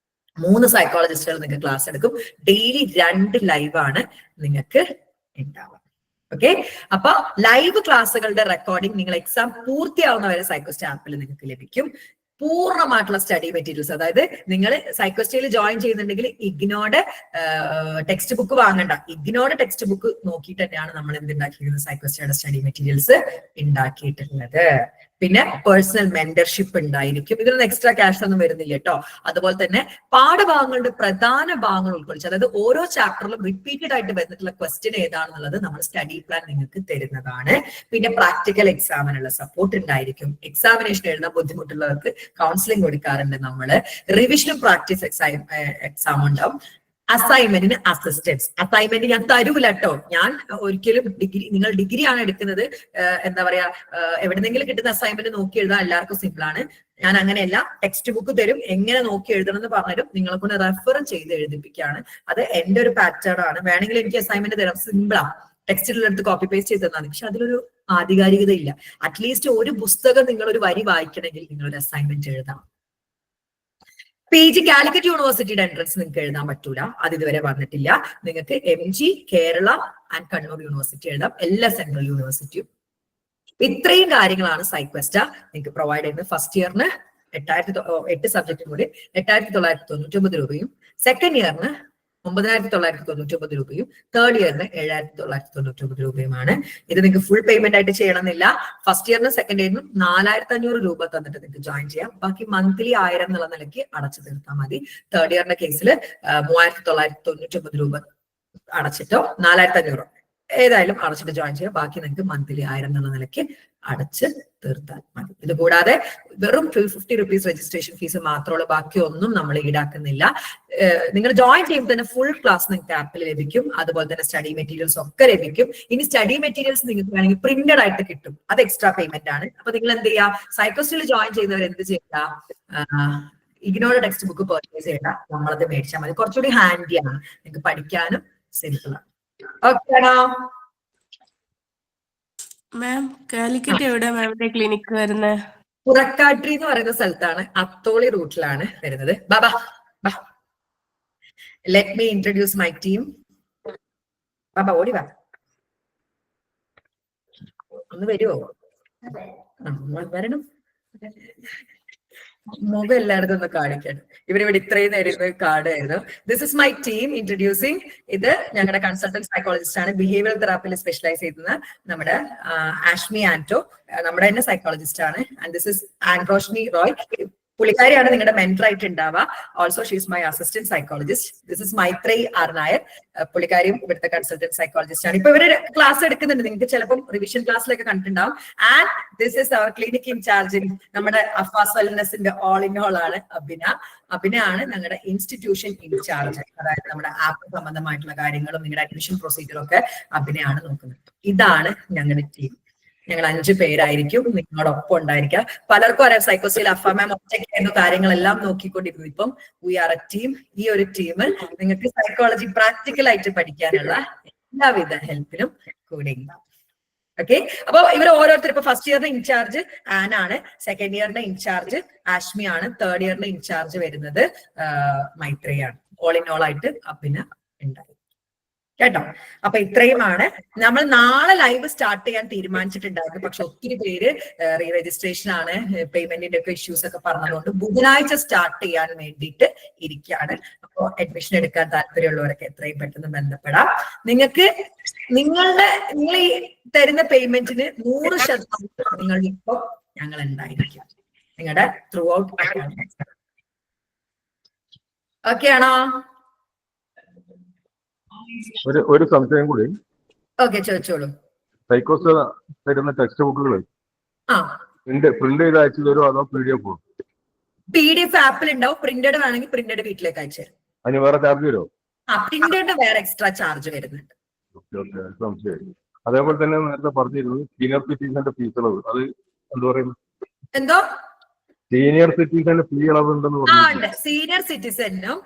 3 സൈക്കോളജിസ്റ്റുകൾ നിങ്ങൾക്ക് ക്ലാസ് എടുക്കും. ഡെയിലി 2 ലൈവാണ് നിങ്ങൾക്ക് ഉണ്ടാവുക. ഓക്കെ, അപ്പൊ ലൈവ് ക്ലാസ്സുകളുടെ റെക്കോർഡിംഗ് നിങ്ങൾ എക്സാം പൂർത്തിയാവുന്ന വരെ സൈക്കോസ്റ്റ് ആപ്പിൽ നിങ്ങൾക്ക് ലഭിക്കും. പൂർണ്ണമായിട്ടുള്ള സ്റ്റഡി മെറ്റീരിയൽസ്, അതായത് നിങ്ങൾ സൈക്കോസ്റ്റയിൽ ജോയിൻ ചെയ്യുന്നുണ്ടെങ്കിൽ ഇഗ്നോയുടെ ടെക്സ്റ്റ് ബുക്ക് വാങ്ങണ്ട. ഇഗ്നോയുടെ ടെക്സ്റ്റ് ബുക്ക് നോക്കിയിട്ട് തന്നെയാണ് നമ്മൾ എന്തുണ്ടാക്കിയിരിക്കുന്നത്, സൈക്കോസ്റ്റയുടെ സ്റ്റഡി മെറ്റീരിയൽസ് ഉണ്ടാക്കിയിട്ടുള്ളത്. പിന്നെ പേഴ്സണൽ മെന്റർഷിപ്പ് ഉണ്ടായിരിക്കും. ഇതിനൊന്നും എക്സ്ട്രാ ക്യാഷ് ഒന്നും വരുന്നില്ല കേട്ടോ. അതുപോലെ തന്നെ പാഠഭാഗങ്ങളുടെ പ്രധാന ഭാഗങ്ങൾ ഉൾക്കൊള്ളിച്ച്, അതായത് ഓരോ ചാപ്റ്ററിലും റിപ്പീറ്റഡ് ആയിട്ട് വരുന്നിട്ടുള്ള ക്വസ്റ്റ്യൻ ഏതാണെന്നുള്ളത് നമ്മൾ സ്റ്റഡി പ്ലാൻ നിങ്ങൾക്ക് തരുന്നതാണ്. പിന്നെ പ്രാക്ടിക്കൽ എക്സാമിനുള്ള സപ്പോർട്ട് ഉണ്ടായിരിക്കും. എക്സാമിനേഷൻ എഴുതാൻ ബുദ്ധിമുട്ടുള്ളവർക്ക് കൗൺസിലിംഗ് കൊടുക്കാറുണ്ട് നമ്മള്. റിവിഷനും പ്രാക്ടീസ് എക്സാം ഉണ്ടാവും. അസൈൻമെന്റിന് അസിസ്റ്റൻസ്. അസൈൻമെന്റ് ഞാൻ തരൂല കേട്ടോ. ഞാൻ ഒരിക്കലും നിങ്ങൾ ഡിഗ്രി ആണ് എടുക്കുന്നത്, എന്താ പറയാ, എവിടെന്നെങ്കിലും കിട്ടുന്ന അസൈൻമെന്റ് നോക്കി എഴുതാൻ എല്ലാവർക്കും സിമ്പിൾ ആണ്. ഞാൻ അങ്ങനെയല്ല, ടെക്സ്റ്റ് ബുക്ക് തരും, എങ്ങനെ നോക്കി എഴുതണം എന്ന് പറഞ്ഞുതരും, നിങ്ങളെ കൊണ്ട് റെഫറും ചെയ്ത് എഴുതിപ്പിക്കുകയാണ്. അത് എന്റെ ഒരു പാറ്റേൺ ആണ്. വേണമെങ്കിൽ എനിക്ക് അസൈൻമെന്റ് തരാം, സിമ്പിളാ, ടെക്സ്റ്റിലെടുത്ത് കോപ്പി പേസ്റ്റ് ചെയ്ത് തന്നാൽ. പക്ഷെ അതിലൊരു ആധികാരികത ഇല്ല. അറ്റ്ലീസ്റ്റ് ഒരു പുസ്തകം നിങ്ങൾ ഒരു വരി വായിക്കണമെങ്കിൽ നിങ്ങളൊരു അസൈൻമെന്റ് എഴുതാം. PG കാലിക്കറ്റ് യൂണിവേഴ്സിറ്റിയുടെ എൻട്രൻസ് നിങ്ങൾക്ക് എഴുതാൻ പറ്റൂല, അത് ഇതുവരെ വന്നിട്ടില്ല. നിങ്ങൾക്ക് MG, Kerala and Kannur university എഴുതാം, എല്ലാ സെൻട്രൽ യൂണിവേഴ്സിറ്റിയും. ഇത്രയും കാര്യങ്ങളാണ് സൈക്വസ്റ്റ നിങ്ങൾക്ക് പ്രൊവൈഡ് ചെയ്യുന്നത്. ഫസ്റ്റ് ഇയറിന് 8 സബ്ജക്റ്റും കൂടി 8,999 രൂപയും, സെക്കൻഡ് ഇയറിന് 9,999 രൂപയും, തേർഡ് ഇയറിന് 7,999 രൂപയുമാണ്. ഇത് നിങ്ങൾക്ക് ഫുൾ പേയ്മെന്റ് ആയിട്ട് ചെയ്യണമെന്നില്ല. ഫസ്റ്റ് ഇയറിനും സെക്കൻഡ് ഇയറിനും 4,500 രൂപ തന്നിട്ട് നിങ്ങൾക്ക് ജോയിൻ ചെയ്യാം. ബാക്കി മന്ത്ലി 1000 എന്നുള്ള നിലയ്ക്ക് അടച്ചു തീർത്താൽ മതി. തേർഡ് ഇയറിന്റെ കേസിൽ 3,999 രൂപ അടച്ചിട്ടോ 4,500 ഏതായാലും അടച്ചിട്ട് ജോയിൻ ചെയ്യാം. ബാക്കി നിങ്ങൾക്ക് മന്ത്ലി 1000 എന്നുള്ള നിലയ്ക്ക് അടച്ച് തീർത്താൽ മതി. ഇത് കൂടാതെ വെറും 250 റുപ്പീസ് രജിസ്ട്രേഷൻ ഫീസ് മാത്രമുള്ള, ബാക്കി ഒന്നും നമ്മൾ ഈടാക്കുന്നില്ല. നിങ്ങൾ ജോയിൻ ചെയ്യുമ്പോൾ തന്നെ ഫുൾ ക്ലാസ് നിങ്ങൾക്ക് ആപ്പിൽ ലഭിക്കും. അതുപോലെ തന്നെ സ്റ്റഡി മെറ്റീരിയൽസ് ഒക്കെ ലഭിക്കും. ഇനി സ്റ്റഡി മെറ്റീരിയൽസ് നിങ്ങൾക്ക് വേണമെങ്കിൽ പ്രിന്റഡ് ആയിട്ട് കിട്ടും, അത് എക്സ്ട്രാ പേയ്മെന്റ് ആണ്. അപ്പൊ നിങ്ങൾ എന്ത് ചെയ്യുക, സൈക്കോസ്റ്റിൽ ജോയിൻ ചെയ്യുന്നവർ എന്ത് ചെയ്യുക, ഇഗ്നോയുടെ ടെക്സ്റ്റ് ബുക്ക് പർച്ചേസ് ചെയ്യണ്ട, നമ്മളത് മേടിച്ചാൽ മതി. കുറച്ചുകൂടി ഹാൻഡിയാണ്, നിങ്ങൾക്ക് പഠിക്കാനും സിമ്പിൾ ആണ്. ഓക്കെ ആണോ മാം? കാലിക്കറ്റ് എവിടെ മാമിന്റെ ക്ലിനിക്ക് വരുന്നത്? പുറക്കാട്രി എന്ന് പറയുന്ന സ്ഥലത്താണ്, അത്തോളി റൂട്ടിലാണ് വരുന്നത്. ബാബാ ബാ, let me introduce my team. Baba ഓടി വാ, ഒന്ന് വരുമോ? വരണം, മുഖം എല്ലായിടത്തും ഒന്ന് കാണിക്കണം. ഇവരിവിടെ ഇത്രയും നേരം കാണുമായിരുന്നു. This is my team introducing. ഇത് ഞങ്ങളുടെ കൺസൾട്ടന്റ് സൈക്കോളജിസ്റ്റ് ആണ്, ബിഹേവിയർ തെറാപ്പിയിൽ സ്പെഷ്യലൈസ് ചെയ്യുന്ന നമ്മുടെ ആഷ്മി ആന്റോ, നമ്മുടെ തന്നെ സൈക്കോളജിസ്റ്റ് ആണ്. And this is Androshni Roy, പുള്ളിക്കാരിയാണ് നിങ്ങളുടെ മെന്റർ ആയിട്ട് ഉണ്ടാവുക. Also she's my assistant psychologist. This is Maitrey R Nair, പുള്ളിക്കാരിയും ഇവിടുത്തെ കൺസൾട്ടന്റ് സൈക്കോളജിസ്റ്റ് ആണ്. ഇപ്പൊ ഇവര് ക്ലാസ് എടുക്കുന്നുണ്ട്, നിങ്ങൾക്ക് ചിലപ്പോൾ റിവിഷൻ ക്ലാസ്സിലൊക്കെ കണ്ടിട്ടുണ്ടാവും. And this is our clinic incharge, നമ്മുടെ അഫാസ് വെൽനെസിന്റെ ഓൾ ഇൻ ഓൾ ആണ് അഭിന. അഭിന ആണ് ഞങ്ങളുടെ ഇൻസ്റ്റിറ്റ്യൂഷൻ ഇൻചാർജ്, അതായത് നമ്മുടെ ആപ്പ് സംബന്ധമായിട്ടുള്ള കാര്യങ്ങളും നിങ്ങളുടെ അഡ്മിഷൻ പ്രൊസീജിയറും ഒക്കെ അഭിനയാണ് നോക്കുന്നത്. ഇതാണ് ഞങ്ങളുടെ ടീം. ഞങ്ങൾ 5 പേരായിരിക്കും നിങ്ങളോടൊപ്പം ഉണ്ടായിരിക്കുക. പലർക്കും അറിയാം സൈക്കോസ്റ്റയിൽ അഫ മാം ഒറ്റയ്ക്കായിരുന്നു കാര്യങ്ങളെല്ലാം നോക്കിക്കൊണ്ടിരുന്നു. ഇപ്പം വി ആർ എ ടീം. ഈ ഒരു ടീമിൽ നിങ്ങൾക്ക് സൈക്കോളജി പ്രാക്ടിക്കൽ ആയിട്ട് പഠിക്കാനുള്ള എല്ലാവിധ ഹെൽപ്പിനും കൂടെ ഉണ്ടാവും. ഓക്കെ, അപ്പൊ ഇവർ ഓരോരുത്തർ, ഇപ്പൊ ഫസ്റ്റ് ഇയറിന്റെ ഇൻചാർജ് ആനാണ്, സെക്കൻഡ് ഇയറിന്റെ ഇൻചാർജ് ആഷ്മി ആണ്, തേർഡ് ഇയറിന്റെ ഇൻചാർജ് വരുന്നത് മൈത്രയാണ്. ഓൾ ഇൻ ഓൾ ആയിട്ട് അപ്പിന് ഉണ്ടായി കേട്ടോ. അപ്പൊ ഇത്രയുമാണ്. നമ്മൾ നാളെ ലൈവ് സ്റ്റാർട്ട് ചെയ്യാൻ തീരുമാനിച്ചിട്ടുണ്ടായിരുന്നു, പക്ഷെ ഒത്തിരി പേര് റീ രജിസ്ട്രേഷൻ ആണ്, പേയ്മെന്റിന്റെ ഒക്കെ ഇഷ്യൂസ് ഒക്കെ പറഞ്ഞതുകൊണ്ട് ബുധനാഴ്ച സ്റ്റാർട്ട് ചെയ്യാൻ വേണ്ടിയിട്ട് ഇരിക്കുകയാണ്. അപ്പോൾ അഡ്മിഷൻ എടുക്കാൻ താല്പര്യമുള്ളവരൊക്കെ എത്രയും പെട്ടെന്ന് ബന്ധപ്പെടാം. നിങ്ങൾ ഈ തരുന്ന പേയ്മെന്റിന് 100% നിങ്ങളുടെ ഇപ്പൊ ഞങ്ങൾ ഉണ്ടായിരിക്കാം നിങ്ങളുടെ ത്രൂ ഔട്ട്. ഓക്കെ ആണോ? ഒരു സംശയം കൂടി. ഓക്കെ, ചോദിച്ചോളൂ. സൈക്കോസ് തരുന്ന ടെക്സ്റ്റ് ബുക്കുകൾ പ്രിന്റ് ചെയ്ത് അയച്ചു തരുമോ അതോ PDF? PDF ആപ്പിൽ ഉണ്ടാവും, പ്രിന്റഡ് വേണമെങ്കിൽ പ്രിന്റഡ് വീട്ടിലേക്ക് അയച്ചു തരും. അതിന് വേറെ ചാർജ് വരുമോ? പ്രിന്റഡ് വേറെ എക്സ്ട്രാ ചാർജ് വരുന്നുണ്ട്. സംശയം. അതേപോലെ തന്നെ നേരത്തെ പറഞ്ഞിരുന്നു സീനിയർ സിറ്റിസന്റെ ഫീസ് ഇളവ്, അത് എന്താ പറയുന്നത്? എന്തോ സീനിയർ സിറ്റിസന്റെ ഫീ ഇളവുണ്ടെന്ന് പറഞ്ഞു. സീനിയർ സിറ്റിസനും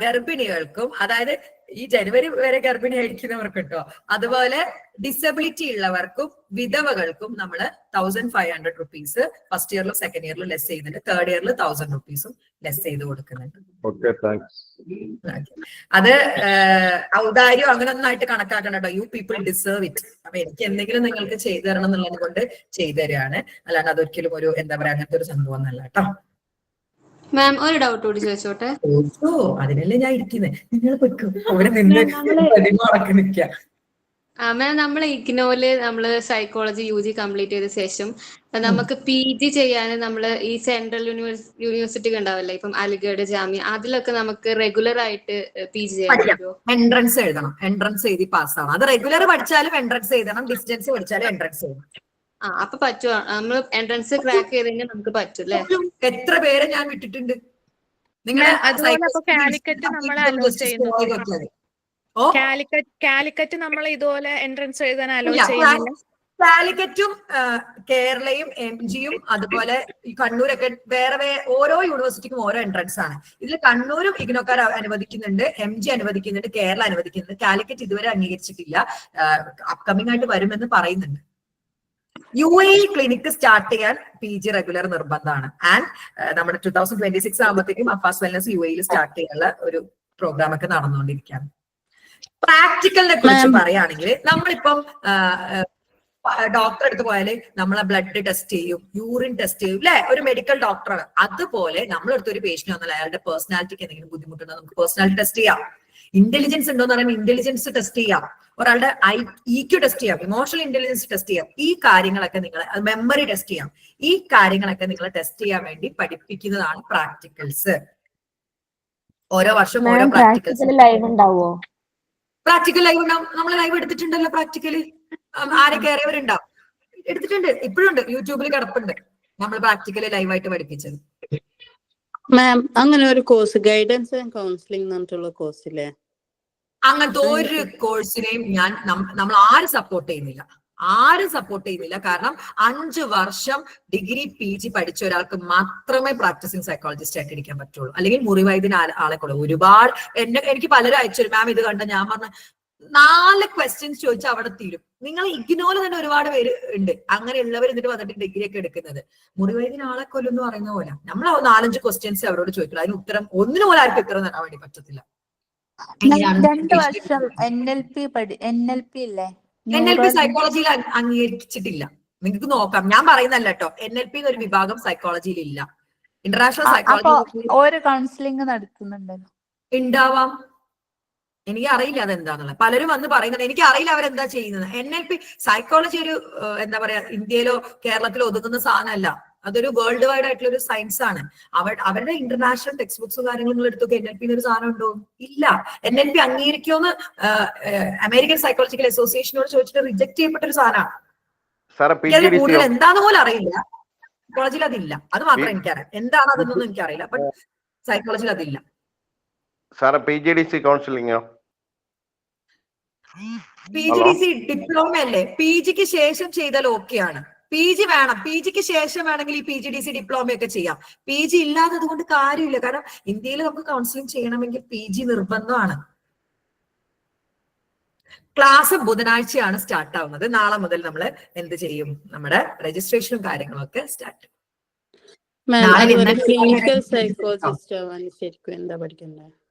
ഗർഭിണികൾക്കും, അതായത് ഈ ജനുവരി വരെ ഗർഭിണി ആയിരിക്കുന്നവർക്ക് കേട്ടോ. അതുപോലെ ഡിസബിലിറ്റി ഉള്ളവർക്കും വിധവകൾക്കും നമ്മൾ 1500 rupees ഫസ്റ്റ് ഇയറിലും സെക്കൻഡ് ഇയറിലും ലെസ് ചെയ്യുന്നുണ്ട്. തേർഡ് ഇയറിൽ 1000 rupees ലെസ് ചെയ്ത് കൊടുക്കുന്നുണ്ട്. അത് ഔദാര്യം അങ്ങനെ ഒന്നായിട്ട് കണക്കാക്കണ്ടോ. You people deserve it. അപ്പൊ എനിക്ക് എന്തെങ്കിലും നിങ്ങൾക്ക് ചെയ്തു തരണം എന്നുള്ളത് കൊണ്ട് ചെയ്തു തരികയാണ്. അല്ലാണ്ട് അതൊരിക്കലും ഒരു എന്താ പറയാ അങ്ങനത്തെ ഒരു സംഭവം ഒന്നല്ല കേട്ടോ. മാം ഒരു ഡൗട്ട് കൂടി ചോദിച്ചോട്ടെ. ഓ അതിനല്ലേ ഞാൻ ഇരിക്കുന്നത്. നിങ്ങൾ പൊയ്ക്കും അവിടെ നിന്ന് നിൽക്കുക. മാം നമ്മൾ ഇഗ്നോയില് നമ്മള് സൈക്കോളജി UG കംപ്ലീറ്റ് ചെയ്ത ശേഷം നമുക്ക് PG ചെയ്യാൻ നമ്മള് ഈ സെൻട്രൽ യൂണിവേഴ്സിറ്റി ഉണ്ടാവില്ലേ, ഇപ്പം അലിഗഡ്, ജാമ്യ, അതിലൊക്കെ നമുക്ക് റെഗുലർ ആയിട്ട് PG ചെയ്യാൻ പറ്റുമോ? എൻട്രൻസ് എഴുതണം. എൻട്രൻസ് എഴുതി പാസ്സാവണം. അത് റെഗുലർ പഠിച്ചാലും എൻട്രൻസ് എഴുതണം, ഡിസ്റ്റൻസ് പഠിച്ചാലും എൻട്രൻസ് എഴുതണം. അപ്പൊ പറ്റുമോ? നമ്മൾ എൻട്രൻസ് ക്രാക്ക് ചെയ്ത് കഴിഞ്ഞാൽ നമുക്ക് പറ്റും അല്ലേ? എത്ര പേരെ ഞാൻ വിട്ടിട്ടുണ്ട്. കാലിക്കറ്റ് നമ്മളെ അലോ ചെയ്യുന്നു. കാലിക്കറ്റ് നമ്മൾ ഇതുപോലെ എൻട്രൻസ് എഴുതാൻ അലോ ചെയ്യുന്നില്ല. കാലിക്കറ്റും കേരളയും MGയും അതുപോലെ ഈ കണ്ണൂരൊക്കെ വേറെ ഓരോ യൂണിവേഴ്സിറ്റിക്കും ഓരോ എൻട്രൻസ് ആണ്. ഇതിൽ കണ്ണൂരും ഇഗ്നോക്കാർ അനുവദിക്കുന്നുണ്ട്, MG അനുവദിക്കുന്നുണ്ട്, കേരള അനുവദിക്കുന്നുണ്ട്. കാലിക്കറ്റ് ഇതുവരെ അംഗീകരിച്ചിട്ടില്ല. അപ്കമിംഗ് ആയിട്ട് വരുമെന്ന് പറയുന്നുണ്ട്. UAE ക്ലിനിക്ക് സ്റ്റാർട്ട് ചെയ്യാൻ PG റെഗുലർ നിർബന്ധമാണ്. ആൻഡ് നമ്മുടെ 2026 ആകുമ്പോഴത്തേക്കും അഫാസ് വെൽനസ് UAE സ്റ്റാർട്ട് ചെയ്യാനുള്ള ഒരു പ്രോഗ്രാം ഒക്കെ നടന്നുകൊണ്ടിരിക്കുകയാണ്. പ്രാക്ടിക്കലിനെ കുറിച്ച് പറയുകയാണെങ്കിൽ നമ്മളിപ്പം ഡോക്ടർ അടുത്ത് പോയാല് നമ്മളെ ബ്ലഡ് ടെസ്റ്റ് ചെയ്യും, യൂറിൻ ടെസ്റ്റ് ചെയ്യും അല്ലെ, ഒരു മെഡിക്കൽ ഡോക്ടറാണ്. അതുപോലെ നമ്മളടുത്ത് ഒരു പേഷ്യന്റ് വന്നാൽ അയാളുടെ പേഴ്സണാലിറ്റിക്ക് എന്തെങ്കിലും ബുദ്ധിമുട്ടുണ്ടോ നമുക്ക് പേഴ്സണാലിറ്റി ടെസ്റ്റ് ചെയ്യാം. ഇന്റലിജൻസ് ഉണ്ടോ എന്ന് പറയുമ്പോൾ ഇന്റലിജൻസ് ടെസ്റ്റ് ചെയ്യാം. ഒരാളുടെ EQ ടെസ്റ്റ് ചെയ്യാം, ഇമോഷണൽ ഇന്റലിജൻസ് ടെസ്റ്റ് ചെയ്യാം. ഈ കാര്യങ്ങളൊക്കെ നിങ്ങൾ മെമ്മറി ടെസ്റ്റ് ചെയ്യാം. ഈ കാര്യങ്ങളൊക്കെ നിങ്ങൾ ടെസ്റ്റ് ചെയ്യാൻ വേണ്ടി പഠിപ്പിക്കുന്നതാണ് പ്രാക്ടിക്കൽസ്. ഓരോ വർഷം ഓരോ പ്രാക്ടിക്കൽസ്. ലൈവ് ഉണ്ടാവോ? പ്രാക്ടിക്കൽ ലൈവ് ഉണ്ടാവും. നമ്മൾ ലൈവ് എടുത്തിട്ടുണ്ടല്ലോ പ്രാക്ടിക്കല്. ആരെ കയറിയവരുണ്ടാവും, എടുത്തിട്ടുണ്ട്, ഇപ്പോഴും ഉണ്ട്, യൂട്യൂബിൽ കിടപ്പുണ്ട് നമ്മൾ പ്രാക്ടിക്കല് ലൈവായിട്ട് പഠിപ്പിച്ചത്. മാം അങ്ങനെ ഒരു കോഴ്സ് ഗൈഡൻസ് ആൻഡ് കൗൺസിലിംഗ് പറഞ്ഞിട്ടുള്ള കോഴ്സ് ഇല്ലേ? അങ്ങനത്തെ ഒരു കോഴ്സിനെയും നമ്മൾ ആരും സപ്പോർട്ട് ചെയ്യുന്നില്ല. കാരണം 5 വർഷം ഡിഗ്രി PG പഠിച്ച ഒരാൾക്ക് മാത്രമേ പ്രാക്ടീസിങ് സൈക്കോളജിസ്റ്റ് ആയിട്ട് ഇരിക്കാൻ പറ്റുള്ളൂ. അല്ലെങ്കിൽ മുറിവൈദ്യന് ആളെ കൂടെ ഒരുപാട് എനിക്ക് പലരും അയച്ചു, മാം ഇത് കണ്ട ഞാൻ പറഞ്ഞ 4 ക്വസ്റ്റ്യൻസ് ചോദിച്ചാൽ അവിടെ തീരും. നിങ്ങൾ ഇഗ്നോയിൽ തന്നെ ഒരുപാട് പേര് ഉണ്ട് അങ്ങനെയുള്ളവർ എന്നിട്ട് വന്നിട്ട് ഡിഗ്രി ഒക്കെ എടുക്കുന്നത്. മുറിവൈദ്യന് ആളെ കൊല്ലുന്നു പറയുന്ന പോലെ നമ്മൾ 4-5 ക്വസ്റ്റ്യൻസ് അവരോട് ചോദിക്കുള്ളൂ. അതിന് ഉത്തരം ഒന്നിനു പോലെ ആർക്കും ഉത്തരം തരാൻ വേണ്ടി പറ്റത്തില്ല. 2 വർഷം NLP ഇല്ലേ? NLP സൈക്കോളജിയിൽ അംഗീകരിച്ചിട്ടില്ല. നിങ്ങൾക്ക് നോക്കാം, ഞാൻ പറയുന്നല്ല കേട്ടോ. NLP എന്നൊരു വിഭാഗം സൈക്കോളജിയിൽ ഇല്ല. ഇന്റർനാഷണൽ സൈക്കോളജി ഒരു കൗൺസിലിംഗ് നടത്തുന്നുണ്ടല്ലോ. ഉണ്ടാവാം, എനിക്ക് അറിയില്ല അതെന്താന്നുള്ളത്. പലരും വന്ന് പറയുന്നുണ്ട്, എനിക്ക് അറിയില്ല അവരെന്താ ചെയ്യുന്നത്. NLP സൈക്കോളജി ഒരു എന്താ പറയാ ഇന്ത്യയിലോ കേരളത്തിലോ ഒതുങ്ങുന്ന സാധനമല്ല. അതൊരു വേൾഡ് വൈഡ് ആയിട്ടുള്ള ഒരു സയൻസ് ആണ്. അവരുടെ ഇന്റർനാഷണൽ ടെക്സ്റ്റ് ബുക്സും കാര്യങ്ങളും എടുത്തൊക്കെ NLP ഒരു സാധനം ഉണ്ടോ? ഇല്ല. NLP അംഗീകരിക്കുമെന്ന് അമേരിക്കൻ സൈക്കോളജിക്കൽ അസോസിയേഷനോട് ചോദിച്ചിട്ട് റിജക്ട് ചെയ്യപ്പെട്ട ഒരു സാധനമാണ്. കൂടുതൽ എന്താന്ന് പോലും അറിയില്ല. സൈക്കോളജിയിൽ അതില്ല. അത് മാത്രം എനിക്കറിയാം. എന്താണ് അതെന്നൊന്നും എനിക്കറിയില്ല. ബട്ട് സൈക്കോളജിയിൽ അതില്ല. PGDC കൗൺസിലിംഗോ? PGDC ഡിപ്ലോമ അല്ലേ? PGക്ക് ശേഷം ചെയ്താൽ ഓക്കെയാണ്. PG വേണം. PGക്ക് ശേഷം വേണമെങ്കിൽ ഈ PGDC ഡിപ്ലോമ ഒക്കെ ചെയ്യാം. PG ഇല്ലാത്തത് കൊണ്ട് കാര്യമില്ല. കാരണം ഇന്ത്യയിൽ നമുക്ക് കൗൺസിലിംഗ് ചെയ്യണമെങ്കിൽ PG നിർബന്ധമാണ്. ക്ലാസ് ബുധനാഴ്ചയാണ് സ്റ്റാർട്ട് ആവുന്നത്. നാളെ മുതൽ നമ്മൾ എന്ത് ചെയ്യും? നമ്മുടെ രജിസ്ട്രേഷനും കാര്യങ്ങളൊക്കെ സ്റ്റാർട്ട്.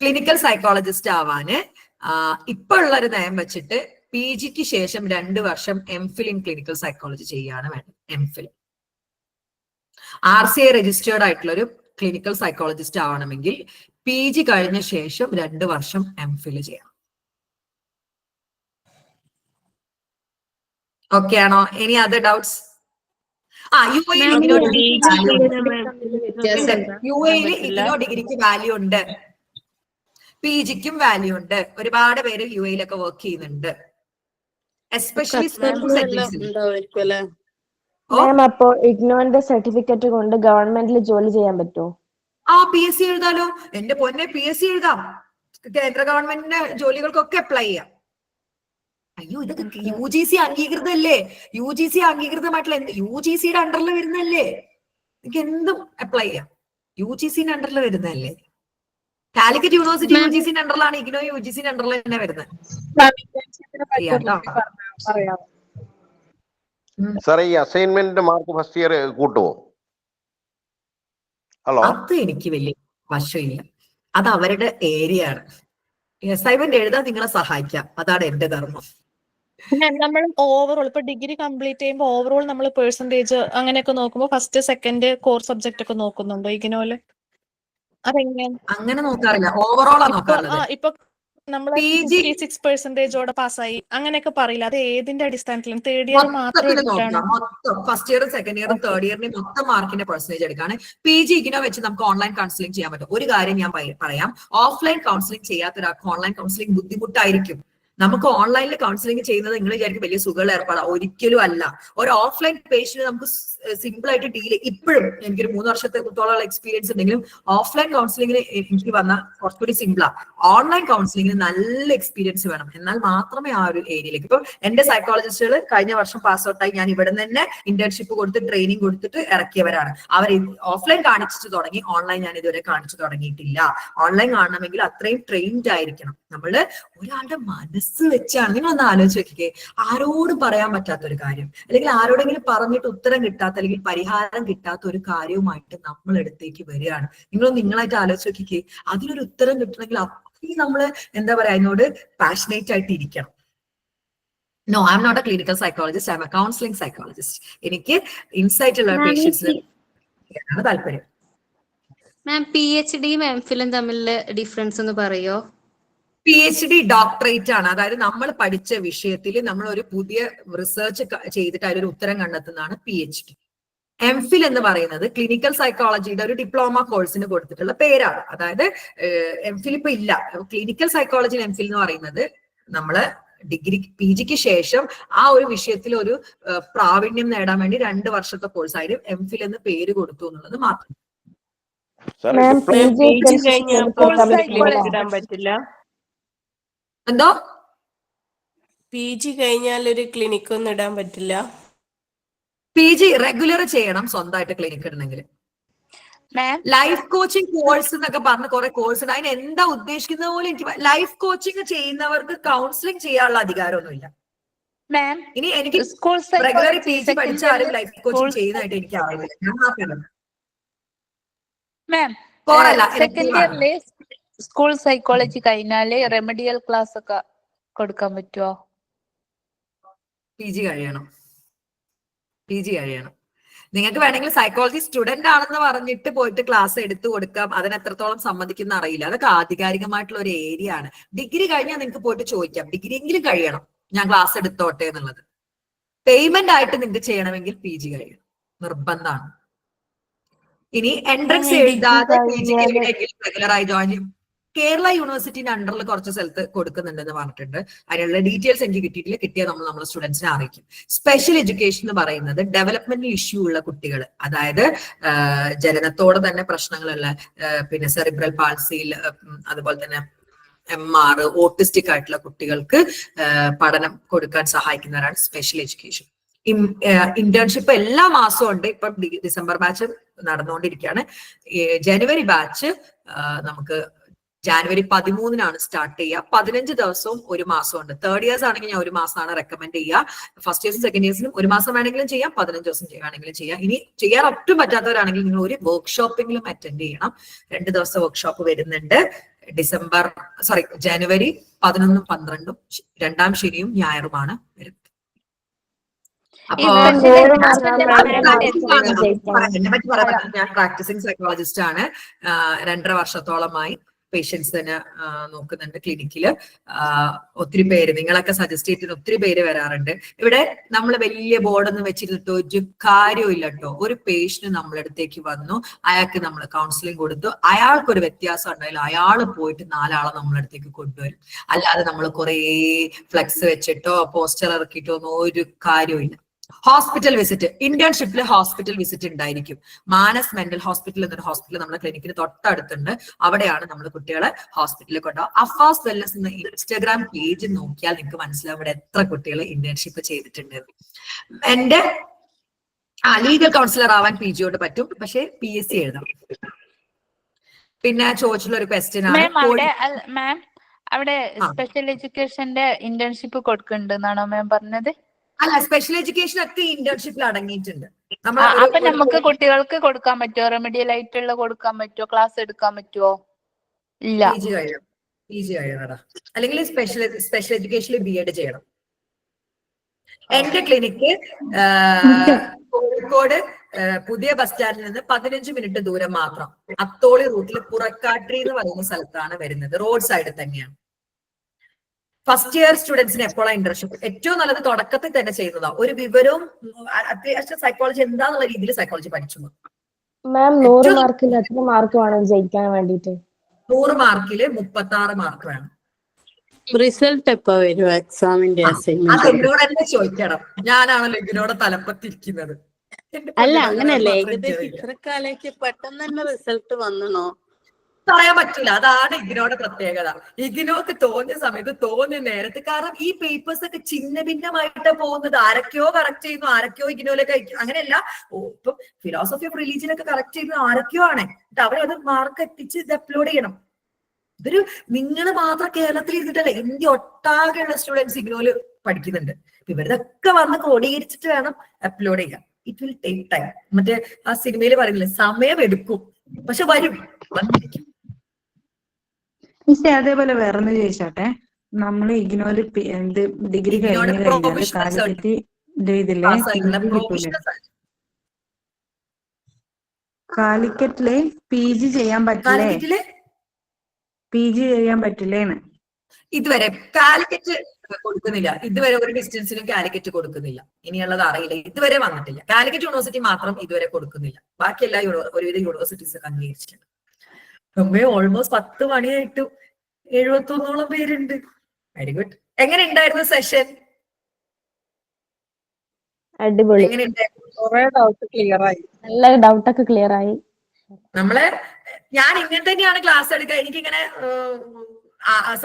ക്ലിനിക്കൽ സൈക്കോളജിസ്റ്റ് ആവാന് ഇപ്പൊ ഉള്ളൊരു നയം വെച്ചിട്ട് PGക്ക് ശേഷം 2 വർഷം MPhil ഇൻ ക്ലിനിക്കൽ സൈക്കോളജി ചെയ്യാണ് വേണ്ടത്. MPhil RCA രജിസ്റ്റേർഡ് ആയിട്ടുള്ള ഒരു ക്ലിനിക്കൽ സൈക്കോളജിസ്റ്റ് ആവണമെങ്കിൽ PG കഴിഞ്ഞ ശേഷം 2 വർഷം MPhil ചെയ്യണം. ഓക്കെ ആണോ? Any other doubts? UAE IGNOU ഡിഗ്രിക്ക് വാല്യൂ ഉണ്ട്, PGക്കും വാല്യൂ ഉണ്ട്. ഒരുപാട് പേര് UAEലൊക്കെ വർക്ക് ചെയ്യുന്നുണ്ട്. എസ്പെഷ്യലി അപ്പോ ഇഗ്നോന്റെ സർട്ടിഫിക്കറ്റ് കൊണ്ട് ഗവൺമെന്റിൽ ജോലി ചെയ്യാൻ പറ്റുമോ? PSC എഴുതാലോ. എന്റെ പൊന്നെ, PSC എഴുതാം. കേന്ദ്ര ഗവൺമെന്റിന്റെ ജോലികൾക്കൊക്കെ അപ്ലൈ ചെയ്യാം. അയ്യോ, ഇതൊക്കെ UGC അംഗീകൃതല്ലേ? UGC അംഗീകൃതമായിട്ടുള്ള UGCയുടെ അണ്ടറിൽ വരുന്നല്ലേ? എനിക്ക് എന്തും അപ്ലൈ ചെയ്യാം. UGCന്റെ അണ്ടറിൽ വരുന്നതല്ലേ? കാലിക്കറ്റ് യൂണിവേഴ്സിറ്റി UGC അണ്ടറിലാണ്, ഇഗ്നോ UGC അണ്ടറിൽ തന്നെ വരുന്നത്. സാറേ ഈ അസൈൻമെന്റ് മാർക്ക് ഫസ്റ്റ് ഇയർ കൂട്ടുമോ? ഹലോ, അത് എനിക്ക് വലിയ വശമില്ല, അത് അവരുടെ ഏരിയ ആണ്. അസൈൻമെന്റ് എഴുതാൻ നിങ്ങളെ സഹായിക്കാം, അതാണ് എന്റെ ധർമ്മം. നമ്മൾ ഓവറോൾ ഇപ്പൊ ഡിഗ്രി കംപ്ലീറ്റ് ചെയ്യുമ്പോൾ ഓവറോൾ നമ്മൾ പെർസെന്റേജ് അങ്ങനെയൊക്കെ നോക്കുമ്പോൾ ഫസ്റ്റ് സെക്കൻഡ് കോർ സബ്ജക്ട് ഒക്കെ നോക്കുന്നുണ്ടോ ഇഗ്നോയില്? അതെങ്ങനെയാണ്? അങ്ങനെ നോക്കാറില്ല, ഓവറോളാ നോക്കാറുള്ളത്. ഇപ്പൊ നമ്മൾ 56% പാസ്സായി അങ്ങനെയൊക്കെ പറയില്ല, അത് ഏതിന്റെ അടിസ്ഥാനത്തിലും തേർഡ് ഇയർ മാത്രം എടുത്തിട്ടാണ്? ഫസ്റ്റ് ഇയറും സെക്കൻഡ് ഇയറും തേർഡ് ഇയറിന് മൊത്തം മാർക്കിന്റെ പെർസെന്റേജ് എടുക്കാണ്. PG ഇഗ്നോ വെച്ച് നമുക്ക് ഓൺലൈൻ കൗൺസിലിംഗ് ചെയ്യാൻ പറ്റും. ഒരു കാര്യം ഞാൻ പറയാം, ഓഫ്ലൈൻ കൗൺസിലിംഗ് ചെയ്യാത്ത ഒരാൾക്ക് ഓൺലൈൻ കൗൺസിലിംഗ് ബുദ്ധിമുട്ടായിരിക്കും. നമുക്ക് ഓൺലൈനിൽ കൗൺസിലിംഗ് ചെയ്യുന്നത് നിങ്ങൾ വിചാരിക്കും വലിയ സുഖമുള്ള ഏർപ്പാടാണ്, ഒരിക്കലും അല്ല. ഒരു ഓഫ്ലൈൻ പേഷ്യന്റ് നമുക്ക് സിമ്പിൾ ആയിട്ട് ഡീൽ, ഇപ്പോഴും എനിക്കൊരു 3 വർഷത്തോളം എക്സ്പീരിയൻസ് ഉണ്ടെങ്കിലും ഓഫ്ലൈൻ കൗൺസിലിംഗിന് എനിക്ക് വന്ന കുറച്ചുകൂടി സിമ്പിളാ. ഓൺലൈൻ കൗൺസിലിംഗിന് നല്ല എക്സ്പീരിയൻസ് വേണം, എന്നാൽ മാത്രമേ ആ ഒരു ഏരിയയിലേക്ക്. ഇപ്പം എന്റെ സൈക്കോളജിസ്റ്റുകൾ കഴിഞ്ഞ വർഷം പാസ് ഔട്ടായി, ഞാൻ ഇവിടെ തന്നെ ഇന്റേൺഷിപ്പ് കൊടുത്ത് ട്രെയിനിങ് കൊടുത്തിട്ട് ഇറക്കിയവരാണ്. അവർ ഓഫ്ലൈൻ കാണിച്ചു തുടങ്ങി, ഓൺലൈൻ ഞാൻ ഇതുവരെ കാണിച്ചു തുടങ്ങിയിട്ടില്ല. ഓൺലൈൻ കാണണമെങ്കിൽ അത്രയും ട്രെയിൻഡ് ആയിരിക്കണം. നമ്മള് ഒരാളുടെ മനസ്സ് വെച്ചാണ്, നിങ്ങളൊന്ന് ആലോചിച്ച് നോക്കിക്കേ, ആരോടും പറയാൻ പറ്റാത്ത ഒരു കാര്യം, അല്ലെങ്കിൽ ആരോടെങ്കിലും പറഞ്ഞിട്ട് ഉത്തരം കിട്ടാത്ത അല്ലെങ്കിൽ പരിഹാരം കിട്ടാത്ത ഒരു കാര്യവുമായിട്ട് നമ്മൾ അടുത്തേക്ക് വരികയാണ്. നിങ്ങളായിട്ട് ആലോചിച്ച് നോക്കിക്കേ, അതിനൊരു ഉത്തരം കിട്ടണമെങ്കിൽ അത്രയും നമ്മള് എന്താ പറയാ, അതിനോട് പാഷനേറ്റ് ആയിട്ട് ഇരിക്കണം. No, I'm not a clinical psychologist, I'm a counselling psychologist. എനിക്ക് ഇൻസൈറ്റ് ഉള്ള പേഷ്യൻസിന് താല്പര്യം. മാം, PhDയും MPhilഉം തമ്മിലുള്ള ഡിഫറൻസ് ഒന്ന് പറയോ? PhD ഡോക്ടറേറ്റ് ആണ്, അതായത് നമ്മൾ പഠിച്ച വിഷയത്തിൽ നമ്മൾ ഒരു പുതിയ റിസർച്ച് ചെയ്തിട്ട് അതിലൊരു ഉത്തരം കണ്ടെത്തുന്നതാണ് PhD. MPhil എന്ന് പറയുന്നത് ക്ലിനിക്കൽ സൈക്കോളജിയുടെ ഒരു ഡിപ്ലോമ കോഴ്സിന് കൊടുത്തിട്ടുള്ള പേരാണ്. അതായത് MPhil ഇപ്പൊ ഇല്ല. ക്ലിനിക്കൽ സൈക്കോളജി MPhil എന്ന് പറയുന്നത് നമ്മള് ഡിഗ്രി PGക്ക് ശേഷം ആ ഒരു വിഷയത്തിൽ ഒരു പ്രാവീണ്യം നേടാൻ വേണ്ടി 2 വർഷത്തെ കോഴ്സ് ആയാലും MPhil എന്ന് പേര് കൊടുത്തു എന്നുള്ളത് മാത്രം. ഇടാൻ പറ്റില്ല. എന്തോ PG കഴിഞ്ഞാൽ ഒരു ക്ലിനിക് ഒന്നും ഇടാൻ പറ്റില്ല? PG റെഗുലർ ചെയ്യണം സ്വന്തമായിട്ട് ക്ലിനിക് ഇടണമെങ്കിൽ. ലൈഫ് കോച്ചിങ് കോഴ്സ് എന്നൊക്കെ പറഞ്ഞ് കുറെ കോഴ്സ് ഉണ്ട്. അതിന് എന്താ ഉദ്ദേശിക്കുന്നത് പോലും എനിക്ക്. ലൈഫ് കോച്ചിങ് ചെയ്യുന്നവർക്ക് കൗൺസിലിംഗ് ചെയ്യാനുള്ള അധികാരമൊന്നുമില്ല. ഇനി എനിക്ക് റെഗുലർ PG പഠിച്ചാലും ലൈഫ് കോച്ചിങ് ചെയ്യുന്നതായിട്ട് എനിക്ക് അറിയില്ല. സെക്കൻഡ് ഇയറിലെ സ്കൂൾ സൈക്കോളജി കഴിഞ്ഞാല് റെമഡിയൽ ക്ലാസ് ഒക്കെ കൊടുക്കാൻ പറ്റുമോ? PG കഴിയണം. നിങ്ങൾക്ക് വേണമെങ്കിൽ സൈക്കോളജി സ്റ്റുഡന്റ് ആണെന്ന് പറഞ്ഞിട്ട് പോയിട്ട് ക്ലാസ് എടുത്തു കൊടുക്കാം. അതിന് എത്രത്തോളം സമ്മതിക്കുന്ന അറിയില്ല. അതൊക്കെ ആധികാരികമായിട്ടുള്ള ഒരു ഏരിയ ആണ്. ഡിഗ്രി കഴിഞ്ഞാൽ നിങ്ങൾക്ക് പോയിട്ട് ചോദിക്കാം, ഡിഗ്രി എങ്കിലും കഴിയണം, ഞാൻ ക്ലാസ് എടുത്തോട്ടെ എന്നുള്ളത്. പേയ്മെന്റ് ആയിട്ട് നിങ്ങൾക്ക് ചെയ്യണമെങ്കിൽ PG കഴിയണം, നിർബന്ധമാണ്. ഇനി എൻട്രൻസ് എഴുതാതെ PG റെഗുലറായി ജോയിൻ ചെയ്യും. കേരള യൂണിവേഴ്സിറ്റിന്റെ അണ്ടറിൽ കുറച്ച് സ്ഥലത്ത് കൊടുക്കുന്നുണ്ടെന്ന് പറഞ്ഞിട്ടുണ്ട്. അതിനുള്ള ഡീറ്റെയിൽസ് എനിക്ക് കിട്ടിയിട്ടില്ല. കിട്ടിയാൽ നമ്മൾ നമ്മുടെ സ്റ്റുഡൻസിനെ അറിയിക്കും. സ്പെഷ്യൽ എഡ്യൂക്കേഷൻ എന്ന് പറയുന്നത് ഡെവലപ്മെന്റൽ ഇഷ്യൂ ഉള്ള കുട്ടികൾ, അതായത് ജനനത്തോടെ തന്നെ പ്രശ്നങ്ങളുള്ള, പിന്നെ സെറിബ്രൽ പാൾസിയിൽ, അതുപോലെ തന്നെ MR, ഓട്ടിസ്റ്റിക് ആയിട്ടുള്ള കുട്ടികൾക്ക് പഠനം കൊടുക്കാൻ സഹായിക്കുന്നവരാണ് സ്പെഷ്യൽ എഡ്യൂക്കേഷൻ. ഇന്റേൺഷിപ്പ് എല്ലാ മാസവും ഉണ്ട്. ഇപ്പം ഡിസംബർ ബാച്ച് നടന്നുകൊണ്ടിരിക്കുകയാണ്. ജനുവരി ബാച്ച് നമുക്ക് ജാനുവരി 13 സ്റ്റാർട്ട് ചെയ്യുക. 15 ദിവസവും 1 മാസമുണ്ട്. തേർഡ് ഇയേഴ്സ് ആണെങ്കിൽ ഞാൻ 1 മാസമാണ് റെക്കമെൻഡ് ചെയ്യുക. ഫസ്റ്റ് ഇയേഴ്സും സെക്കൻഡ് ഇയേഴ്സിനും 1 മാസം വേണമെങ്കിലും ചെയ്യാം, 15 ദിവസം വേണമെങ്കിലും ചെയ്യാം. ഇനി ചെയ്യാൻ ഒട്ടും പറ്റാത്തവരാണെങ്കിൽ നിങ്ങൾ ഒരു വർക്ക്ഷോപ്പെങ്കിലും അറ്റൻഡ് ചെയ്യണം. 2 ദിവസം വർക്ക്ഷോപ്പ് വരുന്നുണ്ട്. ജനുവരി 11, 12 2ാം ശനിയും ഞായറുമാണ് വരുന്നത്. അപ്പൊ എന്നെ പറ്റി പറയാൻ, ഞാൻ പ്രാക്ടീസിങ് സൈക്കോളജിസ്റ്റ് ആണ്. 2.5 വർഷത്തോളമായി പേഷ്യൻസിന് നോക്കുന്നുണ്ട് ക്ലിനിക്കില്. ഒത്തിരി പേര്, നിങ്ങളൊക്കെ സജസ്റ്റ് ചെയ്തിട്ട് ഒത്തിരി പേര് വരാറുണ്ട്. ഇവിടെ നമ്മൾ വലിയ ബോർഡൊന്നും വെച്ചിരുന്നിട്ട് ഒരു കാര്യമില്ല കേട്ടോ. ഒരു പേഷ്യന്റ് നമ്മളടുത്തേക്ക് വന്നു, അയാൾക്ക് നമ്മൾ കൗൺസിലിംഗ് കൊടുത്തു, അയാൾക്കൊരു വ്യത്യാസം ഉണ്ടായാലും അയാൾ പോയിട്ട് 4 ആളെ നമ്മളടുത്തേക്ക് കൊണ്ടുവരും. അല്ലാതെ നമ്മൾ കുറേ ഫ്ലെക്സ് വെച്ചിട്ടോ പോസ്റ്റർ ഇറക്കിയിട്ടോ ഒന്നും ഒരു കാര്യമില്ല. ഹോസ്പിറ്റൽ വിസിറ്റ്, ഇന്റേൺഷിപ്പിൽ ഹോസ്പിറ്റൽ വിസിറ്റ് ഉണ്ടായിരിക്കും. മാനസ് മെന്റൽ ഹോസ്പിറ്റൽ എന്നൊരു ഹോസ്പിറ്റൽ നമ്മുടെ ക്ലിനിക്കിന് തൊട്ടടുത്തുണ്ട്. അവിടെയാണ് നമ്മൾ കുട്ടികളെ ഹോസ്പിറ്റലിൽ കൊണ്ടുപോകുക. അഫാസ് വെൽനസ് എന്ന ഇൻസ്റ്റാഗ്രാം പേജ് നോക്കിയാൽ നിങ്ങൾക്ക് മനസ്സിലാവും ഇവിടെ എത്ര കുട്ടികൾ ഇന്റേൺഷിപ്പ് ചെയ്തിട്ടുണ്ട്. എന്റെ ലീഗൽ കൗൺസിലർ ആവാൻ PG യോട് പറ്റും, പക്ഷെ PSC എഴുതണം. പിന്നെ ചോദിച്ചിട്ടുള്ള ഒരു ക്വസ്റ്റ്യൻ ആണ് മാം അവിടെ സ്പെഷ്യൽ എഡ്യൂക്കേഷന്റെ ഇന്റേൺഷിപ്പ് കൊടുക്കുന്നുണ്ടെന്നാണോ മാം പറഞ്ഞത്? അല്ല, സ്പെഷ്യൽ എഡ്യൂക്കേഷൻ ഒക്കെ ഇന്റേൺഷിപ്പിൽ അടങ്ങിയിട്ടുണ്ട്. അപ്പൊ നമുക്ക് കുട്ടികൾക്ക് കൊടുക്കാൻ പറ്റുമോ? റെമഡിയൽ ആയിട്ടുള്ള കൊടുക്കാൻ പറ്റുമോ? ക്ലാസ് എടുക്കാൻ പറ്റുമോ? ഇല്ല. PG കഴിയണടാ. അല്ലെങ്കിൽ സ്പെഷ്യൽ എഡ്യൂക്കേഷനിൽ BEd ചെയ്യണം. എന്റെ ക്ലിനിക്ക് കോഴിക്കോട് പുതിയ ബസ് സ്റ്റാൻഡിൽ നിന്ന് 15 മിനിറ്റ് ദൂരം മാത്രം, അത്തോളി റൂട്ടിൽ പുറക്കാട്രി എന്ന് പറയുന്ന സ്ഥലത്താണ് വരുന്നത്. റോഡ് സൈഡിൽ തന്നെയാണ്. ഫസ്റ്റ് ഇയർ സ്റ്റുഡൻസിന് എപ്പോഴാണ് ഇന്റേൺഷിപ്പ്? ഏറ്റവും നല്ലത് തുടക്കത്തിൽ തന്നെ ചെയ്യുന്നതാ. ഒരു വിവരവും അത്യാവശ്യം സൈക്കോളജി എന്താന്നുള്ള രീതിയിൽ സൈക്കോളജി പഠിച്ചു. മാം 100 മാർക്കിൽ എത്ര മാർക്ക് വേണം ജയിക്കാൻ വേണ്ടിട്ട്? 100 മാർക്കില് 36 മാർക്ക് വേണം. റിസൾട്ട് എപ്പോ വരും എക്സാമിന്റെ? അത് എന്നോട് തന്നെ ചോദിക്കണം. ഞാനാണല്ലോ ഇതിനോട് തലപ്പത്തിരിക്കുന്നത്. അല്ല, അങ്ങനെയല്ല, ഏകദേശം ഇത്ര കാലയ്ക്ക് പെട്ടെന്ന് തന്നെ റിസൾട്ട് വന്നണോ? പറയാൻ പറ്റില്ല. അതാണ് ഇഗ്നോയുടെ പ്രത്യേകത. ഇഗ്നോക്ക് തോന്നിയ സമയത്ത് തോന്നിയ നേരത്ത്. കാരണം ഈ പേപ്പേഴ്സ് ഒക്കെ ചിഹ്ന ഭിന്നമായിട്ട് പോകുന്നത്. ആരൊക്കെയോ കറക്റ്റ് ചെയ്യുന്നു, ആരൊക്കെയോ ഇഗ്നോയിലൊക്കെ. അങ്ങനെയല്ല, ഇപ്പൊ ഫിലോസഫി ഓഫ് റിലീജിയൻ ഒക്കെ കറക്റ്റ് ചെയ്യുന്നത് ആരൊക്കെയോ ആണ്. എന്നിട്ട് അവരത് മാർക്ക് എത്തിച്ച് ഇത് അപ്ലോഡ് ചെയ്യണം. ഇതൊരു നിങ്ങൾ മാത്രം കേരളത്തിൽ ഇരുന്നിട്ടല്ല, ഇന്ത്യ ഒട്ടാകെയുള്ള സ്റ്റുഡൻസ് ഇഗ്നോയില് പഠിക്കുന്നുണ്ട്. ഇവരിതൊക്കെ വന്ന് ക്രോഡീകരിച്ചിട്ട് വേണം അപ്ലോഡ് ചെയ്യാൻ. It will take time. മറ്റേ ആ സിനിമയിൽ പറയുന്നില്ല, സമയം എടുക്കും, പക്ഷെ വരും, വന്നിരിക്കും. അതേപോലെ വേറൊന്ന് ചോദിച്ചോട്ടെ, നമ്മൾ ഇഗ്നോയില് ഡിഗ്രി കഴിഞ്ഞ് കഴിഞ്ഞാല് കാലിക്കറ്റ് ഇതില്ലേ കാലിക്കറ്റില് PG ചെയ്യാൻ പറ്റില്ലേ? PG ചെയ്യാൻ പറ്റില്ലേന്ന് ഇതുവരെ കാലിക്കറ്റ് കൊടുക്കുന്നില്ല. ഇതുവരെ ഒരു ഡിസ്റ്റൻസിനും കാലിക്കറ്റ് കൊടുക്കുന്നില്ല. ഇനിയുള്ളത് അറിയില്ല, ഇതുവരെ വന്നിട്ടില്ല. കാലിക്കറ്റ് യൂണിവേഴ്സിറ്റി മാത്രം ഇതുവരെ കൊടുക്കുന്നില്ല. ബാക്കി എല്ലാ ഒരുവിധ യൂണിവേഴ്സിറ്റീസ് ഒക്കെ അംഗീകരിച്ചിട്ടുണ്ട്. നമ്മെ ഓൾമോസ്റ്റ് 10 മണിയായിട്ടു 71ഓളം പേരുണ്ട്. Very good. എങ്ങനെ ഉണ്ടായിരുന്നു സെഷൻ? അടിപൊളി. നല്ല ഡൗട്ടൊക്കെ ക്ലിയർ ആയി. ഞാൻ ഇങ്ങനെ തന്നെയാണ് ക്ലാസ് എടുക്കുക. എനിക്കിങ്ങനെ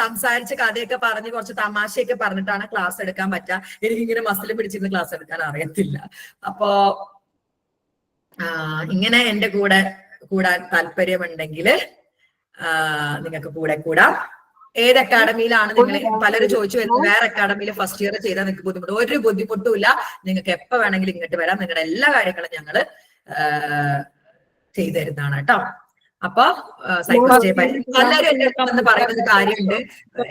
സംസാരിച്ച് കഥയൊക്കെ പറഞ്ഞ് കുറച്ച് തമാശയൊക്കെ പറഞ്ഞിട്ടാണ് ക്ലാസ് എടുക്കാൻ പറ്റുക. എനിക്കിങ്ങനെ മസിൽ പിടിച്ചിരുന്ന് ക്ലാസ് എടുക്കാൻ അറിയത്തില്ല. അപ്പോ ഇങ്ങനെ എന്റെ കൂടെ കൂടാൻ താല്പര്യമുണ്ടെങ്കിൽ നിങ്ങൾക്ക് കൂടാം. ഏത് അക്കാഡമിയിലാണ് നിങ്ങൾ? പലരും ചോദിച്ചു വരുന്നത് വേറെ അക്കാഡമിയിൽ ഫസ്റ്റ് ഇയർ ചെയ്താൽ നിങ്ങൾക്ക് ബുദ്ധിമുട്ട്. ഒരു ബുദ്ധിമുട്ടും ഇല്ല. നിങ്ങൾക്ക് എപ്പോ വേണമെങ്കിലും ഇങ്ങോട്ട് വരാം. നിങ്ങളുടെ എല്ലാ കാര്യങ്ങളും ഞങ്ങള് ചെയ്തു തരുന്നതാണ് കേട്ടോ. അപ്പൊ സൈക്കോളജി എല്ലാവരും എന്റെ അടുത്ത് പറയുന്ന കാര്യമുണ്ട്.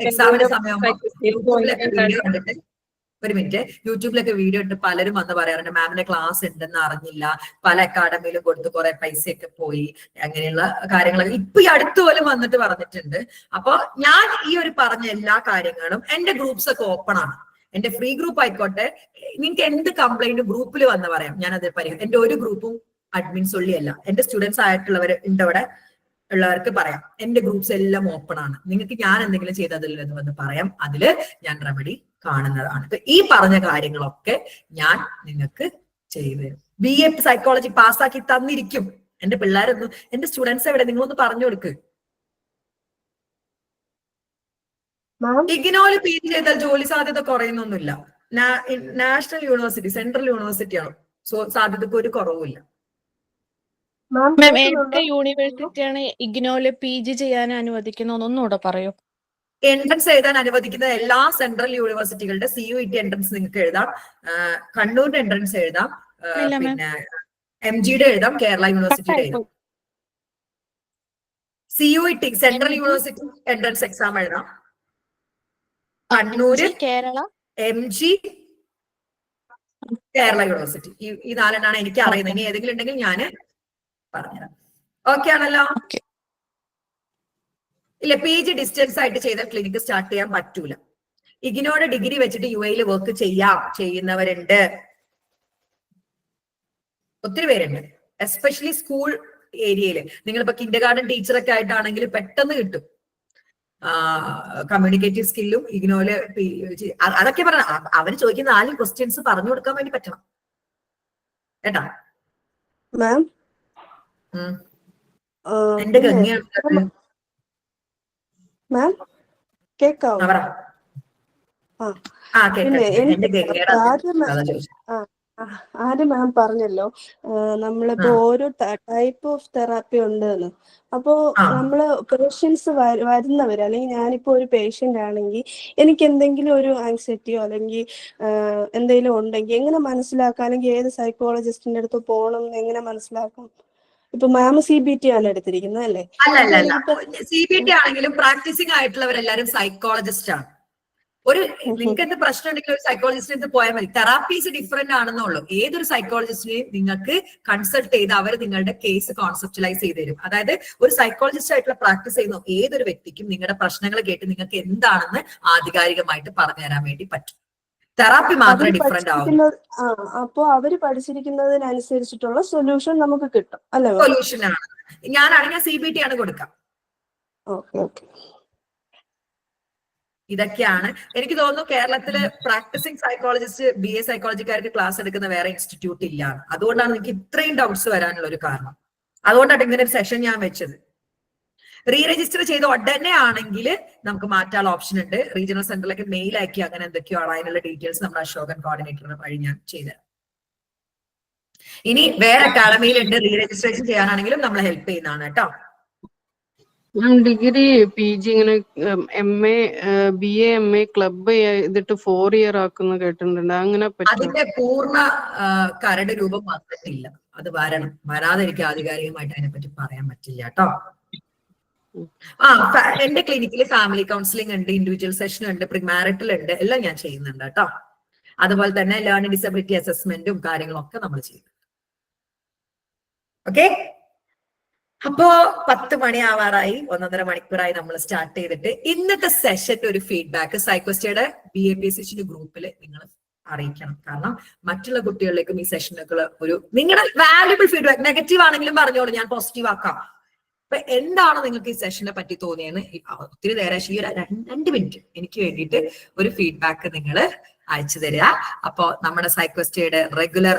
എക്സാമിന്റെ സമയമാകുമ്പോൾ വീഡിയോ കണ്ടിട്ട് യൂട്യൂബിലൊക്കെ വീഡിയോ ഇട്ട് പലരും വന്ന് പറയാറുണ്ട്, മാമിന്റെ ക്ലാസ് ഉണ്ടെന്ന് അറിഞ്ഞില്ല, പല അക്കാഡമിയിലും കൊടുത്ത് കുറെ പൈസയൊക്കെ പോയി, അങ്ങനെയുള്ള കാര്യങ്ങളൊക്കെ ഇപ്പൊ ഈ അടുത്ത് പോലും വന്നിട്ട് പറഞ്ഞിട്ടുണ്ട്. അപ്പൊ ഞാൻ ഈ ഒരു പറഞ്ഞ എല്ലാ കാര്യങ്ങളും എന്റെ ഗ്രൂപ്പ്സ് ഒക്കെ ഓപ്പൺ ആണ്. എന്റെ ഫ്രീ ഗ്രൂപ്പ് ആയിക്കോട്ടെ, നിങ്ങൾക്ക് എന്ത് കംപ്ലൈന്റ് ഗ്രൂപ്പിൽ വന്ന് പറയാം, ഞാനത് പരിഹരിക്കും. എന്റെ ഒരു ഗ്രൂപ്പും അഡ്മിൻസ് ഉള്ളിയല്ല, എന്റെ സ്റ്റുഡൻസ് ആയിട്ടുള്ളവർ ഇവിടെ ഉള്ളവർക്ക് പറയാം. എന്റെ ഗ്രൂപ്പ്സ് എല്ലാം ഓപ്പൺ ആണ്. നിങ്ങൾക്ക് ഞാൻ എന്തെങ്കിലും ചെയ്തതില്ലെന്ന് വന്ന് പറയാം, അതില് ഞാൻ റെമഡി കാണുന്നതാണ്. ഈ പറഞ്ഞ കാര്യങ്ങളൊക്കെ ഞാൻ നിങ്ങൾക്ക് ചെയ്തു തരും. BA സൈക്കോളജി പാസ്സാക്കി തന്നിരിക്കും. എന്റെ പിള്ളേരൊന്നും, എന്റെ സ്റ്റുഡൻസ് എവിടെ, നിങ്ങളൊന്ന് പറഞ്ഞു കൊടുക്ക്. ഇഗ്നോയിൽ PG ചെയ്താൽ ജോലി സാധ്യത കുറയുന്നൊന്നുമില്ല. നാഷണൽ യൂണിവേഴ്സിറ്റി, സെൻട്രൽ യൂണിവേഴ്സിറ്റിയാണ്, സാധ്യതക്ക് ഒരു കുറവുമില്ല. ഏതൊക്കെ യൂണിവേഴ്സിറ്റിയാണ് ഇഗ്നോയില് PG ചെയ്യാൻ അനുവദിക്കുന്നത് ഒന്നുകൂടെ പറയൂ? എൻട്രൻസ് എഴുതാൻ അനുവദിക്കുന്ന എല്ലാ സെൻട്രൽ യൂണിവേഴ്സിറ്റികളുടെ CUET എൻട്രൻസ് നിങ്ങൾക്ക് എഴുതാം. കണ്ണൂരിന്റെ എൻട്രൻസ് എഴുതാം, പിന്നെ MGയുടെ എഴുതാം, കേരള യൂണിവേഴ്സിറ്റിയുടെ എഴുതാം. CUET central university entrance exam എഴുതാം. Kannur, Kerala, MG, Kerala university. ഈ 4 എനിക്ക് അറിയുന്നത്. ഇനി ഏതെങ്കിലും ഉണ്ടെങ്കിൽ ഞാൻ പറഞ്ഞുതരാം. ഓക്കെ ആണല്ലോ? ഇല്ല, PG ഡിസ്റ്റൻസ് ആയിട്ട് ചെയ്ത ക്ലിനിക്ക് സ്റ്റാർട്ട് ചെയ്യാൻ പറ്റൂല. ഇഗ്നോയുടെ ഡിഗ്രി വെച്ചിട്ട് UAE വർക്ക് ചെയ്യുന്നവരുണ്ട്, ഒത്തിരി പേരുണ്ട്. എസ്പെഷ്യലി സ്കൂൾ ഏരിയയില്. നിങ്ങളിപ്പോ കിൻഡർ ഗാർഡൻ ടീച്ചറൊക്കെ ആയിട്ടാണെങ്കിൽ പെട്ടെന്ന് കിട്ടും. കമ്മ്യൂണിക്കേറ്റീവ് സ്കില്ലും ഇഗ്നോയില് അതൊക്കെ പറഞ്ഞ അവര് ചോദിക്കുന്ന 4 ക്വസ്റ്റ്യൻസ് പറഞ്ഞു കൊടുക്കാൻ വേണ്ടി പറ്റണം കേട്ടാ. മാം എന്റെ ഗംഗയാണ്. മാം കേക്കാവോ? ആര് മാം പറഞ്ഞല്ലോ നമ്മളിപ്പോ ഓരോ ടൈപ്പ് ഓഫ് തെറാപ്പി ഉണ്ടെന്ന്. അപ്പോ നമ്മള് പേഷ്യൻസ് വരുന്നവര് അല്ലെങ്കിൽ ഞാനിപ്പോ ഒരു പേഷ്യന്റ് ആണെങ്കിൽ എനിക്ക് എന്തെങ്കിലും ഒരു ആങ്സൈറ്റിയോ അല്ലെങ്കിൽ എന്തെങ്കിലും ഉണ്ടെങ്കിൽ എങ്ങനെ മനസ്സിലാക്കാം, അല്ലെങ്കിൽ ഏത് സൈക്കോളജിസ്റ്റിന്റെ അടുത്ത് പോകണം എന്ന് എങ്ങനെ മനസ്സിലാക്കാം? ഇപ്പൊ മാം CBT ആണ് എടുത്തിരിക്കുന്നത് അല്ലേ? അല്ല CBT ആണെങ്കിലും പ്രാക്ടീസിംഗ് ആയിട്ടുള്ളവരെല്ലാരും സൈക്കോളജിസ്റ്റ് ആണ്. ഒരു നിങ്ങൾക്ക് എന്ത് പ്രശ്നം ഉണ്ടെങ്കിലും ഒരു സൈക്കോളജിസ്റ്റിന് പോയാൽ മതി. തെറാപ്പീസ് ഡിഫറെന്റ് ആണെന്നുള്ളൂ. ഏതൊരു സൈക്കോളജിസ്റ്റിനെയും നിങ്ങൾക്ക് കൺസൾട്ട് ചെയ്ത് അവർ നിങ്ങളുടെ കേസ് കോൺസെപ്റ്റലൈസ് ചെയ്ത് തരും. അതായത് ഒരു സൈക്കോളജിസ്റ്റ് ആയിട്ടുള്ള പ്രാക്ടീസ് ചെയ്യുന്ന ഏതൊരു വ്യക്തിക്കും നിങ്ങളുടെ പ്രശ്നങ്ങൾ കേട്ട് നിങ്ങൾക്ക് എന്താണെന്ന് ആധികാരികമായിട്ട് പറഞ്ഞു തരാൻ വേണ്ടി പറ്റും. തെറാപ്പി മാത്രമേ ഡിഫറെന്റ് ആവും. അപ്പോ അവര് പഠിച്ചിരിക്കുന്നതിനനുസരിച്ചിട്ടുള്ള സൊല്യൂഷൻ നമുക്ക് കിട്ടും അല്ലേ? സൊല്യൂഷൻ ആണ്. ഞാനാണെങ്കിൽ CBT ആണ് കൊടുക്കാം. ഇതൊക്കെയാണ് എനിക്ക് തോന്നുന്നു കേരളത്തില് പ്രാക്ടീസിംഗ് സൈക്കോളജിസ്റ്റ് BA സൈക്കോളജിക്കാർക്ക് ക്ലാസ് എടുക്കുന്ന വേറെ ഇൻസ്റ്റിറ്റ്യൂട്ട് ഇല്ല. അതുകൊണ്ടാണ് എനിക്ക് ഇത്രയും ഡൗട്ട്സ് വരാനുള്ള ഒരു കാരണം. അതുകൊണ്ടാണ് ഇങ്ങനെ ഒരു സെഷൻ ഞാൻ വെച്ചത്. റീ രജിസ്റ്റർ ചെയ്ത ഉടനെ ആണെങ്കിൽ നമുക്ക് മാറ്റാനുള്ള ഓപ്ഷൻ ഉണ്ട്. റീജിയണൽ സെന്ററിലേക്ക് മെയിൽ അയക്കി അങ്ങനെ എന്തൊക്കെയോ ആണ്. അതിനുള്ള ഡീറ്റെയിൽസ് നമ്മുടെ അശോകൻ കോർഡിനേറ്ററിന് വഴി ഞാൻ ചെയ്തുതരാം. ഇനി വേറെ അക്കാഡമിയിലുണ്ട് റീ രജിസ്ട്രേഷൻ ചെയ്യാനാണെങ്കിലും നമ്മളെ ഹെൽപ്പ് ചെയ്യുന്നതാണ് കേട്ടോ. ഡിഗ്രി PG ഇങ്ങനെ MA BA MA ക്ലബ് ചെയ്തിട്ട് 4 ഇയർ ആക്കുന്ന കേട്ടിട്ടുണ്ട്. അങ്ങനെ അതിന്റെ പൂർണ്ണ കരട് രൂപം വന്നിട്ടില്ല. അത് വരണം. വരാതെ എനിക്ക് ആധികാരികമായിട്ട് അതിനെപ്പറ്റി പറയാൻ പറ്റില്ല കേട്ടോ. എന്റെ ക്ലിനിക്കിൽ ഫാമിലി കൗൺസിലിംഗ് ഉണ്ട്, ഇൻഡിവിജ്വൽ സെഷൻ ഉണ്ട്, പ്രിമാരിറ്റൽ ഉണ്ട്, എല്ലാം ഞാൻ ചെയ്യുന്നുണ്ട് കേട്ടോ. അതുപോലെ തന്നെ ലേണിംഗ് ഡിസബിലിറ്റി അസസ്മെന്റും കാര്യങ്ങളും ഒക്കെ നമ്മൾ ചെയ്യുന്നു. ഓക്കെ, അപ്പോ 10 മണി ആവാറായി. 1.5 മണിക്കൂറായി നമ്മൾ സ്റ്റാർട്ട് ചെയ്തിട്ട്. ഇന്നത്തെ സെഷന്റെ ഒരു ഫീഡ്ബാക്ക് സൈക്കോസ്റ്റയുടെ BAPSH ഗ്രൂപ്പിൽ നിങ്ങൾ അറിയിക്കണം. കാരണം മറ്റുള്ള കുട്ടികളിലേക്കും ഈ സെഷനൊക്കെ ഒരു നിങ്ങളുടെ വാല്യുബിൾ ഫീഡ്ബാക്ക്, നെഗറ്റീവ് ആണെങ്കിലും പറഞ്ഞോളൂ, ഞാൻ പോസിറ്റീവ് ആക്കാം. അപ്പൊ എന്താണ് നിങ്ങൾക്ക് ഈ സെഷനെ പറ്റി തോന്നിയെന്ന് ഒത്തിരി നേരം ഈ 2 മിനിറ്റ് എനിക്ക് വേണ്ടിയിട്ട് ഒരു ഫീഡ്ബാക്ക് നിങ്ങൾ അയച്ചു തരിക. അപ്പോ നമ്മുടെ സൈക്കോസ്റ്റയുടെ റെഗുലർ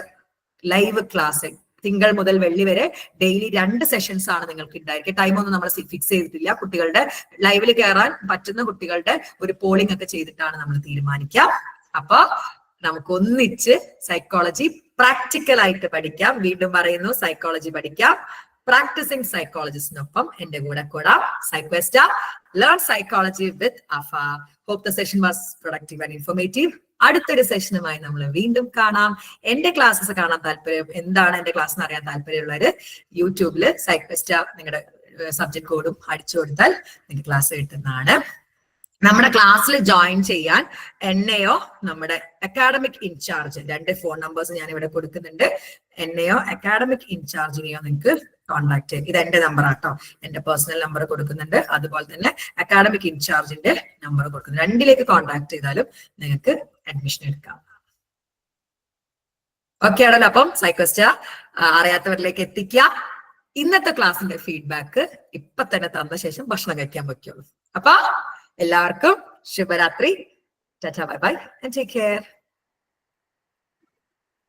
ലൈവ് ക്ലാസ് തിങ്കൾ മുതൽ വെള്ളി വരെ ഡെയിലി 2 സെഷൻസ് ആണ് നിങ്ങൾക്ക് ഉണ്ടായിരിക്കുക. ടൈമൊന്നും നമ്മൾ ഫിക്സ് ചെയ്തിട്ടില്ല. കുട്ടികളുടെ ലൈവിൽ കയറാൻ പറ്റുന്ന കുട്ടികളുടെ ഒരു പോളിംഗ് ഒക്കെ ചെയ്തിട്ടാണ് നമ്മൾ തീരുമാനിക്കുക. അപ്പൊ നമുക്ക് ഒന്നിച്ച് സൈക്കോളജി പ്രാക്ടിക്കൽ ആയിട്ട് പഠിക്കാം. വീണ്ടും പറയുന്നു, സൈക്കോളജി പഠിക്കാം. പ്രാക്ടീസിംഗ് സൈക്കോളജിസ്റ്റിനൊപ്പം എന്റെ കൂടെ കൂടാം. സൈക്വസ്റ്റ ലേൺ സൈക്കോളജി വിത്ത് അഫ. Hope the session was productive and informative. അടുത്തൊരു സെഷനുമായി നമ്മൾ വീണ്ടും കാണാം. എന്റെ ക്ലാസ്സസ് കാണാൻ താല്പര്യം, എന്താണ് എന്റെ ക്ലാസ് എന്ന് അറിയാൻ താല്പര്യമുള്ളവര് യൂട്യൂബില് സൈക്വസ്റ്റ നിങ്ങളുടെ സബ്ജക്ട് കോഡും അടിച്ചു കൊടുത്താൽ നിങ്ങൾക്ക് ക്ലാസ് കിട്ടുന്നതാണ്. നമ്മുടെ ക്ലാസ്സിൽ ജോയിൻ ചെയ്യാൻ എന്നെയോ നമ്മുടെ അക്കാഡമിക് ഇൻചാർജ് 2 ഫോൺ നമ്പേഴ്സ് ഞാൻ ഇവിടെ കൊടുക്കുന്നുണ്ട്. എന്നെയോ അക്കാഡമിക് ഇൻചാർജിനെയോ നിങ്ങൾക്ക് കോൺടാക്ട് ചെയ്യാം. ഇത് എന്റെ നമ്പർ ആട്ടോ. എന്റെ പേഴ്സണൽ നമ്പർ കൊടുക്കുന്നുണ്ട്, അതുപോലെ തന്നെ അക്കാഡമിക് ഇൻചാർജിന്റെ നമ്പർ കൊടുക്കുന്നുണ്ട്. 2ലേക്ക് കോൺടാക്ട് ചെയ്താലും നിങ്ങൾക്ക് അഡ്മിഷൻ എടുക്കാം. ഓക്കെ ആണല്ലോ? അപ്പം സൈക്കോസ്റ്റ അറിയാത്തവരിലേക്ക് എത്തിക്കുക. ഇന്നത്തെ ക്ലാസ്സിന്റെ ഫീഡ്ബാക്ക് ഇപ്പൊ തന്നെ തന്ന ശേഷം ഭക്ഷണം കഴിക്കാൻ പറ്റുള്ളൂ. അപ്പൊ എല്ലാവർക്കും ശുഭരാത്രി. Tata, bye bye and take care.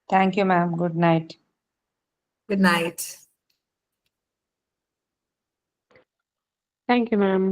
Thank you, ma'am. Good night. Good night. Thank you, ma'am.